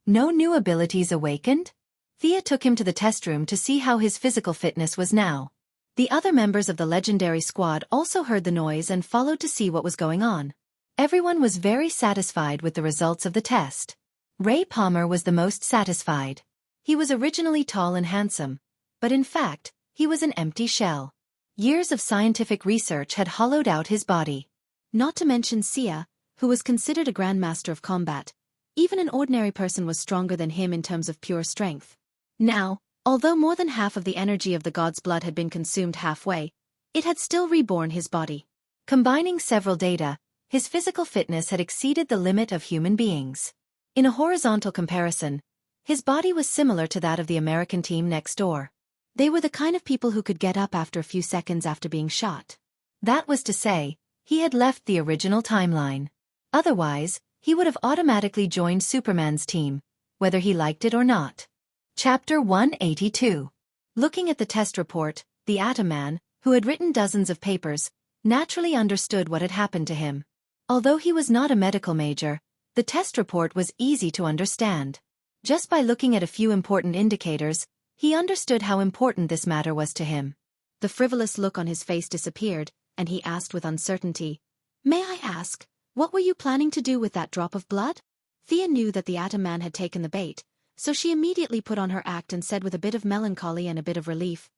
No new abilities awakened? Thea took him to the test room to see how his physical fitness was now. The other members of the legendary squad also heard the noise and followed to see what was going on. Everyone was very satisfied with the results of the test. Ray Palmer was the most satisfied. He was originally tall and handsome, but in fact, he was an empty shell. Years of scientific research had hollowed out his body. Not to mention Sia, who was considered a grandmaster of combat. Even an ordinary person was stronger than him in terms of pure strength. Now, although more than half of the energy of the god's blood had been consumed halfway, it had still reborn his body. Combining several data, his physical fitness had exceeded the limit of human beings. In a horizontal comparison, his body was similar to that of the American team next door. They were the kind of people who could get up after a few seconds after being shot. That was to say, he had left the original timeline. Otherwise, he would have automatically joined Superman's team, whether he liked it or not. Chapter 182. Looking at the test report, the Atom Man, who had written dozens of papers, naturally understood what had happened to him. Although he was not a medical major, the test report was easy to understand. Just by looking at a few important indicators, he understood how important this matter was to him. The frivolous look on his face disappeared, and he asked with uncertainty, "May I ask, what were you planning to do with that drop of blood?" Thea knew that the Atom Man had taken the bait, so she immediately put on her act and said with a bit of melancholy and a bit of relief,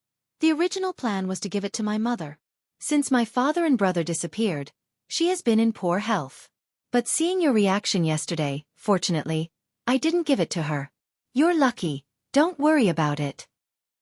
"The original plan was to give it to my mother. Since my father and brother disappeared, she has been in poor health. But seeing your reaction yesterday, fortunately, I didn't give it to her. You're lucky, don't worry about it."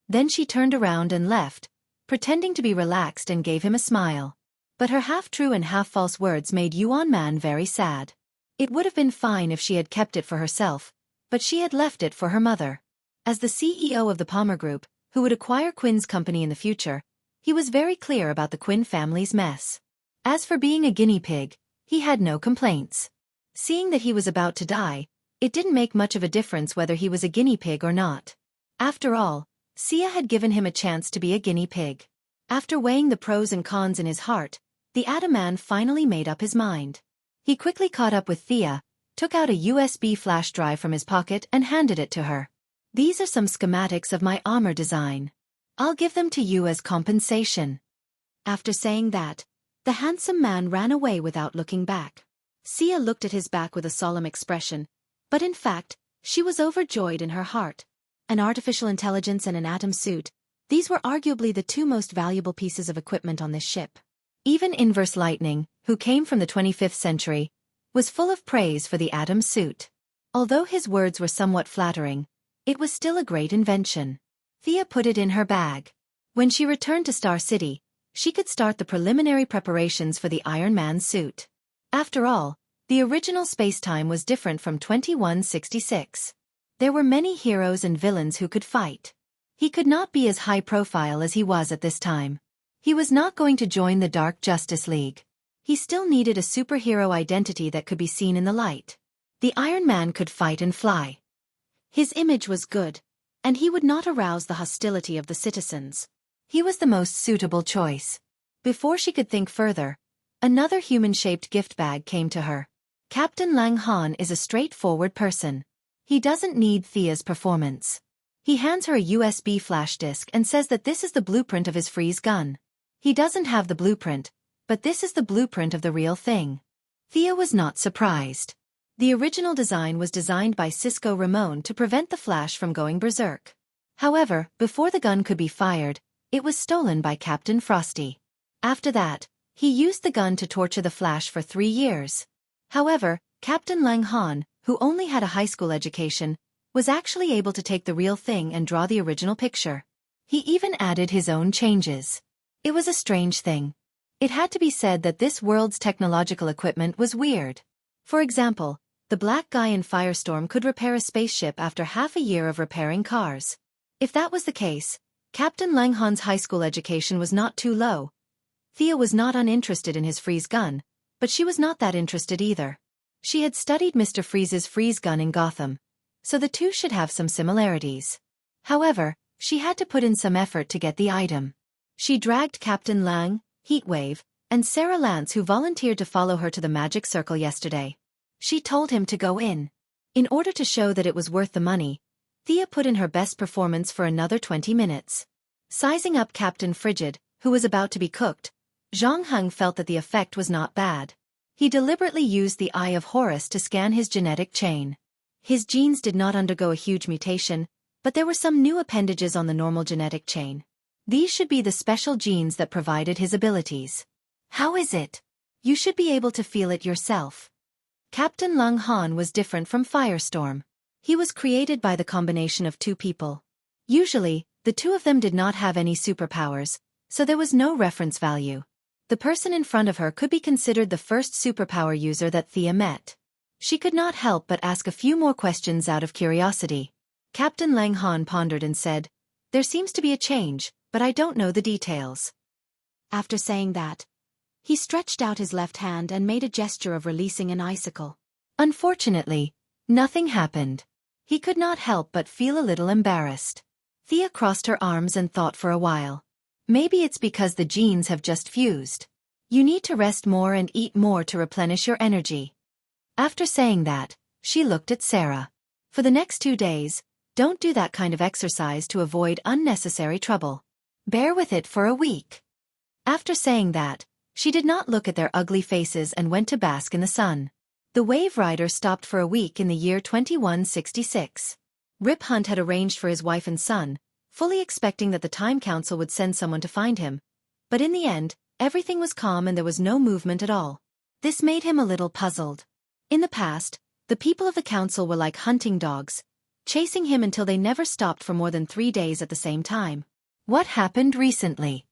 Then she turned around and left, pretending to be relaxed and gave him a smile. But her half-true and half-false words made Yuan Man very sad. It would have been fine if she had kept it for herself, but she had left it for her mother. As the CEO of the Palmer Group, who would acquire Quinn's company in the future, he was very clear about the Quinn family's mess. As for being a guinea pig, he had no complaints. Seeing that he was about to die, it didn't make much of a difference whether he was a guinea pig or not. After all, Sia had given him a chance to be a guinea pig. After weighing the pros and cons in his heart, the Atom Man finally made up his mind. He quickly caught up with Thea, took out a USB flash drive from his pocket and handed it to her. "These are some schematics of my armor design. I'll give them to you as compensation." After saying that, the handsome man ran away without looking back. Sia looked at his back with a solemn expression, but in fact, she was overjoyed in her heart. An artificial intelligence and an atom suit, these were arguably the two most valuable pieces of equipment on this ship. Even Inverse Lightning, who came from the 25th century, was full of praise for the atom suit. Although his words were somewhat flattering, it was still a great invention. Thea put it in her bag. When she returned to Star City, she could start the preliminary preparations for the Iron Man suit. After all, the original space-time was different from 2166. There were many heroes and villains who could fight. He could not be as high profile as he was at this time. He was not going to join the Dark Justice League. He still needed a superhero identity that could be seen in the light. The Iron Man could fight and fly. His image was good, and he would not arouse the hostility of the citizens. He was the most suitable choice. Before she could think further, another human-shaped gift bag came to her. Captain Lang Han is a straightforward person. He doesn't need Thea's performance. He hands her a USB flash disk and says that this is the blueprint of his freeze gun. He doesn't have the blueprint, but this is the blueprint of the real thing. Thea was not surprised. The original design was designed by Cisco Ramon to prevent the flash from going berserk. However, before the gun could be fired, it was stolen by Captain Frosty. After that, he used the gun to torture the Flash for 3 years. However, Captain Lang Han, who only had a high school education, was actually able to take the real thing and draw the original picture. He even added his own changes. It was a strange thing. It had to be said that this world's technological equipment was weird. For example, the black guy in Firestorm could repair a spaceship after half a year of repairing cars. If that was the case, Captain Lang Han's high school education was not too low. Thea was not uninterested in his freeze gun, but she was not that interested either. She had studied Mr. Freeze's freeze gun in Gotham, so the two should have some similarities. However, she had to put in some effort to get the item. She dragged Captain Lang, Heatwave, and Sarah Lance, who volunteered to follow her to the magic circle yesterday. She told him to go in. In order to show that it was worth the money, Thea put in her best performance for another 20 minutes. Sizing up Captain Frigid, who was about to be cooked, Zhang Heng felt that the effect was not bad. He deliberately used the Eye of Horus to scan his genetic chain. His genes did not undergo a huge mutation, but there were some new appendages on the normal genetic chain. These should be the special genes that provided his abilities. How is it? You should be able to feel it yourself. Captain Lang Han was different from Firestorm. He was created by the combination of 2 people. Usually, the 2 of them did not have any superpowers, so there was no reference value. The person in front of her could be considered the first superpower user that Thea met. She could not help but ask a few more questions out of curiosity. Captain Lang Han pondered and said, "There seems to be a change, but I don't know the details." After saying that, he stretched out his left hand and made a gesture of releasing an icicle. Unfortunately, nothing happened. He could not help but feel a little embarrassed. Thea crossed her arms and thought for a while. Maybe it's because the genes have just fused. You need to rest more and eat more to replenish your energy. After saying that, she looked at Sarah. For the next 2 days, don't do that kind of exercise to avoid unnecessary trouble. Bear with it for a week. After saying that, she did not look at their ugly faces and went to bask in the sun. The Wave Rider stopped for a week in the year 2166. Rip Hunt had arranged for his wife and son, fully expecting that the Time Council would send someone to find him. But in the end, everything was calm and there was no movement at all. This made him a little puzzled. In the past, the people of the council were like hunting dogs, chasing him until they never stopped for more than 3 days at the same time. What happened recently?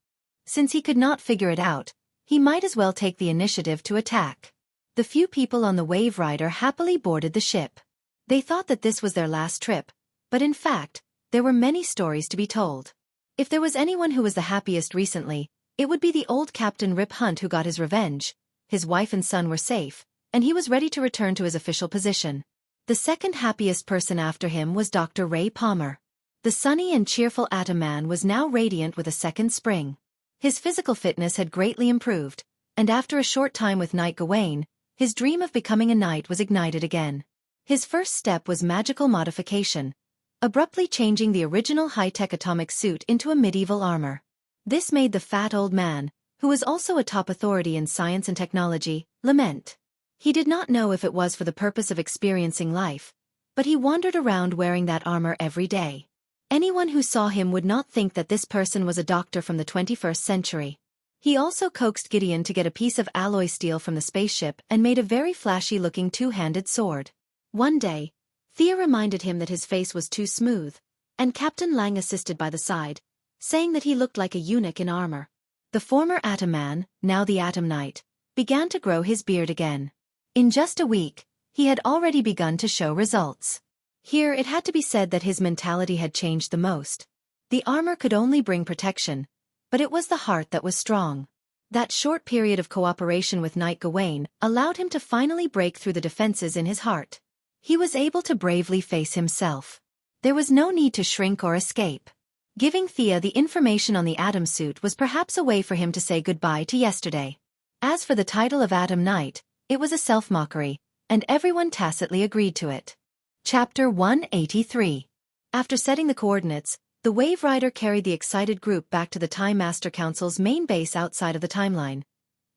Since he could not figure it out, he might as well take the initiative to attack. The few people on the Wave Rider happily boarded the ship. They thought that this was their last trip, but in fact, there were many stories to be told. If there was anyone who was the happiest recently, it would be the old Captain Rip Hunt who got his revenge. His wife and son were safe, and he was ready to return to his official position. The second happiest person after him was Dr. Ray Palmer. The sunny and cheerful Atom Man was now radiant with a second spring. His physical fitness had greatly improved, and after a short time with Knight Gawain, his dream of becoming a knight was ignited again. His first step was magical modification, abruptly changing the original high-tech atomic suit into a medieval armor. This made the fat old man, who was also a top authority in science and technology, lament. He did not know if it was for the purpose of experiencing life, but he wandered around wearing that armor every day. Anyone who saw him would not think that this person was a doctor from the 21st century. He also coaxed Gideon to get a piece of alloy steel from the spaceship and made a very flashy-looking two-handed sword. One day, Thea reminded him that his face was too smooth, and Captain Lang assisted by the side, saying that he looked like a eunuch in armor. The former Atom Man, now the Atom Knight, began to grow his beard again. In just a week, he had already begun to show results. Here it had to be said that his mentality had changed the most. The armor could only bring protection, but it was the heart that was strong. That short period of cooperation with Knight Gawain allowed him to finally break through the defenses in his heart. He was able to bravely face himself. There was no need to shrink or escape. Giving Thea the information on the Atom suit was perhaps a way for him to say goodbye to yesterday. As for the title of Atom Knight, it was a self-mockery, and everyone tacitly agreed to it. Chapter 183. After setting the coordinates, the Wave Rider carried the excited group back to the Time Master Council's main base outside of the timeline,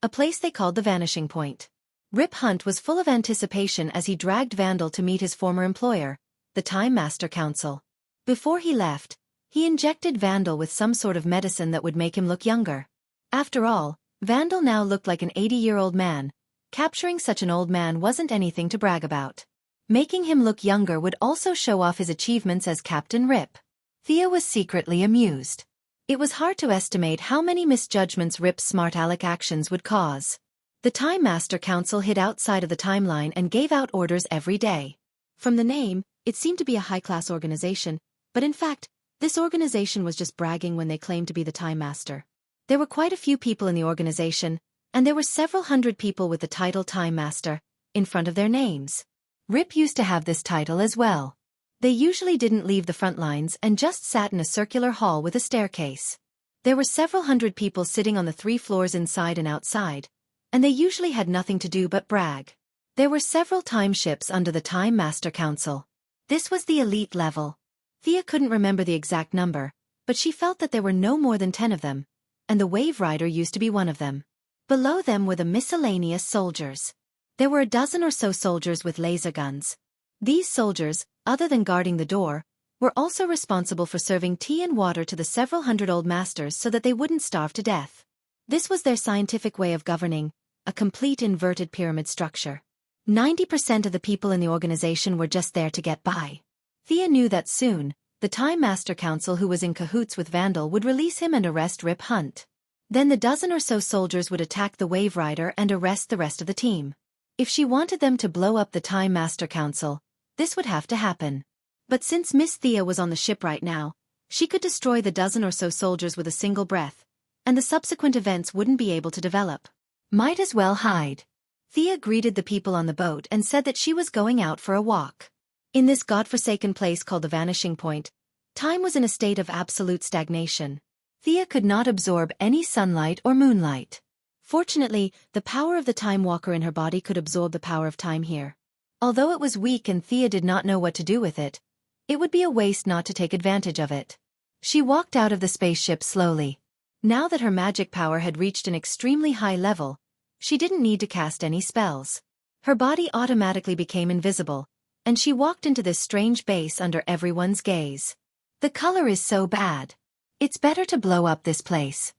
a place they called the Vanishing Point. Rip Hunt was full of anticipation as he dragged Vandal to meet his former employer, the Time Master Council. Before he left, he injected Vandal with some sort of medicine that would make him look younger. After all, Vandal now looked like an 80-year-old man. Capturing such an old man wasn't anything to brag about. Making him look younger would also show off his achievements as Captain Rip. Thea was secretly amused. It was hard to estimate how many misjudgments Rip's smart aleck actions would cause. The Time Master Council hid outside of the timeline and gave out orders every day. From the name, it seemed to be a high-class organization, but in fact, this organization was just bragging when they claimed to be the Time Master. There were quite a few people in the organization, and there were several hundred people with the title Time Master in front of their names. Rip used to have this title as well. They usually didn't leave the front lines and just sat in a circular hall with a staircase. There were several hundred people sitting on the 3 floors inside and outside, and they usually had nothing to do but brag. There were several time ships under the Time Master Council. This was the elite level. Thea couldn't remember the exact number, but she felt that there were no more than 10 of them, and the Wave Rider used to be one of them. Below them were the miscellaneous soldiers. There were a dozen or so soldiers with laser guns. These soldiers, other than guarding the door, were also responsible for serving tea and water to the several hundred old masters so that they wouldn't starve to death. This was their scientific way of governing, a complete inverted pyramid structure. 90% of the people in the organization were just there to get by. Thea knew that soon, the Time Master Council who was in cahoots with Vandal would release him and arrest Rip Hunt. Then the dozen or so soldiers would attack the Wave Rider and arrest the rest of the team. If she wanted them to blow up the Time Master Council, this would have to happen. But since Miss Thea was on the ship right now, she could destroy the dozen or so soldiers with a single breath, and the subsequent events wouldn't be able to develop. Might as well hide. Thea greeted the people on the boat and said that she was going out for a walk. In this godforsaken place called the Vanishing Point, time was in a state of absolute stagnation. Thea could not absorb any sunlight or moonlight. Fortunately, the power of the Time Walker in her body could absorb the power of time here. Although it was weak and Thea did not know what to do with it, it would be a waste not to take advantage of it. She walked out of the spaceship slowly. Now that her magic power had reached an extremely high level, she didn't need to cast any spells. Her body automatically became invisible, and she walked into this strange base under everyone's gaze. The color is so bad. It's better to blow up this place.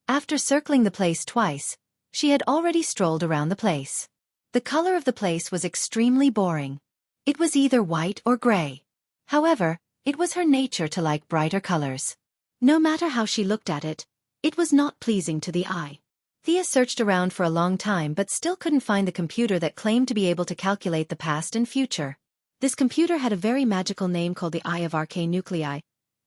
After circling the place twice, she had already strolled around the place. The color of the place was extremely boring. It was either white or gray. However, it was her nature to like brighter colors. No matter how she looked at it, it was not pleasing to the eye. Thea searched around for a long time but still couldn't find the computer that claimed to be able to calculate the past and future. This computer had a very magical name called the Eye of Arcane Nuclei,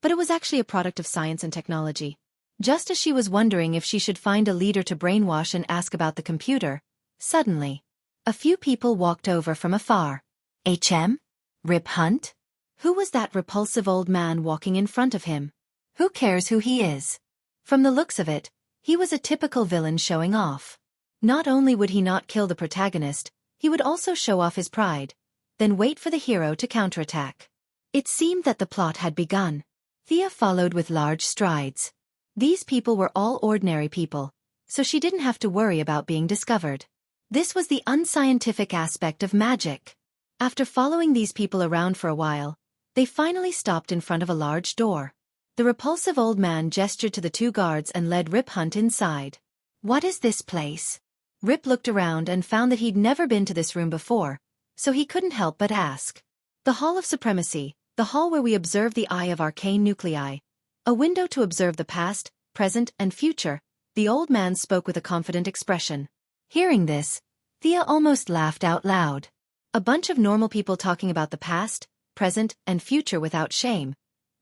but it was actually a product of science and technology. Just as she was wondering if she should find a leader to brainwash and ask about the computer, suddenly, a few people walked over from afar. HM? Rip Hunt? Who was that repulsive old man walking in front of him? Who cares who he is? From the looks of it, he was a typical villain showing off. Not only would he not kill the protagonist, he would also show off his pride, then wait for the hero to counterattack. It seemed that the plot had begun. Thea followed with large strides. These people were all ordinary people, so she didn't have to worry about being discovered. This was the unscientific aspect of magic. After following these people around for a while, they finally stopped in front of a large door. The repulsive old man gestured to the 2 guards and led Rip Hunt inside. What is this place? Rip looked around and found that he'd never been to this room before, so he couldn't help but ask. The Hall of Supremacy, the hall where we observe the Eye of Arcane Nuclei. A window to observe the past, present, and future, the old man spoke with a confident expression. Hearing this, Thea almost laughed out loud. A bunch of normal people talking about the past, present, and future without shame.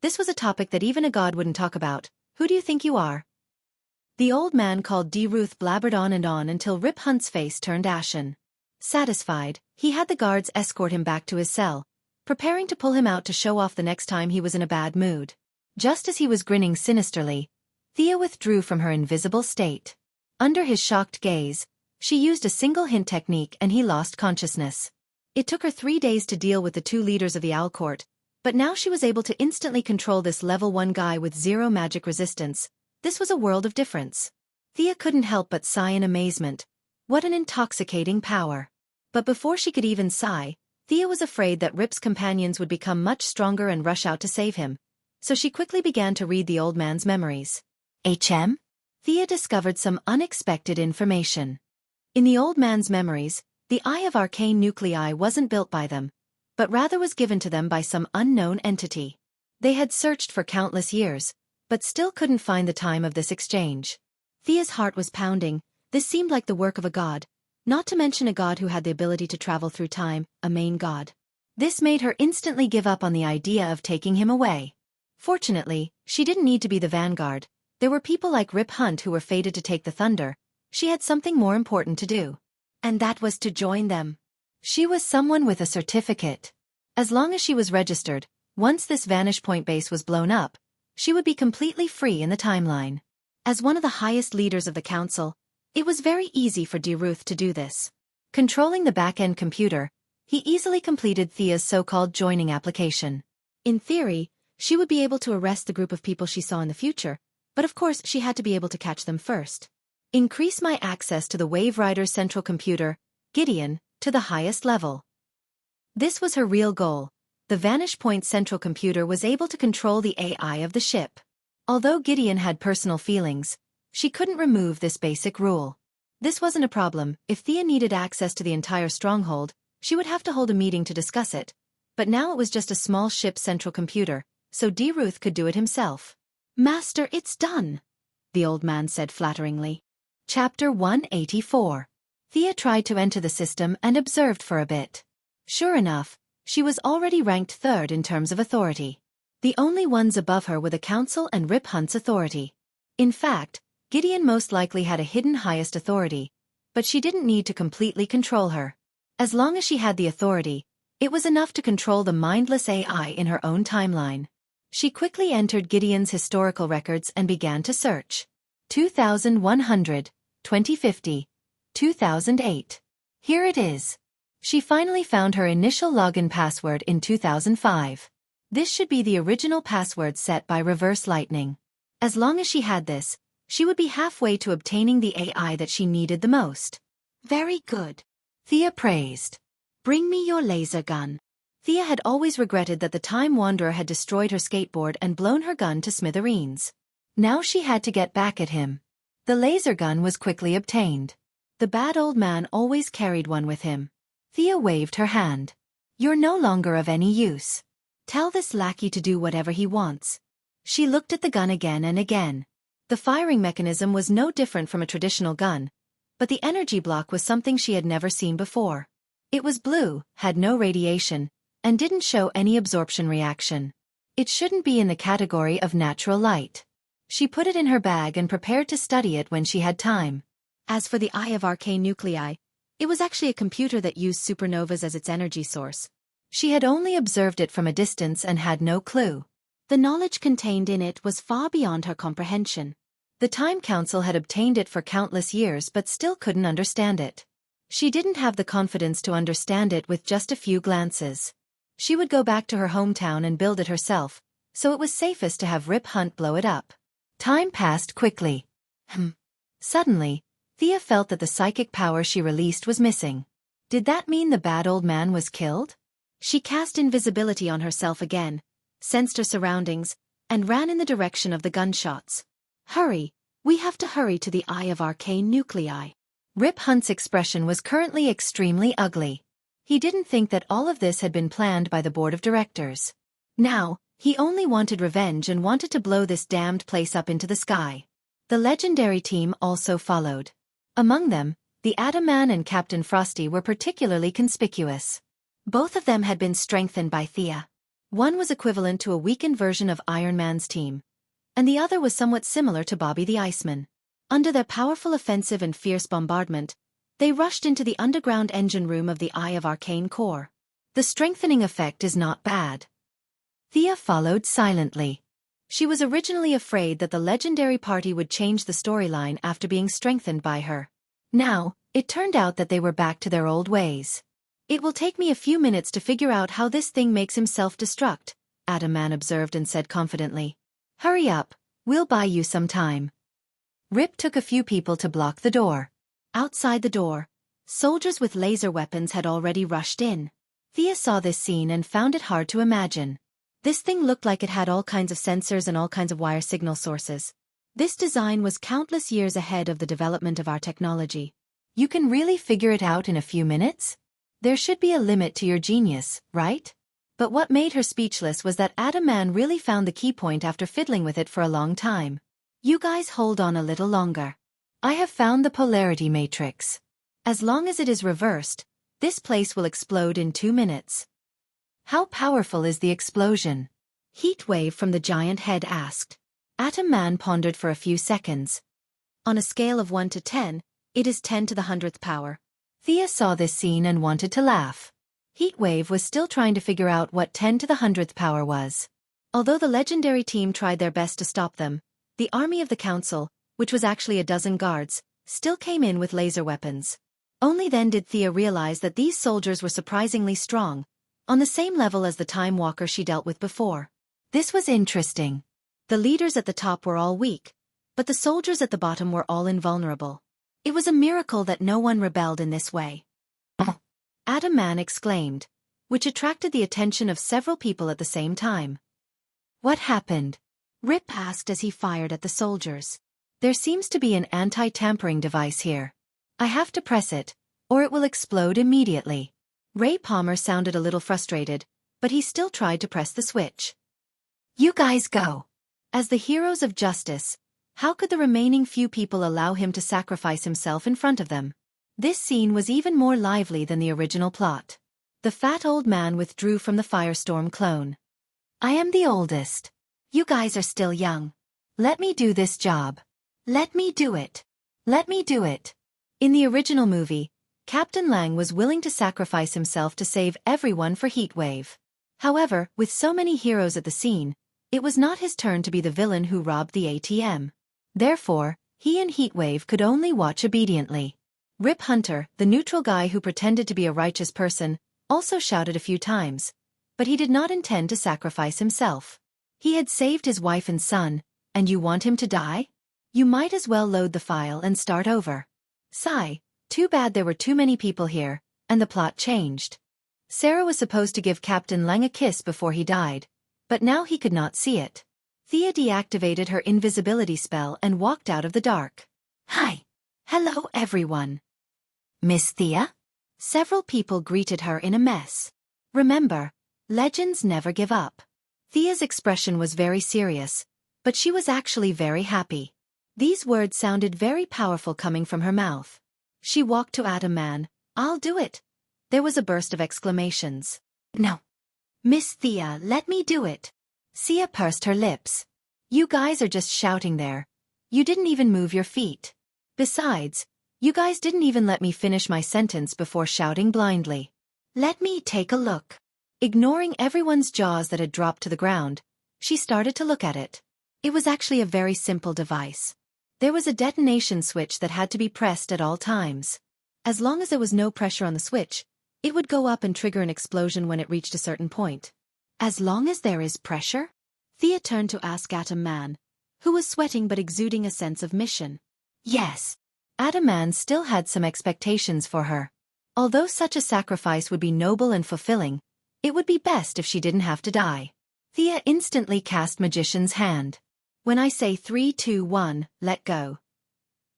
This was a topic that even a god wouldn't talk about. Who do you think you are? The old man called D. Ruth blabbered on and on until Rip Hunt's face turned ashen. Satisfied, he had the guards escort him back to his cell, preparing to pull him out to show off the next time he was in a bad mood. Just as he was grinning sinisterly, Thea withdrew from her invisible state. Under his shocked gaze, she used a single hint technique and he lost consciousness. It took her 3 days to deal with the 2 leaders of the Owl Court, but now she was able to instantly control this level 1 guy with 0 magic resistance. This was a world of difference. Thea couldn't help but sigh in amazement. What an intoxicating power. But before she could even sigh, Thea was afraid that Rip's companions would become much stronger and rush out to save him. So she quickly began to read the old man's memories. Thea discovered some unexpected information. In the old man's memories, the Eye of Arcane Nuclei wasn't built by them, but rather was given to them by some unknown entity. They had searched for countless years, but still couldn't find the time of this exchange. Thea's heart was pounding. This seemed like the work of a god, not to mention a god who had the ability to travel through time, a main god. This made her instantly give up on the idea of taking him away. Fortunately, she didn't need to be the vanguard. There were people like Rip Hunt who were fated to take the thunder. She had something more important to do. And that was to join them. She was someone with a certificate. As long as she was registered, once this Vanish Point base was blown up, she would be completely free in the timeline. As one of the highest leaders of the council, it was very easy for D. Ruth to do this. Controlling the back-end computer, he easily completed Thea's so-called joining application. In theory, she would be able to arrest the group of people she saw in the future, but of course she had to be able to catch them first. Increase my access to the Wave Rider's central computer, Gideon, to the highest level. This was her real goal. The Vanish Point central computer was able to control the AI of the ship. Although Gideon had personal feelings, she couldn't remove this basic rule. This wasn't a problem. If Thea needed access to the entire stronghold, she would have to hold a meeting to discuss it. But now it was just a small ship's central computer, so D. Ruth could do it himself. Master, it's done, the old man said flatteringly. Chapter 184. Thea tried to enter the system and observed for a bit. Sure enough, she was already ranked 3rd in terms of authority. The only ones above her were the Council and Rip Hunt's authority. In fact, Gideon most likely had a hidden highest authority, but she didn't need to completely control her. As long as she had the authority, it was enough to control the mindless AI in her own timeline. She quickly entered Gideon's historical records and began to search. 2100, 2050, 2008. Here it is. She finally found her initial login password in 2005. This should be the original password set by Reverse Lightning. As long as she had this, she would be halfway to obtaining the AI that she needed the most. Very good, Thea praised. Bring me your laser gun. Thea had always regretted that the Time Wanderer had destroyed her skateboard and blown her gun to smithereens. Now she had to get back at him. The laser gun was quickly obtained. The bad old man always carried one with him. Thea waved her hand. You're no longer of any use. Tell this lackey to do whatever he wants. She looked at the gun again and again. The firing mechanism was no different from a traditional gun, but the energy block was something she had never seen before. It was blue, had no radiation, and didn't show any absorption reaction. It shouldn't be in the category of natural light. She put it in her bag and prepared to study it when she had time. As for the Eye of Arcane Nuclei, it was actually a computer that used supernovas as its energy source. She had only observed it from a distance and had no clue. The knowledge contained in it was far beyond her comprehension. The Time Council had obtained it for countless years but still couldn't understand it. She didn't have the confidence to understand it with just a few glances. She would go back to her hometown and build it herself, so it was safest to have Rip Hunt blow it up. Time passed quickly. Suddenly, Thea felt that the psychic power she released was missing. Did that mean the bad old man was killed? She cast invisibility on herself again, sensed her surroundings, and ran in the direction of the gunshots. Hurry, we have to hurry to the Eye of Arcane Nuclei. Rip Hunt's expression was currently extremely ugly. He didn't think that all of this had been planned by the board of directors. Now, he only wanted revenge and wanted to blow this damned place up into the sky. The legendary team also followed. Among them, the Atom Man and Captain Frosty were particularly conspicuous. Both of them had been strengthened by Thea. One was equivalent to a weakened version of Iron Man's team, and the other was somewhat similar to Bobby the Iceman. Under their powerful offensive and fierce bombardment, they rushed into the underground engine room of the Eye of Arcane Core. The strengthening effect is not bad. Thea followed silently. She was originally afraid that the legendary party would change the storyline after being strengthened by her. Now, it turned out that they were back to their old ways. "It will take me a few minutes to figure out how this thing makes him self-destruct," Adam Man observed and said confidently. "Hurry up, we'll buy you some time." Rip took a few people to block the door. Outside the door, soldiers with laser weapons had already rushed in. Thea saw this scene and found it hard to imagine. This thing looked like it had all kinds of sensors and all kinds of wire signal sources. This design was countless years ahead of the development of our technology. You can really figure it out in a few minutes? There should be a limit to your genius, right? But what made her speechless was that Adam Man really found the key point after fiddling with it for a long time. "You guys hold on a little longer. I have found the polarity matrix. As long as it is reversed, this place will explode in 2 minutes." "How powerful is the explosion?" Heat Wave from the giant head asked. Atom Man pondered for a few seconds. "On a scale of 1 to 10, it is 10 to the 100th power. Thea saw this scene and wanted to laugh. Heat Wave was still trying to figure out what 10 to the 100th power was. Although the legendary team tried their best to stop them, the army of the council, which was actually a dozen guards, still came in with laser weapons. Only then did Thea realize that these soldiers were surprisingly strong, on the same level as the Time Walker she dealt with before. This was interesting. The leaders at the top were all weak, but the soldiers at the bottom were all invulnerable. It was a miracle that no one rebelled in this way. Adam Man exclaimed, which attracted the attention of several people at the same time. "What happened?" Rip asked as he fired at the soldiers. "There seems to be an anti-tampering device here. I have to press it, or it will explode immediately." Ray Palmer sounded a little frustrated, but he still tried to press the switch. "You guys go." As the heroes of justice, how could the remaining few people allow him to sacrifice himself in front of them? This scene was even more lively than the original plot. The fat old man withdrew from the Firestorm clone. "I am the oldest. You guys are still young. Let me do this job. Let me do it. Let me do it." In the original movie, Captain Lang was willing to sacrifice himself to save everyone for Heatwave. However, with so many heroes at the scene, it was not his turn to be the villain who robbed the ATM. Therefore, he and Heatwave could only watch obediently. Rip Hunter, the neutral guy who pretended to be a righteous person, also shouted a few times, but he did not intend to sacrifice himself. He had saved his wife and son, and you want him to die? You might as well load the file and start over. Sigh. Too bad there were too many people here, and the plot changed. Sarah was supposed to give Captain Lang a kiss before he died, but now he could not see it. Thea deactivated her invisibility spell and walked out of the dark. "Hi. Hello everyone. Miss Thea?" Several people greeted her in a mess. Remember, legends never give up. Thea's expression was very serious, but she was actually very happy. These words sounded very powerful coming from her mouth. She walked to Adam Man. "I'll do it." There was a burst of exclamations. "No. Miss Thea, let me do it." Thea pursed her lips. "You guys are just shouting there. You didn't even move your feet. Besides, you guys didn't even let me finish my sentence before shouting blindly. Let me take a look." Ignoring everyone's jaws that had dropped to the ground, she started to look at it. It was actually a very simple device. There was a detonation switch that had to be pressed at all times. As long as there was no pressure on the switch, it would go up and trigger an explosion when it reached a certain point. As long as there is pressure? Thea turned to ask Atom Man, who was sweating but exuding a sense of mission. Yes. Atom Man still had some expectations for her. Although such a sacrifice would be noble and fulfilling, it would be best if she didn't have to die. Thea instantly cast Magician's Hand. "When I say 3, 2, 1, let go."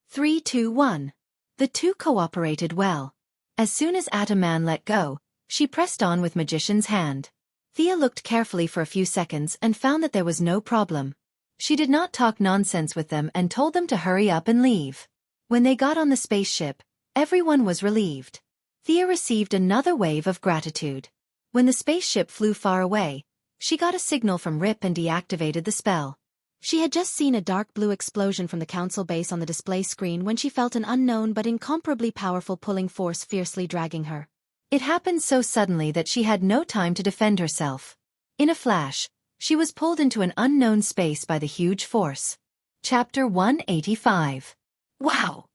3, 2, 1. The two cooperated well. As soon as Atom Man let go, she pressed on with Magician's Hand. Thea looked carefully for a few seconds and found that there was no problem. She did not talk nonsense with them and told them to hurry up and leave. When they got on the spaceship, everyone was relieved. Thea received another wave of gratitude. When the spaceship flew far away, She got a signal from Rip and deactivated the spell. She had just seen a dark blue explosion from the council base on the display screen when she felt an unknown but incomparably powerful pulling force fiercely dragging her. It happened so suddenly that she had no time to defend herself. In a flash, she was pulled into an unknown space by the huge force. Chapter 185. Wow!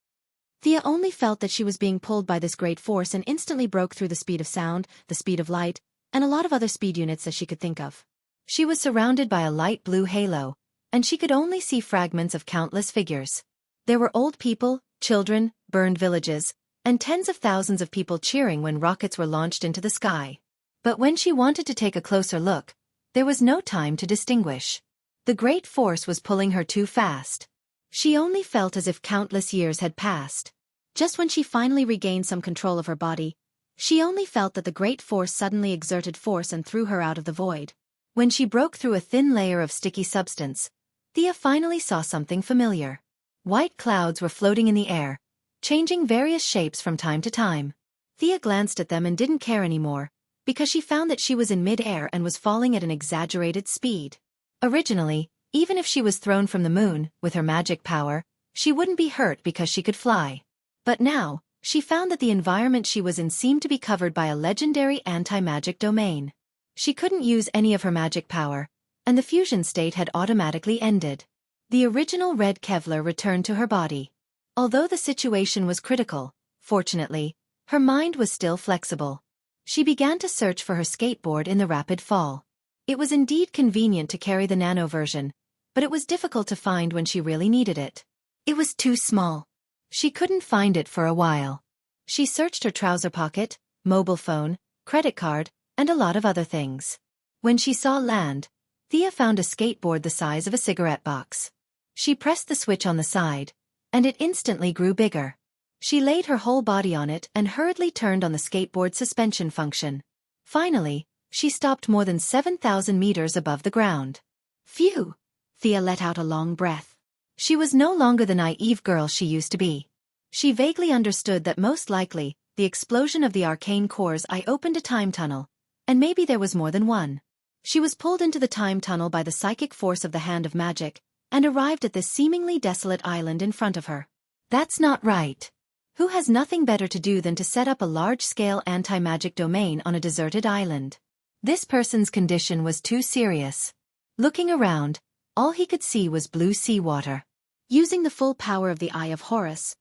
Thea only felt that she was being pulled by this great force and instantly broke through the speed of sound, the speed of light, and a lot of other speed units as she could think of. She was surrounded by a light blue halo, and she could only see fragments of countless figures. There were old people, children, burned villages, and tens of thousands of people cheering when rockets were launched into the sky. But when she wanted to take a closer look, there was no time to distinguish. The great force was pulling her too fast. She only felt as if countless years had passed. Just when she finally regained some control of her body, she only felt that the great force suddenly exerted force and threw her out of the void. When she broke through a thin layer of sticky substance, Thea finally saw something familiar. White clouds were floating in the air, changing various shapes from time to time. Thea glanced at them and didn't care anymore, because she found that she was in mid-air and was falling at an exaggerated speed. Originally, even if she was thrown from the moon, with her magic power, she wouldn't be hurt because she could fly. But now, she found that the environment she was in seemed to be covered by a legendary anti-magic domain. She couldn't use any of her magic power, and the fusion state had automatically ended. The original red Kevlar returned to her body. Although the situation was critical, fortunately, her mind was still flexible. She began to search for her skateboard in the rapid fall. It was indeed convenient to carry the nano version, but it was difficult to find when she really needed it. It was too small. She couldn't find it for a while. She searched her trouser pocket, mobile phone, credit card, and a lot of other things. When she saw land, Thea found a skateboard the size of a cigarette box. She pressed the switch on the side, and it instantly grew bigger. She laid her whole body on it and hurriedly turned on the skateboard suspension function. Finally, she stopped more than 7,000 meters above the ground. Phew! Thea let out a long breath. She was no longer the naive girl she used to be. She vaguely understood that most likely, the explosion of the arcane cores opened a time tunnel, and maybe there was more than one. She was pulled into the time tunnel by the psychic force of the Hand of Magic, and arrived at this seemingly desolate island in front of her. That's not right. Who has nothing better to do than to set up a large-scale anti-magic domain on a deserted island? This person's condition was too serious. Looking around, all he could see was blue seawater. Using the full power of the Eye of Horus,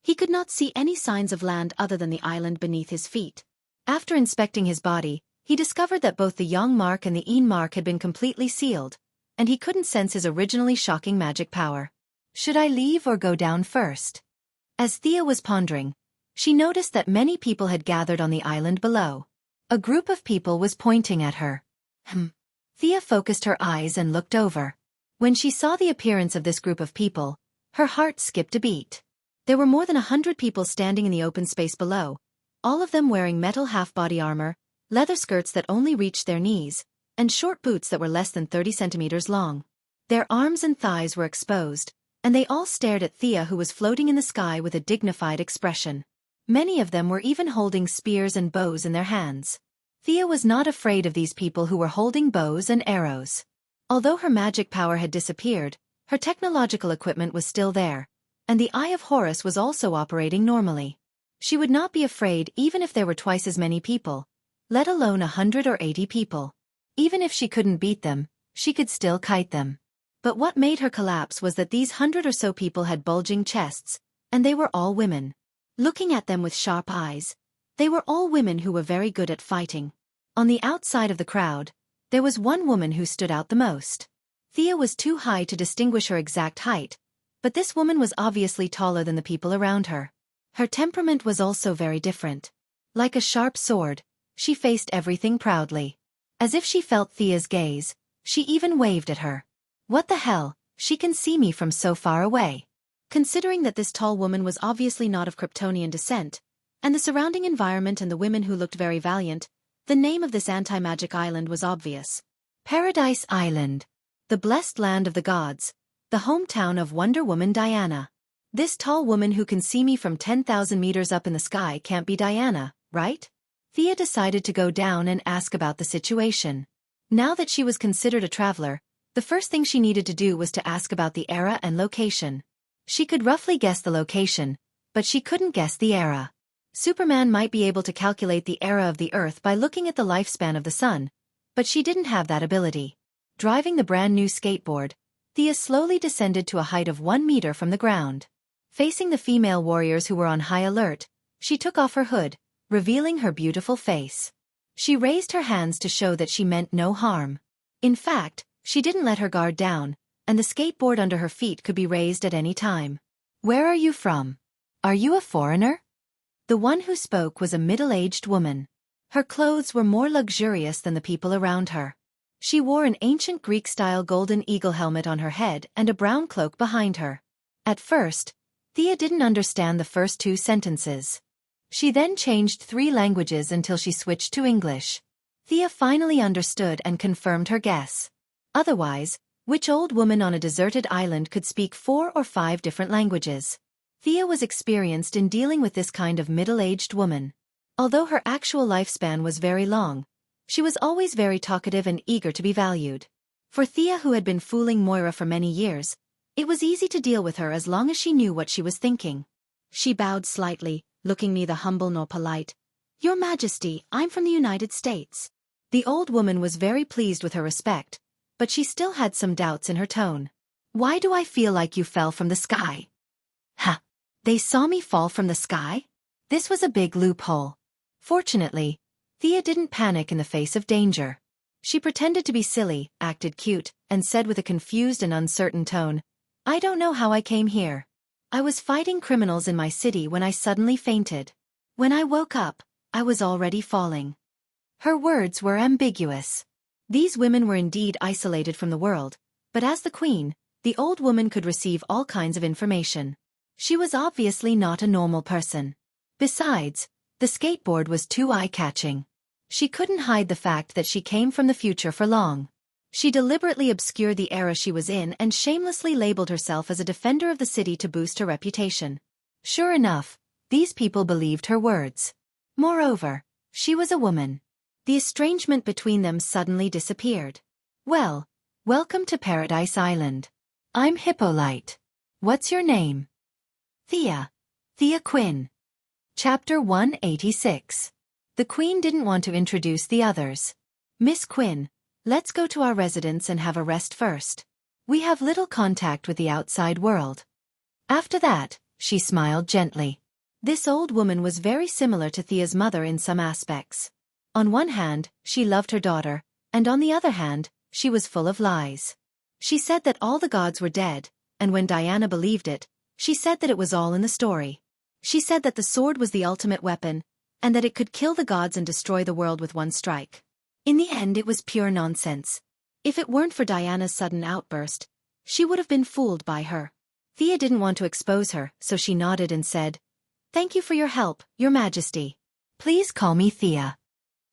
he could not see any signs of land other than the island beneath his feet. After inspecting his body, he discovered that both the Yang mark and the Yin mark had been completely sealed, and he couldn't sense his originally shocking magic power. Should I leave or go down first? As Thea was pondering, she noticed that many people had gathered on the island below. A group of people was pointing at her. Thea focused her eyes and looked over. When she saw the appearance of this group of people, her heart skipped a beat. There were more than 100 people standing in the open space below, all of them wearing metal half-body armor, leather skirts that only reached their knees, and short boots that were less than 30 centimeters long. Their arms and thighs were exposed, and they all stared at Thea, who was floating in the sky with a dignified expression. Many of them were even holding spears and bows in their hands. Thea was not afraid of these people who were holding bows and arrows. Although her magic power had disappeared, her technological equipment was still there, and the Eye of Horus was also operating normally. She would not be afraid even if there were twice as many people, let alone 100 or 80 people. Even if she couldn't beat them, she could still kite them. But what made her collapse was that these 100 or so people had bulging chests, and they were all women. Looking at them with sharp eyes, they were all women who were very good at fighting. On the outside of the crowd, there was one woman who stood out the most. Thea was too high to distinguish her exact height, but this woman was obviously taller than the people around her. Her temperament was also very different. Like a sharp sword, she faced everything proudly. As if she felt Thea's gaze, she even waved at her. What the hell, she can see me from so far away. Considering that this tall woman was obviously not of Kryptonian descent, and the surrounding environment and the women who looked very valiant, the name of this anti-magic island was obvious. Paradise Island. The blessed land of the gods. The hometown of Wonder Woman Diana. This tall woman who can see me from 10,000 meters up in the sky can't be Diana, right? Thea decided to go down and ask about the situation. Now that she was considered a traveler, the first thing she needed to do was to ask about the era and location. She could roughly guess the location, but she couldn't guess the era. Superman might be able to calculate the era of the Earth by looking at the lifespan of the sun, but she didn't have that ability. Driving the brand new skateboard, Thea slowly descended to a height of 1 meter from the ground. Facing the female warriors who were on high alert, she took off her hood, revealing her beautiful face. She raised her hands to show that she meant no harm. In fact, she didn't let her guard down, and the skateboard under her feet could be raised at any time. "Where are you from? Are you a foreigner?" The one who spoke was a middle-aged woman. Her clothes were more luxurious than the people around her. She wore an ancient Greek-style golden eagle helmet on her head and a brown cloak behind her. At first, Thea didn't understand the first 2 sentences. She then changed 3 languages until she switched to English. Thea finally understood and confirmed her guess. Otherwise, which old woman on a deserted island could speak 4 or 5 different languages? Thea was experienced in dealing with this kind of middle-aged woman. Although her actual lifespan was very long, she was always very talkative and eager to be valued. For Thea, who had been fooling Moira for many years, it was easy to deal with her as long as she knew what she was thinking. She bowed slightly, looking neither humble nor polite. "Your Majesty, I'm from the United States." The old woman was very pleased with her respect, but she still had some doubts in her tone. "Why do I feel like you fell from the sky?" "Huh. They saw me fall from the sky?" This was a big loophole. Fortunately, Thea didn't panic in the face of danger. She pretended to be silly, acted cute, and said with a confused and uncertain tone, "I don't know how I came here. I was fighting criminals in my city when I suddenly fainted. When I woke up, I was already falling." Her words were ambiguous. These women were indeed isolated from the world, but as the queen, the old woman could receive all kinds of information. She was obviously not a normal person. Besides, the skateboard was too eye-catching. She couldn't hide the fact that she came from the future for long. She deliberately obscured the era she was in and shamelessly labeled herself as a defender of the city to boost her reputation. Sure enough, these people believed her words. Moreover, she was a woman. The estrangement between them suddenly disappeared. "Well, welcome to Paradise Island. I'm Hippolyte. What's your name?" "Thea. Thea Quinn." Chapter 186. The Queen didn't want to introduce the others. "Miss Quinn, let's go to our residence and have a rest first. We have little contact with the outside world." After that, she smiled gently. This old woman was very similar to Thea's mother in some aspects. On one hand, she loved her daughter, and on the other hand, she was full of lies. She said that all the gods were dead, and when Diana believed it, she said that it was all in the story. She said that the sword was the ultimate weapon, and that it could kill the gods and destroy the world with one strike. In the end, it was pure nonsense. If it weren't for Diana's sudden outburst, she would have been fooled by her. Thea didn't want to expose her, so she nodded and said, "Thank you for your help, Your Majesty. Please call me Thea."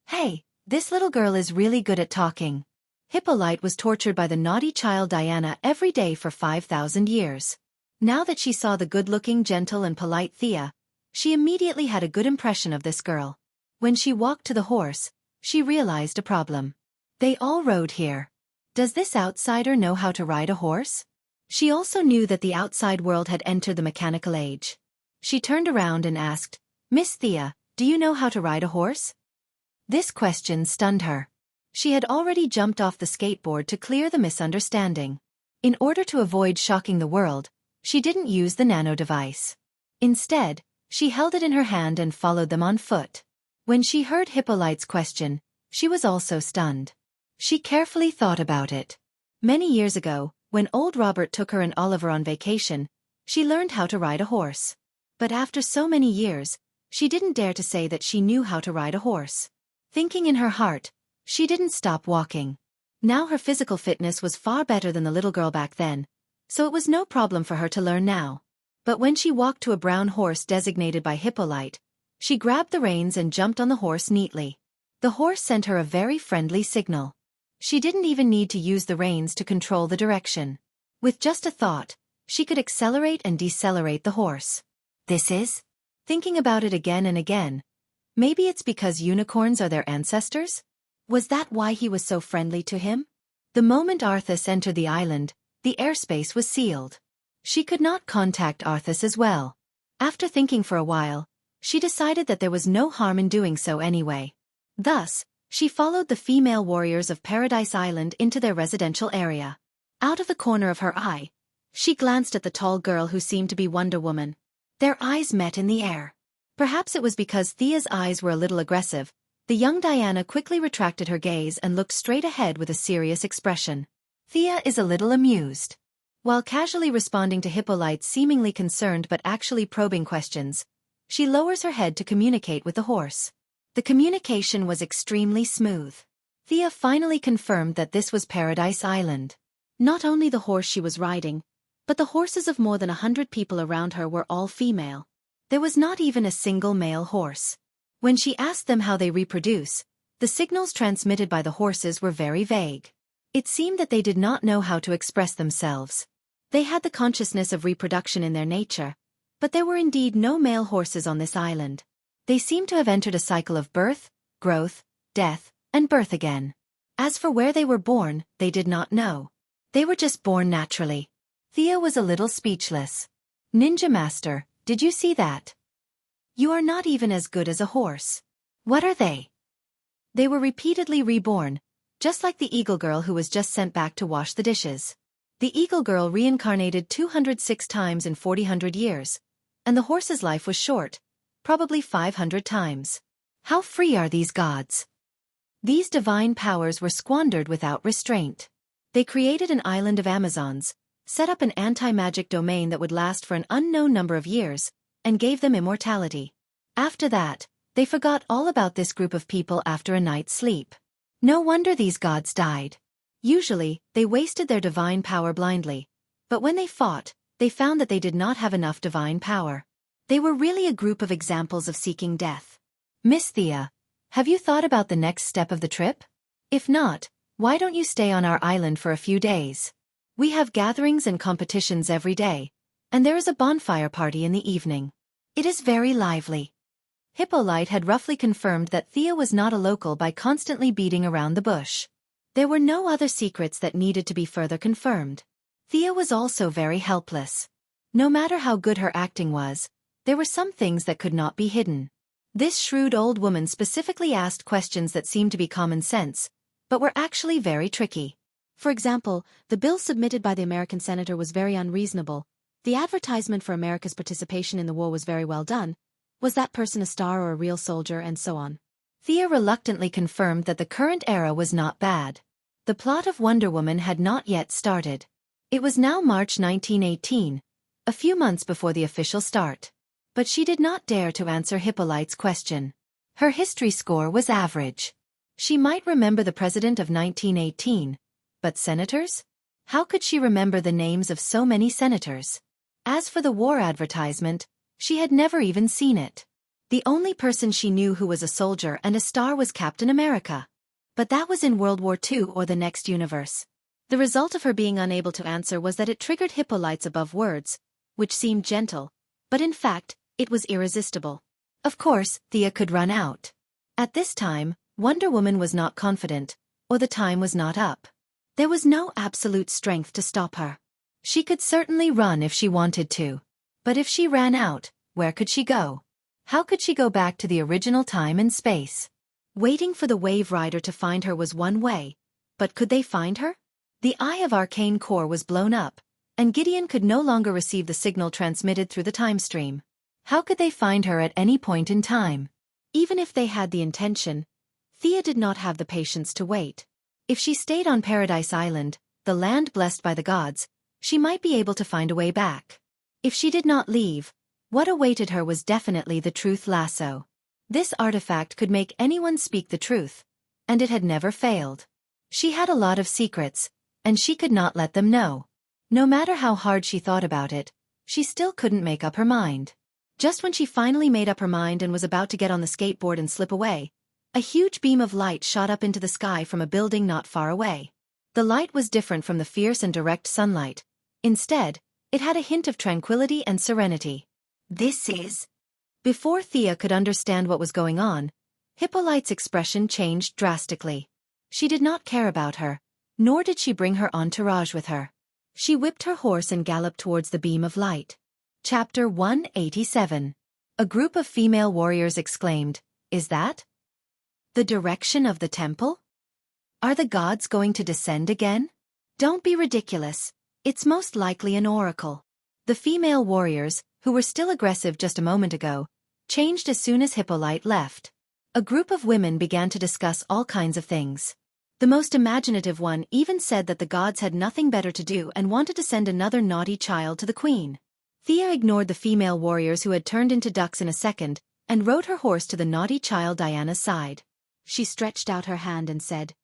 "Hey, this little girl is really good at talking." Hippolyte was tortured by the naughty child Diana every day for 5,000 years. Now that she saw the good-looking, gentle and polite Thea, she immediately had a good impression of this girl. When she walked to the horse, she realized a problem. They all rode here. Does this outsider know how to ride a horse? She also knew that the outside world had entered the mechanical age. She turned around and asked, "Miss Thea, do you know how to ride a horse?" This question stunned her. She had already jumped off the skateboard to clear the misunderstanding. In order to avoid shocking the world, she didn't use the nano device. Instead, she held it in her hand and followed them on foot. When she heard Hippolyte's question, she was also stunned. She carefully thought about it. Many years ago, when old Robert took her and Oliver on vacation, she learned how to ride a horse. But after so many years, she didn't dare to say that she knew how to ride a horse. Thinking in her heart, she didn't stop walking. Now her physical fitness was far better than the little girl back then, so it was no problem for her to learn now. But when she walked to a brown horse designated by Hippolyte, she grabbed the reins and jumped on the horse neatly. The horse sent her a very friendly signal. She didn't even need to use the reins to control the direction. With just a thought, she could accelerate and decelerate the horse. This is? Thinking about it again and again. Maybe it's because unicorns are their ancestors? Was that why he was so friendly to him? The moment Arthas entered the island, the airspace was sealed. She could not contact Arthas as well. After thinking for a while, she decided that there was no harm in doing so anyway. Thus, she followed the female warriors of Paradise Island into their residential area. Out of the corner of her eye, she glanced at the tall girl who seemed to be Wonder Woman. Their eyes met in the air. Perhaps it was because Thea's eyes were a little aggressive. The young Diana quickly retracted her gaze and looked straight ahead with a serious expression. Thea is a little amused. While casually responding to Hippolyte's seemingly concerned but actually probing questions, she lowers her head to communicate with the horse. The communication was extremely smooth. Thea finally confirmed that this was Paradise Island. Not only the horse she was riding, but the horses of more than 100 people around her were all female. There was not even a single male horse. When she asked them how they reproduce, the signals transmitted by the horses were very vague. It seemed that they did not know how to express themselves. They had the consciousness of reproduction in their nature, but there were indeed no male horses on this island. They seemed to have entered a cycle of birth, growth, death, and birth again. As for where they were born, they did not know. They were just born naturally. Thea was a little speechless. Ninja Master, did you see that? You are not even as good as a horse. What are they? They were repeatedly reborn, just like the Eagle Girl who was just sent back to wash the dishes. The Eagle Girl reincarnated 206 times in 400 years, and the horse's life was short, probably 500 times. How free are these gods? These divine powers were squandered without restraint. They created an island of Amazons, set up an anti-magic domain that would last for an unknown number of years, and gave them immortality. After that, they forgot all about this group of people after a night's sleep. No wonder these gods died. Usually, they wasted their divine power blindly, but when they fought, they found that they did not have enough divine power. They were really a group of examples of seeking death. Miss Thea, have you thought about the next step of the trip? If not, why don't you stay on our island for a few days? We have gatherings and competitions every day, and there is a bonfire party in the evening. It is very lively. Hippolyte had roughly confirmed that Thea was not a local by constantly beating around the bush. There were no other secrets that needed to be further confirmed. Thea was also very helpless. No matter how good her acting was, there were some things that could not be hidden. This shrewd old woman specifically asked questions that seemed to be common sense, but were actually very tricky. For example, the bill submitted by the American senator was very unreasonable. The advertisement for America's participation in the war was very well done. Was that person a star or a real soldier, and so on? Thea reluctantly confirmed that the current era was not bad. The plot of Wonder Woman had not yet started. It was now March 1918, a few months before the official start. But she did not dare to answer Hippolyte's question. Her history score was average. She might remember the president of 1918, but senators? How could she remember the names of so many senators? As for the war advertisement, she had never even seen it. The only person she knew who was a soldier and a star was Captain America. But that was in World War II or the next universe. The result of her being unable to answer was that it triggered Hippolyte's above words, which seemed gentle, but in fact, it was irresistible. Of course, Thea could run out. At this time, Wonder Woman was not confident, or the time was not up. There was no absolute strength to stop her. She could certainly run if she wanted to. But if she ran out, where could she go? How could she go back to the original time and space? Waiting for the Wave Rider to find her was one way, but could they find her? The Eye of Arcane Core was blown up, and Gideon could no longer receive the signal transmitted through the time stream. How could they find her at any point in time? Even if they had the intention, Thea did not have the patience to wait. If she stayed on Paradise Island, the land blessed by the gods, she might be able to find a way back. If she did not leave, what awaited her was definitely the truth lasso. This artifact could make anyone speak the truth, and it had never failed. She had a lot of secrets, and she could not let them know. No matter how hard she thought about it, she still couldn't make up her mind. Just when she finally made up her mind and was about to get on the skateboard and slip away, a huge beam of light shot up into the sky from a building not far away. The light was different from the fierce and direct sunlight. Instead, it had a hint of tranquility and serenity. This is... Before Thea could understand what was going on, Hippolyte's expression changed drastically. She did not care about her, nor did she bring her entourage with her. She whipped her horse and galloped towards the beam of light. Chapter 187. A group of female warriors exclaimed, "Is that the direction of the temple? Are the gods going to descend again? Don't be ridiculous. It's most likely an oracle." The female warriors, who were still aggressive just a moment ago, changed as soon as Hippolyte left. A group of women began to discuss all kinds of things. The most imaginative one even said that the gods had nothing better to do and wanted to send another naughty child to the queen. Thea ignored the female warriors who had turned into ducks in a second and rode her horse to the naughty child Diana's side. She stretched out her hand and said,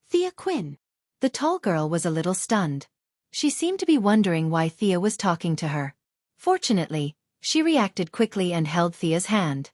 "Thea Quinn." The tall girl was a little stunned. She seemed to be wondering why Thea was talking to her. Fortunately, she reacted quickly and held Thea's hand.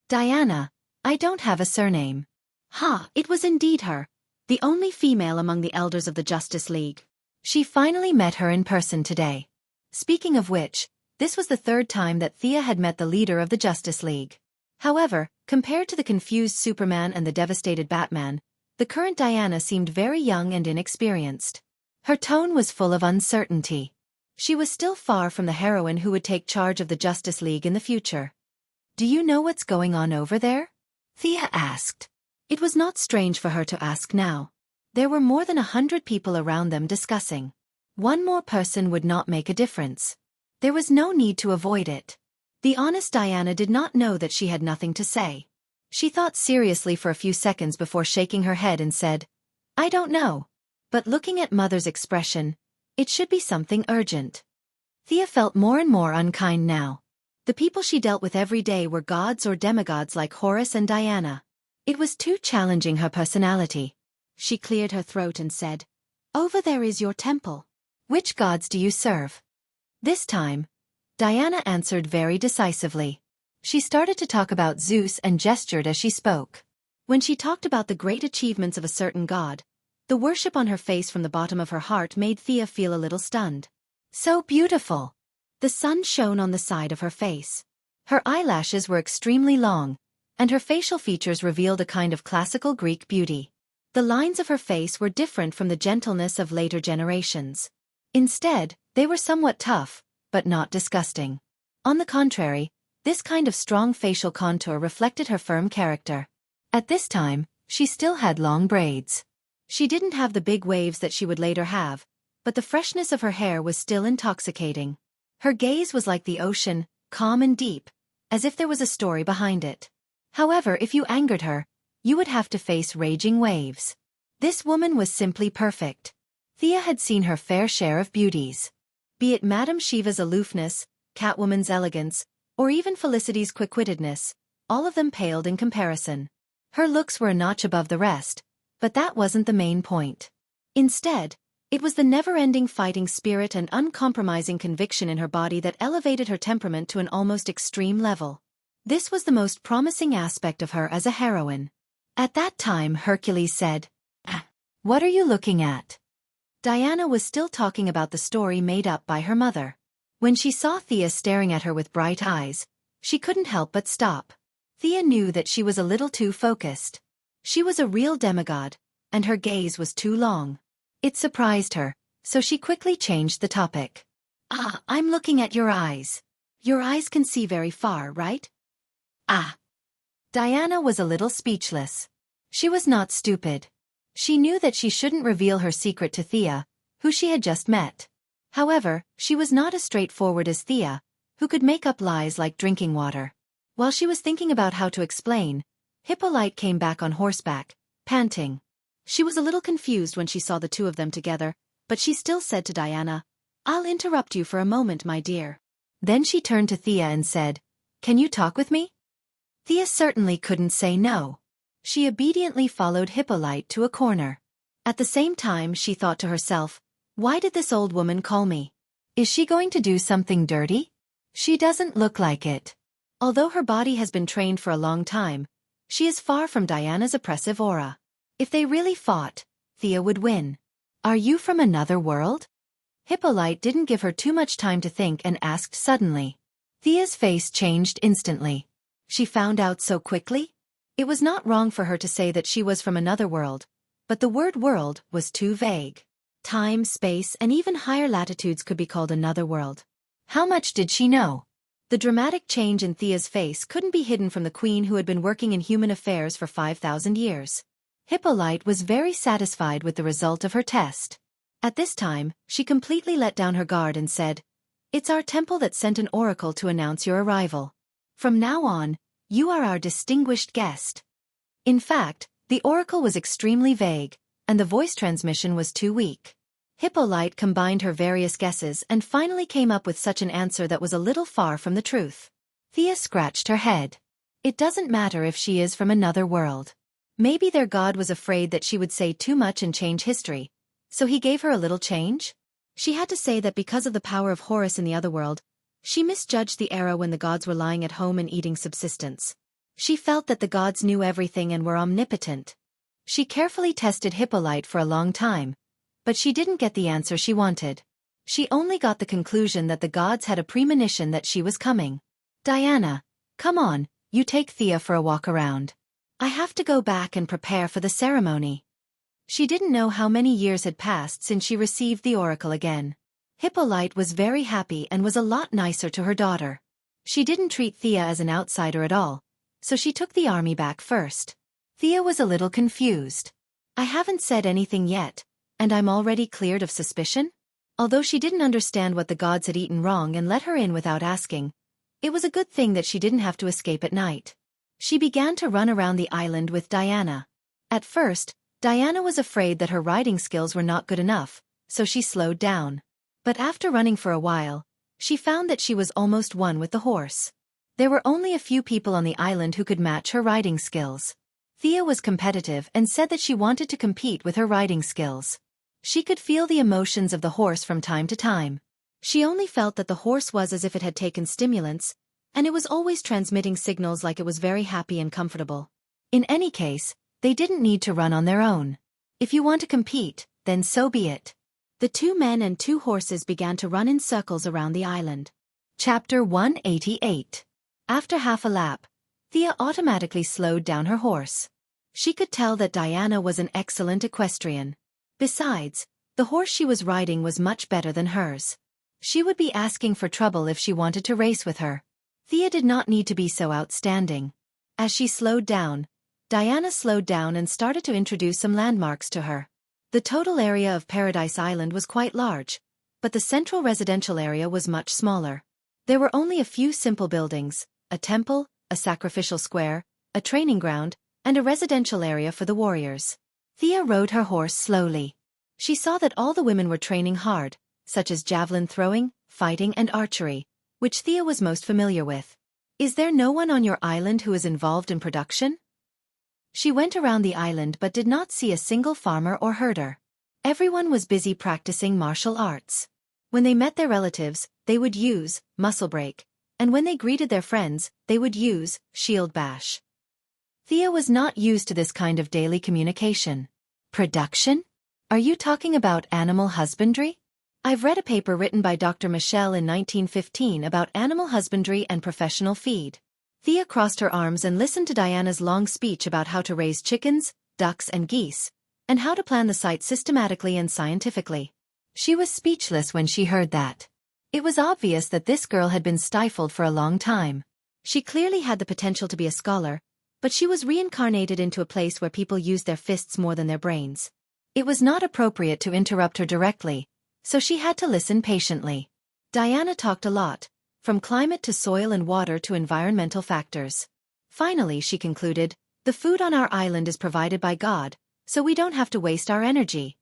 "Diana, I don't have a surname." Ha, it was indeed her, the only female among the elders of the Justice League. She finally met her in person today. Speaking of which, this was the third time that Thea had met the leader of the Justice League. However, compared to the confused Superman and the devastated Batman, the current Diana seemed very young and inexperienced. Her tone was full of uncertainty. She was still far from the heroine who would take charge of the Justice League in the future. "Do you know what's going on over there?" Thea asked. It was not strange for her to ask now. There were more than 100 people around them discussing. One more person would not make a difference. There was no need to avoid it. The honest Diana did not know that she had nothing to say. She thought seriously for a few seconds before shaking her head and said, "I don't know." But looking at Mother's expression, it should be something urgent. Thea felt more and more unkind now. The people she dealt with every day were gods or demigods like Horus and Diana. It was too challenging her personality. She cleared her throat and said, "Over there is your temple. Which gods do you serve?" This time, Diana answered very decisively. She started to talk about Zeus and gestured as she spoke. When she talked about the great achievements of a certain god, the worship on her face from the bottom of her heart made Thea feel a little stunned. So beautiful! The sun shone on the side of her face. Her eyelashes were extremely long, and her facial features revealed a kind of classical Greek beauty. The lines of her face were different from the gentleness of later generations. Instead, they were somewhat tough, but not disgusting. On the contrary, this kind of strong facial contour reflected her firm character. At this time, she still had long braids. She didn't have the big waves that she would later have, but the freshness of her hair was still intoxicating. Her gaze was like the ocean, calm and deep, as if there was a story behind it. However, if you angered her, you would have to face raging waves. This woman was simply perfect. Thea had seen her fair share of beauties. Be it Madame Shiva's aloofness, Catwoman's elegance, or even Felicity's quick-wittedness, all of them paled in comparison. Her looks were a notch above the rest, but that wasn't the main point. Instead, it was the never-ending fighting spirit and uncompromising conviction in her body that elevated her temperament to an almost extreme level. This was the most promising aspect of her as a heroine. At that time Hercules said, "What are you looking at?" Diana was still talking about the story made up by her mother. When she saw Thea staring at her with bright eyes, she couldn't help but stop. Thea knew that she was a little too focused. She was a real demigod, and her gaze was too long. It surprised her, so she quickly changed the topic. "I'm looking at your eyes. Your eyes can see very far, right?" Diana was a little speechless. She was not stupid. She knew that she shouldn't reveal her secret to Thea, who she had just met. However, she was not as straightforward as Thea, who could make up lies like drinking water. While she was thinking about how to explain, Hippolyte came back on horseback, panting. She was a little confused when she saw the two of them together, but she still said to Diana, "I'll interrupt you for a moment, my dear." Then she turned to Thea and said, "Can you talk with me?" Thea certainly couldn't say no. She obediently followed Hippolyte to a corner. At the same time she thought to herself, why did this old woman call me? Is she going to do something dirty? She doesn't look like it. Although her body has been trained for a long time, she is far from Diana's oppressive aura. If they really fought, Thea would win. "Are you from another world?" Hippolyte didn't give her too much time to think and asked suddenly. Thea's face changed instantly. She found out so quickly? It was not wrong for her to say that she was from another world, but the word world was too vague. Time, space, and even higher latitudes could be called another world. How much did she know? The dramatic change in Thea's face couldn't be hidden from the queen who had been working in human affairs for 5,000 years. Hippolyte was very satisfied with the result of her test. At this time, she completely let down her guard and said, "It's our temple that sent an oracle to announce your arrival. From now on, you are our distinguished guest." In fact, the oracle was extremely vague, and the voice transmission was too weak. Hippolyte combined her various guesses and finally came up with such an answer that was a little far from the truth. Thea scratched her head. It doesn't matter if she is from another world. Maybe their god was afraid that she would say too much and change history, so he gave her a little change? She had to say that because of the power of Horus in the other world, she misjudged the era when the gods were lying at home and eating subsistence. She felt that the gods knew everything and were omnipotent. She carefully tested Hippolyte for a long time, but she didn't get the answer she wanted. She only got the conclusion that the gods had a premonition that she was coming. "Diana, come on, you take Thea for a walk around. I have to go back and prepare for the ceremony." She didn't know how many years had passed since she received the oracle again. Hippolyte was very happy and was a lot nicer to her daughter. She didn't treat Thea as an outsider at all, so she took the army back first. Thea was a little confused. "I haven't said anything yet, and I'm already cleared of suspicion?" Although she didn't understand what the gods had eaten wrong and let her in without asking, it was a good thing that she didn't have to escape at night. She began to run around the island with Diana. At first, Diana was afraid that her riding skills were not good enough, so she slowed down. But after running for a while, she found that she was almost one with the horse. There were only a few people on the island who could match her riding skills. Thea was competitive and said that she wanted to compete with her riding skills. She could feel the emotions of the horse from time to time. She only felt that the horse was as if it had taken stimulants, and it was always transmitting signals like it was very happy and comfortable. In any case, they didn't need to run on their own. If you want to compete, then so be it. The 2 men and 2 horses began to run in circles around the island. Chapter 188. After half a lap, Thea automatically slowed down her horse. She could tell that Diana was an excellent equestrian. Besides, the horse she was riding was much better than hers. She would be asking for trouble if she wanted to race with her. Thea did not need to be so outstanding. As she slowed down, Diana slowed down and started to introduce some landmarks to her. The total area of Paradise Island was quite large, but the central residential area was much smaller. There were only a few simple buildings, a temple, a sacrificial square, a training ground, and a residential area for the warriors. Thea rode her horse slowly. She saw that all the women were training hard, such as javelin throwing, fighting and archery, which Thea was most familiar with. "Is there no one on your island who is involved in production?" She went around the island but did not see a single farmer or herder. Everyone was busy practicing martial arts. When they met their relatives, they would use muscle break, and when they greeted their friends, they would use shield bash. Thea was not used to this kind of daily communication. "Production? Are you talking about animal husbandry? I've read a paper written by Dr. Michel in 1915 about animal husbandry and professional feed." Thea crossed her arms and listened to Diana's long speech about how to raise chickens, ducks and geese, and how to plan the site systematically and scientifically. She was speechless when she heard that. It was obvious that this girl had been stifled for a long time. She clearly had the potential to be a scholar, but she was reincarnated into a place where people used their fists more than their brains. It was not appropriate to interrupt her directly, so she had to listen patiently. Diana talked a lot, from climate to soil and water to environmental factors. Finally, she concluded, "The food on our island is provided by God, so we don't have to waste our energy."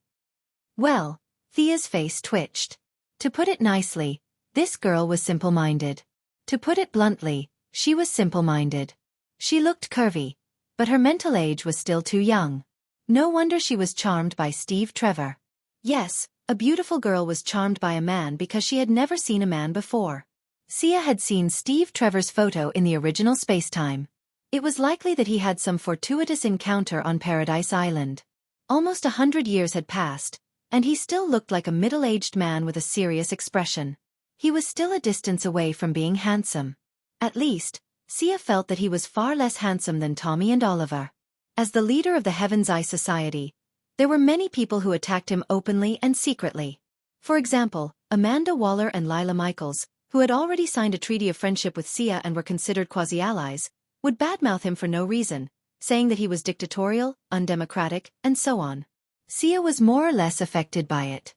Well, Thea's face twitched. To put it nicely, this girl was simple-minded. To put it bluntly, she was simple-minded. She looked curvy, but her mental age was still too young. No wonder she was charmed by Steve Trevor. Yes, a beautiful girl was charmed by a man because she had never seen a man before. Thea had seen Steve Trevor's photo in the original Spacetime. It was likely that he had some fortuitous encounter on Paradise Island. Almost 100 years had passed, and he still looked like a middle-aged man with a serious expression. He was still a distance away from being handsome. At least, Thea felt that he was far less handsome than Tommy and Oliver. As the leader of the Heaven's Eye Society, There were many people who attacked him openly and secretly. For example, Amanda Waller and Lila Michaels, who had already signed a treaty of friendship with Sia and were considered quasi-allies, would badmouth him for no reason, saying that he was dictatorial, undemocratic, and so on. Sia was more or less affected by it.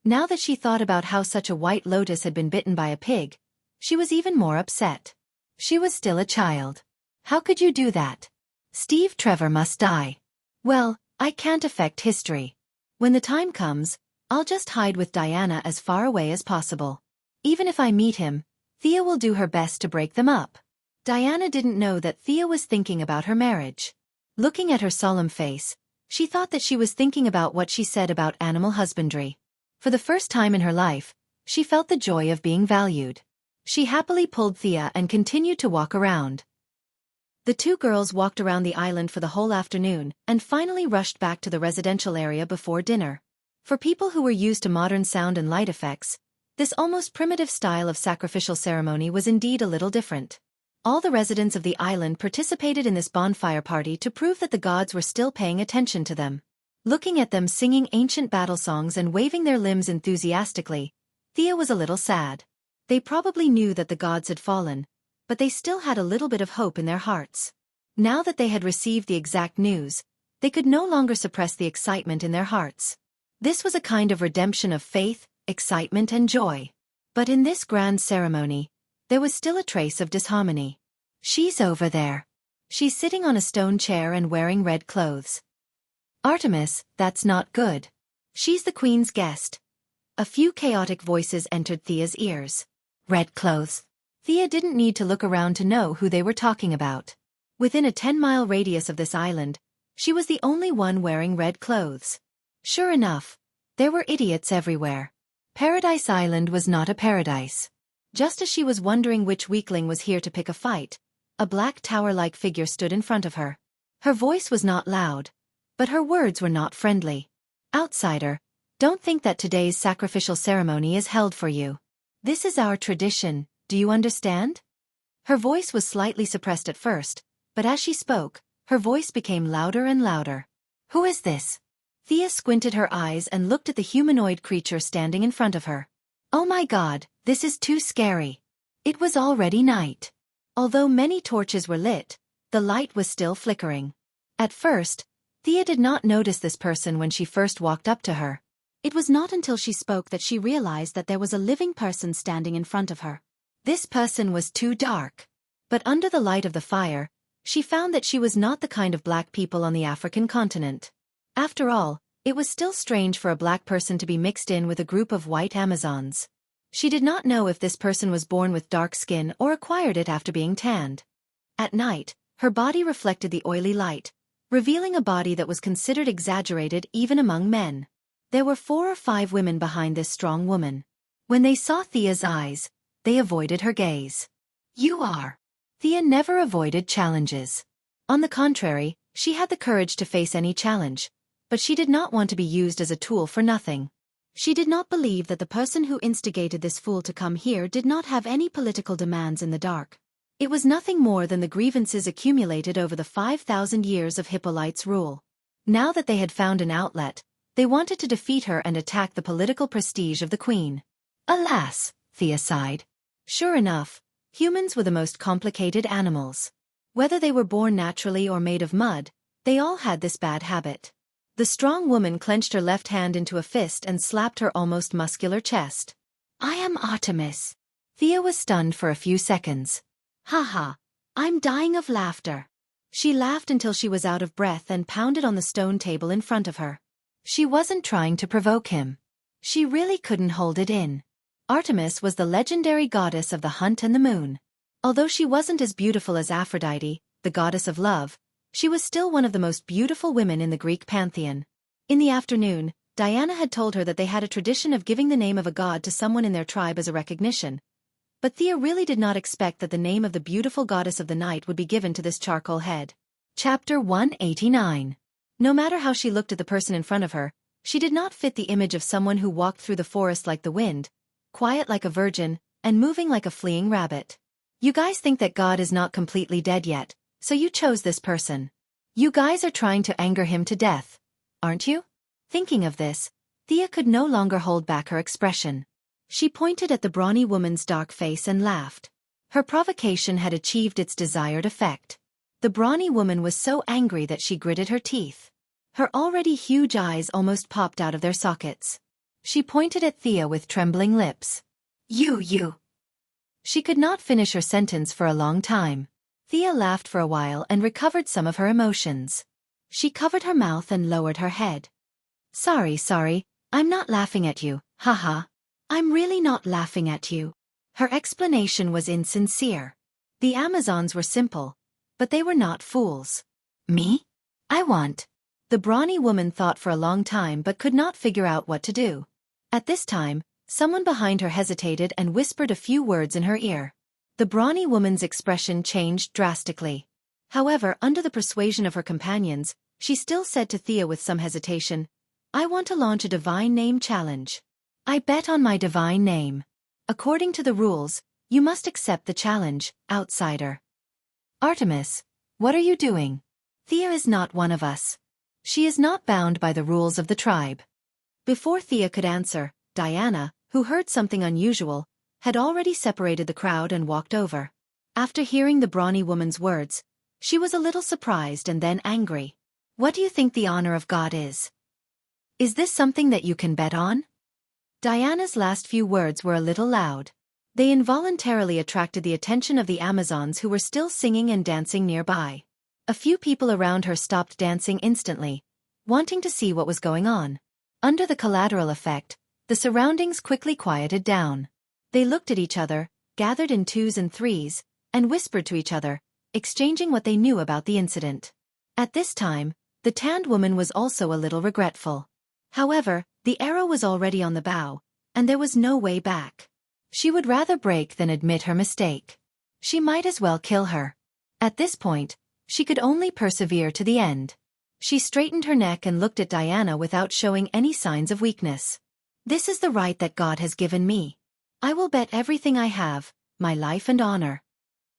Now that she thought about how such a white lotus had been bitten by a pig, she was even more upset. She was still a child. How could you do that? Steve Trevor must die. Well, I can't affect history. When the time comes, I'll just hide with Diana as far away as possible. Even if I meet him, Thea will do her best to break them up. Diana didn't know that Thea was thinking about her marriage. Looking at her solemn face, she thought that she was thinking about what she said about animal husbandry. For the first time in her life, she felt the joy of being valued. She happily pulled Thea and continued to walk around. The two girls walked around the island for the whole afternoon and finally rushed back to the residential area before dinner. For people who were used to modern sound and light effects, this almost primitive style of sacrificial ceremony was indeed a little different. All the residents of the island participated in this bonfire party to prove that the gods were still paying attention to them. Looking at them singing ancient battle songs and waving their limbs enthusiastically, Thea was a little sad. They probably knew that the gods had fallen, but they still had a little bit of hope in their hearts. Now that they had received the exact news, they could no longer suppress the excitement in their hearts. This was a kind of redemption of faith, excitement and joy. But in this grand ceremony, there was still a trace of disharmony. She's over there. She's sitting on a stone chair and wearing red clothes. Artemis, that's not good. She's the queen's guest. A few chaotic voices entered Thea's ears. Red clothes. Thea didn't need to look around to know who they were talking about. Within a 10-mile radius of this island, she was the only one wearing red clothes. Sure enough, there were idiots everywhere. Paradise Island was not a paradise. Just as she was wondering which weakling was here to pick a fight, a black tower-like figure stood in front of her. Her voice was not loud, but her words were not friendly. Outsider, don't think that today's sacrificial ceremony is held for you. This is our tradition, do you understand? Her voice was slightly suppressed at first, but as she spoke, her voice became louder and louder. Who is this? Thea squinted her eyes and looked at the humanoid creature standing in front of her. Oh my God, this is too scary. It was already night. Although many torches were lit, the light was still flickering. At first, Thea did not notice this person when she first walked up to her. It was not until she spoke that she realized that there was a living person standing in front of her. This person was too dark. But under the light of the fire, she found that she was not the kind of black people on the African continent. After all, it was still strange for a black person to be mixed in with a group of white Amazons. She did not know if this person was born with dark skin or acquired it after being tanned. At night, her body reflected the oily light, revealing a body that was considered exaggerated even among men. There were 4 or 5 women behind this strong woman. When they saw Thea's eyes, they avoided her gaze. You are. Thea never avoided challenges. On the contrary, she had the courage to face any challenge, but she did not want to be used as a tool for nothing. She did not believe that the person who instigated this fool to come here did not have any political demands in the dark. It was nothing more than the grievances accumulated over the 5,000 years of Hippolyte's rule. Now that they had found an outlet, they wanted to defeat her and attack the political prestige of the queen. Alas, Thea sighed. Sure enough, humans were the most complicated animals. Whether they were born naturally or made of mud, they all had this bad habit. The strong woman clenched her left hand into a fist and slapped her almost muscular chest. I am Artemis. Thea was stunned for a few seconds. Ha, I'm dying of laughter. She laughed until she was out of breath and pounded on the stone table in front of her. She wasn't trying to provoke him. She really couldn't hold it in. Artemis was the legendary goddess of the hunt and the moon. Although she wasn't as beautiful as Aphrodite, the goddess of love, she was still one of the most beautiful women in the Greek pantheon. In the afternoon, Diana had told her that they had a tradition of giving the name of a god to someone in their tribe as a recognition. But Thea really did not expect that the name of the beautiful goddess of the night would be given to this charcoal head. Chapter 189. No matter how she looked at the person in front of her, she did not fit the image of someone who walked through the forest like the wind, quiet like a virgin, and moving like a fleeing rabbit. You guys think that God is not completely dead yet, so you chose this person. You guys are trying to anger him to death, aren't you? Thinking of this, Thea could no longer hold back her expression. She pointed at the brawny woman's dark face and laughed. Her provocation had achieved its desired effect. The brawny woman was so angry that she gritted her teeth. Her already huge eyes almost popped out of their sockets. She pointed at Thea with trembling lips. You. She could not finish her sentence for a long time. Thea laughed for a while and recovered some of her emotions. She covered her mouth and lowered her head. Sorry, I'm not laughing at you, haha. I'm really not laughing at you. Her explanation was insincere. The Amazons were simple, but they were not fools. Me? I want. The brawny woman thought for a long time but could not figure out what to do. At this time, someone behind her hesitated and whispered a few words in her ear. The brawny woman's expression changed drastically. However, under the persuasion of her companions, she still said to Thea with some hesitation, I want to launch a divine name challenge. I bet on my divine name. According to the rules, you must accept the challenge, outsider. Artemis, what are you doing? Thea is not one of us. She is not bound by the rules of the tribe. Before Thea could answer, Diana, who heard something unusual, had already separated the crowd and walked over. After hearing the brawny woman's words, she was a little surprised and then angry. What do you think the honor of God is? Is this something that you can bet on? Diana's last few words were a little loud. They involuntarily attracted the attention of the Amazons who were still singing and dancing nearby. A few people around her stopped dancing instantly, wanting to see what was going on. Under the collateral effect, the surroundings quickly quieted down. They looked at each other, gathered in twos and threes, and whispered to each other, exchanging what they knew about the incident. At this time, the tanned woman was also a little regretful. However, the arrow was already on the bow, and there was no way back. She would rather break than admit her mistake. She might as well kill her. At this point, she could only persevere to the end. She straightened her neck and looked at Diana without showing any signs of weakness. This is the right that God has given me. I will bet everything I have, my life and honor.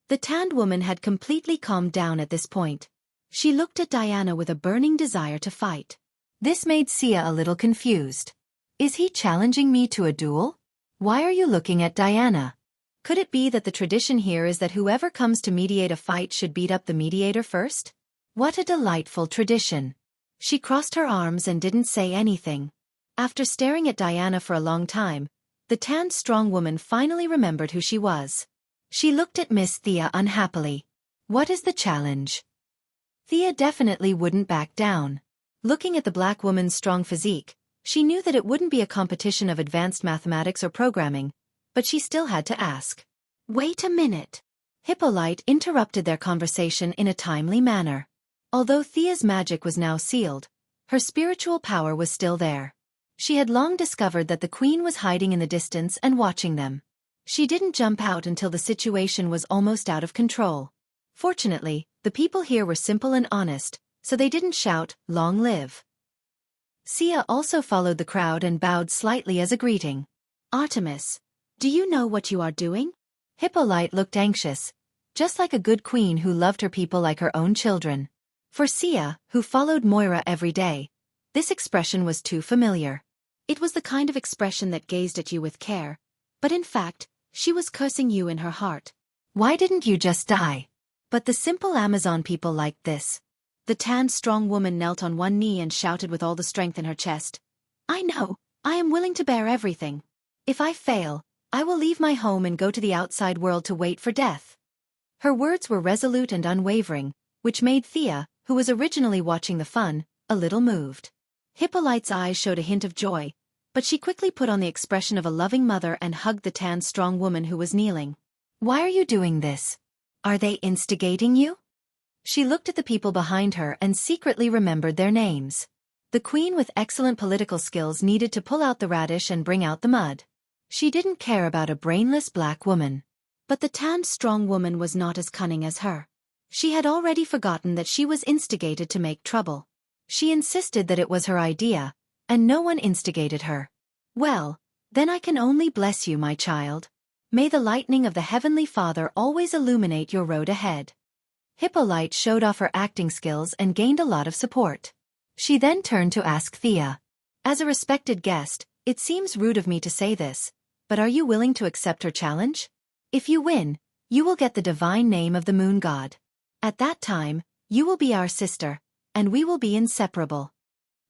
The tanned woman had completely calmed down at this point. She looked at Diana with a burning desire to fight. This made Sia a little confused. Is he challenging me to a duel? Why are you looking at Diana? Could it be that the tradition here is that whoever comes to mediate a fight should beat up the mediator first? What a delightful tradition. She crossed her arms and didn't say anything. After staring at Diana for a long time, the tanned strong woman finally remembered who she was. She looked at Miss Thea unhappily. What is the challenge? Thea definitely wouldn't back down. Looking at the black woman's strong physique, she knew that it wouldn't be a competition of advanced mathematics or programming, but she still had to ask. Wait a minute. Hippolyte interrupted their conversation in a timely manner. Although Thea's magic was now sealed, her spiritual power was still there. She had long discovered that the queen was hiding in the distance and watching them. She didn't jump out until the situation was almost out of control. Fortunately, the people here were simple and honest, so they didn't shout, "Long live." Sia also followed the crowd and bowed slightly as a greeting. Artemis, do you know what you are doing? Hippolyte looked anxious, just like a good queen who loved her people like her own children. For Sia, who followed Moira every day, this expression was too familiar. It was the kind of expression that gazed at you with care, but in fact, she was cursing you in her heart. Why didn't you just die? But the simple Amazon people liked this. The tanned strong woman knelt on one knee and shouted with all the strength in her chest. I know, I am willing to bear everything. If I fail, I will leave my home and go to the outside world to wait for death. Her words were resolute and unwavering, which made Thea, who was originally watching the fun, a little moved. Hippolyte's eyes showed a hint of joy, but she quickly put on the expression of a loving mother and hugged the tanned strong woman who was kneeling. Why are you doing this? Are they instigating you? She looked at the people behind her and secretly remembered their names. The queen with excellent political skills needed to pull out the radish and bring out the mud. She didn't care about a brainless black woman. But the tanned strong woman was not as cunning as her. She had already forgotten that she was instigated to make trouble. She insisted that it was her idea, and no one instigated her. Well, then I can only bless you, my child. May the lightning of the Heavenly Father always illuminate your road ahead. Hippolyte showed off her acting skills and gained a lot of support. She then turned to ask Thea, As a respected guest, it seems rude of me to say this, but are you willing to accept her challenge? If you win, you will get the divine name of the moon god. At that time, you will be our sister, and we will be inseparable.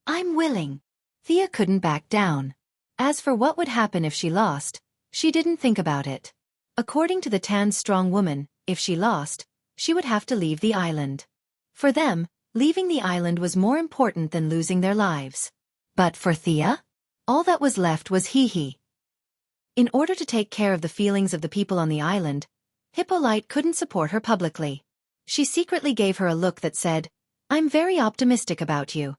I'm willing. Thea couldn't back down. As for what would happen if she lost, she didn't think about it. According to the tanned strong woman, if she lost, she would have to leave the island. For them, leaving the island was more important than losing their lives. But for Thea, all that was left was hee-hee. In order to take care of the feelings of the people on the island, Hippolyte couldn't support her publicly. She secretly gave her a look that said, "I'm very optimistic about you."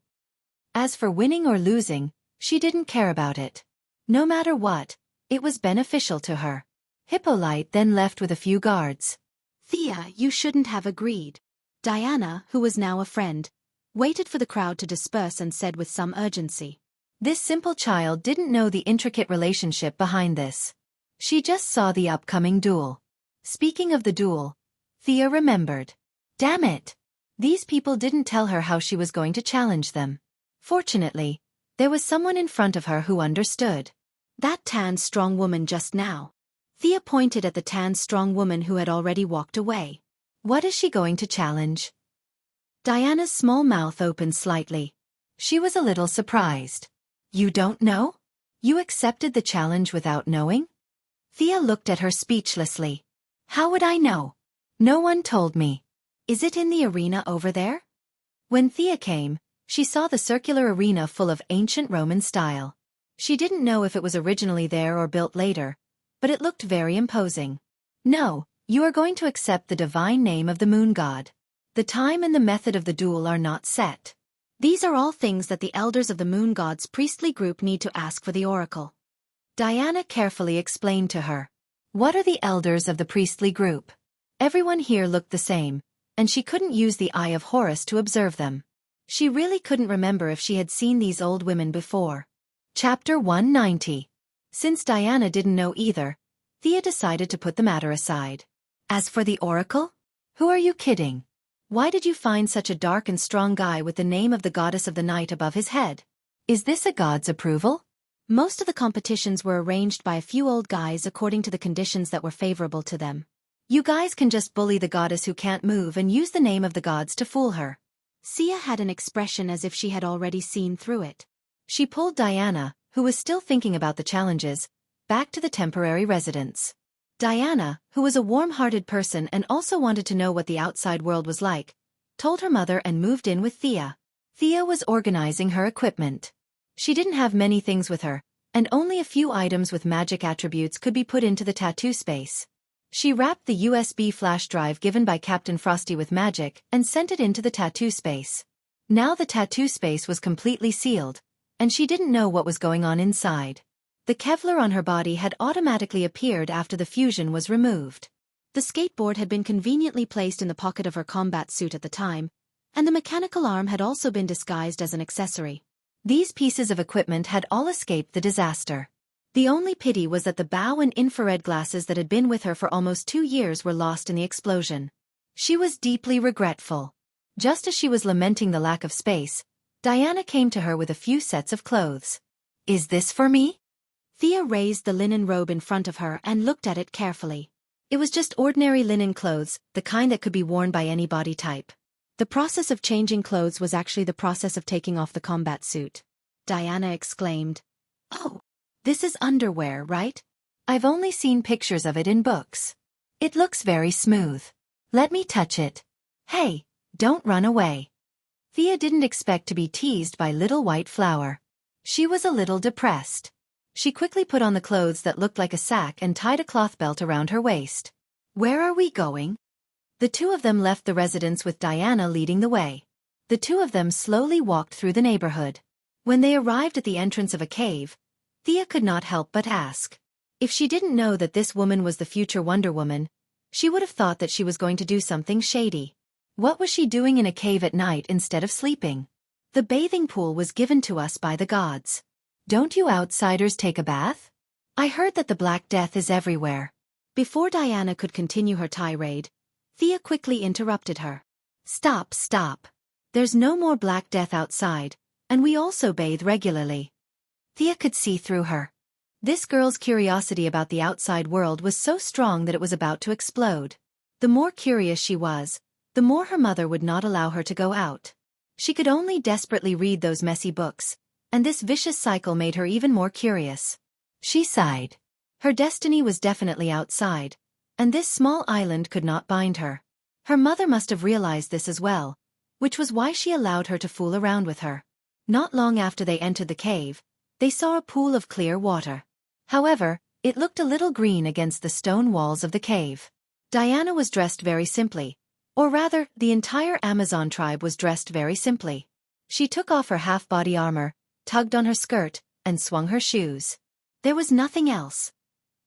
As for winning or losing, she didn't care about it. No matter what, it was beneficial to her. Hippolyte then left with a few guards. Thea, you shouldn't have agreed. Diana, who was now a friend, waited for the crowd to disperse and said with some urgency. This simple child didn't know the intricate relationship behind this. She just saw the upcoming duel. Speaking of the duel, Thea remembered. Damn it! These people didn't tell her how she was going to challenge them. Fortunately, there was someone in front of her who understood. That tanned strong woman just now. Thea pointed at the tanned strong woman who had already walked away. What is she going to challenge? Diana's small mouth opened slightly. She was a little surprised. You don't know? You accepted the challenge without knowing? Thea looked at her speechlessly. How would I know? No one told me. Is it in the arena over there? When Thea came, she saw the circular arena full of ancient Roman style. She didn't know if it was originally there or built later, but it looked very imposing. No, you are going to accept the divine name of the moon god. The time and the method of the duel are not set. These are all things that the elders of the moon god's priestly group need to ask for the oracle. Diana carefully explained to her. What are the elders of the priestly group? Everyone here looked the same, and she couldn't use the eye of Horus to observe them. She really couldn't remember if she had seen these old women before. Chapter 190. Since Diana didn't know either, Thea decided to put the matter aside. As for the oracle? Who are you kidding? Why did you find such a dark and strong guy with the name of the goddess of the night above his head? Is this a god's approval? Most of the competitions were arranged by a few old guys according to the conditions that were favorable to them. You guys can just bully the goddess who can't move and use the name of the gods to fool her. Sia had an expression as if she had already seen through it. She pulled Diana, who was still thinking about the challenges, back to the temporary residence. Diana, who was a warm-hearted person and also wanted to know what the outside world was like, told her mother and moved in with Thea. Thea was organizing her equipment. She didn't have many things with her, and only a few items with magic attributes could be put into the tattoo space. She wrapped the USB flash drive given by Captain Frosty with magic and sent it into the tattoo space. Now the tattoo space was completely sealed, and she didn't know what was going on inside. The Kevlar on her body had automatically appeared after the fusion was removed. The skateboard had been conveniently placed in the pocket of her combat suit at the time, and the mechanical arm had also been disguised as an accessory. These pieces of equipment had all escaped the disaster. The only pity was that the bow and infrared glasses that had been with her for almost 2 years were lost in the explosion. She was deeply regretful. Just as she was lamenting the lack of space, Diana came to her with a few sets of clothes. Is this for me? Thea raised the linen robe in front of her and looked at it carefully. It was just ordinary linen clothes, the kind that could be worn by any body type. The process of changing clothes was actually the process of taking off the combat suit. Diana exclaimed. Oh, this is underwear, right? I've only seen pictures of it in books. It looks very smooth. Let me touch it. Hey, don't run away. Thea didn't expect to be teased by little white flower. She was a little depressed. She quickly put on the clothes that looked like a sack and tied a cloth belt around her waist. Where are we going? The two of them left the residence with Diana leading the way. The two of them slowly walked through the neighborhood. When they arrived at the entrance of a cave, Thea could not help but ask. If she didn't know that this woman was the future Wonder Woman, she would have thought that she was going to do something shady. What was she doing in a cave at night instead of sleeping? The bathing pool was given to us by the gods. Don't you outsiders take a bath? I heard that the Black Death is everywhere. Before Diana could continue her tirade, Thea quickly interrupted her. Stop, stop. There's no more Black Death outside, and we also bathe regularly. Thea could see through her. This girl's curiosity about the outside world was so strong that it was about to explode. The more curious she was, the more her mother would not allow her to go out. She could only desperately read those messy books, and this vicious cycle made her even more curious. She sighed. Her destiny was definitely outside, and this small island could not bind her. Her mother must have realized this as well, which was why she allowed her to fool around with her. Not long after they entered the cave, they saw a pool of clear water. However, it looked a little green against the stone walls of the cave. Diana was dressed very simply, or rather, the entire Amazon tribe was dressed very simply. She took off her half-body armor, tugged on her skirt, and swung her shoes. There was nothing else.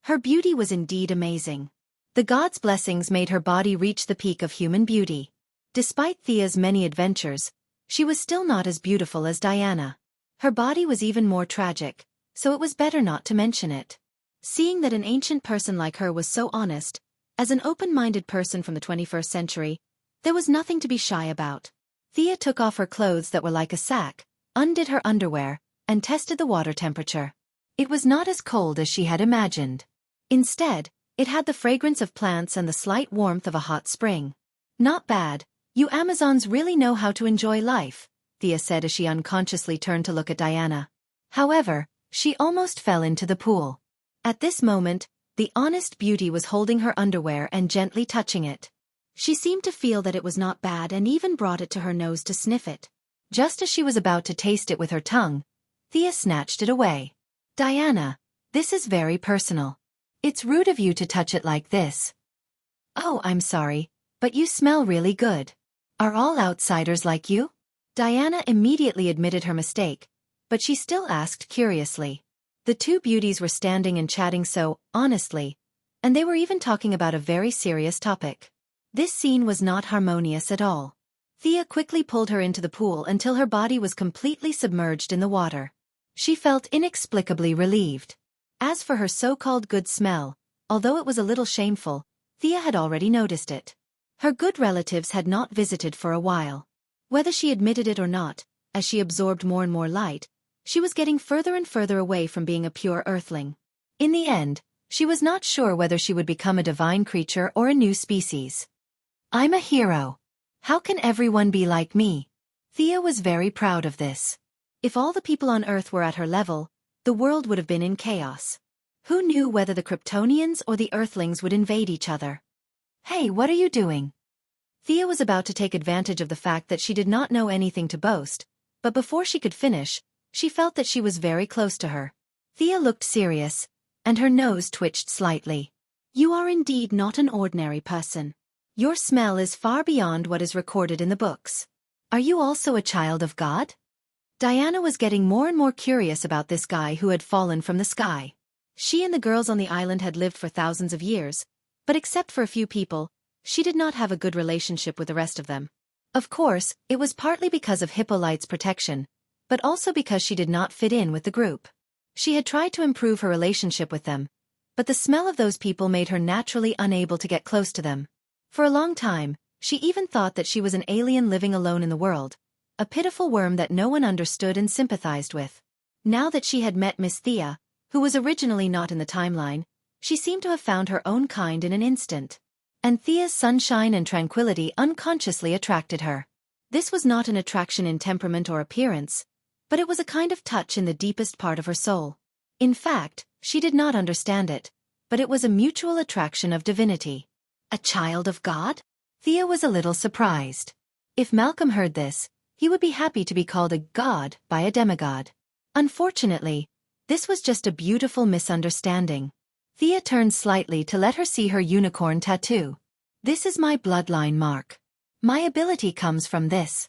Her beauty was indeed amazing. The gods' blessings made her body reach the peak of human beauty. Despite Thea's many adventures, she was still not as beautiful as Diana. Her body was even more tragic, so it was better not to mention it. Seeing that an ancient person like her was so honest, as an open-minded person from the 21st century, there was nothing to be shy about. Thea took off her clothes that were like a sack, undid her underwear, and tested the water temperature. It was not as cold as she had imagined. Instead, it had the fragrance of plants and the slight warmth of a hot spring. Not bad. You Amazons really know how to enjoy life, Thea said as she unconsciously turned to look at Diana. However, she almost fell into the pool. At this moment, the honest beauty was holding her underwear and gently touching it. She seemed to feel that it was not bad and even brought it to her nose to sniff it. Just as she was about to taste it with her tongue, Thea snatched it away. Diana, this is very personal. It's rude of you to touch it like this. Oh, I'm sorry, but you smell really good. Are all outsiders like you? Diana immediately admitted her mistake, but she still asked curiously. The two beauties were standing and chatting so honestly, and they were even talking about a very serious topic. This scene was not harmonious at all. Thea quickly pulled her into the pool until her body was completely submerged in the water. She felt inexplicably relieved. As for her so-called good smell, although it was a little shameful, Thea had already noticed it. Her good relatives had not visited for a while. Whether she admitted it or not, as she absorbed more and more light, she was getting further and further away from being a pure earthling. In the end, she was not sure whether she would become a divine creature or a new species. I'm a hero. How can everyone be like me? Thea was very proud of this. If all the people on Earth were at her level, the world would have been in chaos. Who knew whether the Kryptonians or the Earthlings would invade each other? Hey, what are you doing? Thea was about to take advantage of the fact that she did not know anything to boast, but before she could finish, she felt that she was very close to her. Thea looked serious, and her nose twitched slightly. You are indeed not an ordinary person. Your smell is far beyond what is recorded in the books. Are you also a child of God? Diana was getting more and more curious about this guy who had fallen from the sky. She and the girls on the island had lived for thousands of years, but except for a few people, she did not have a good relationship with the rest of them. Of course, it was partly because of Hippolyte's protection, but also because she did not fit in with the group. She had tried to improve her relationship with them, but the smell of those people made her naturally unable to get close to them. For a long time, she even thought that she was an alien living alone in the world, a pitiful worm that no one understood and sympathized with. Now that she had met Miss Thea, who was originally not in the timeline, she seemed to have found her own kind in an instant. And Thea's sunshine and tranquility unconsciously attracted her. This was not an attraction in temperament or appearance, but it was a kind of touch in the deepest part of her soul. In fact, she did not understand it, but it was a mutual attraction of divinity. A child of God? Thea was a little surprised. If Malcolm heard this, he would be happy to be called a god by a demigod. Unfortunately, this was just a beautiful misunderstanding. Thea turned slightly to let her see her unicorn tattoo. This is my bloodline mark. My ability comes from this.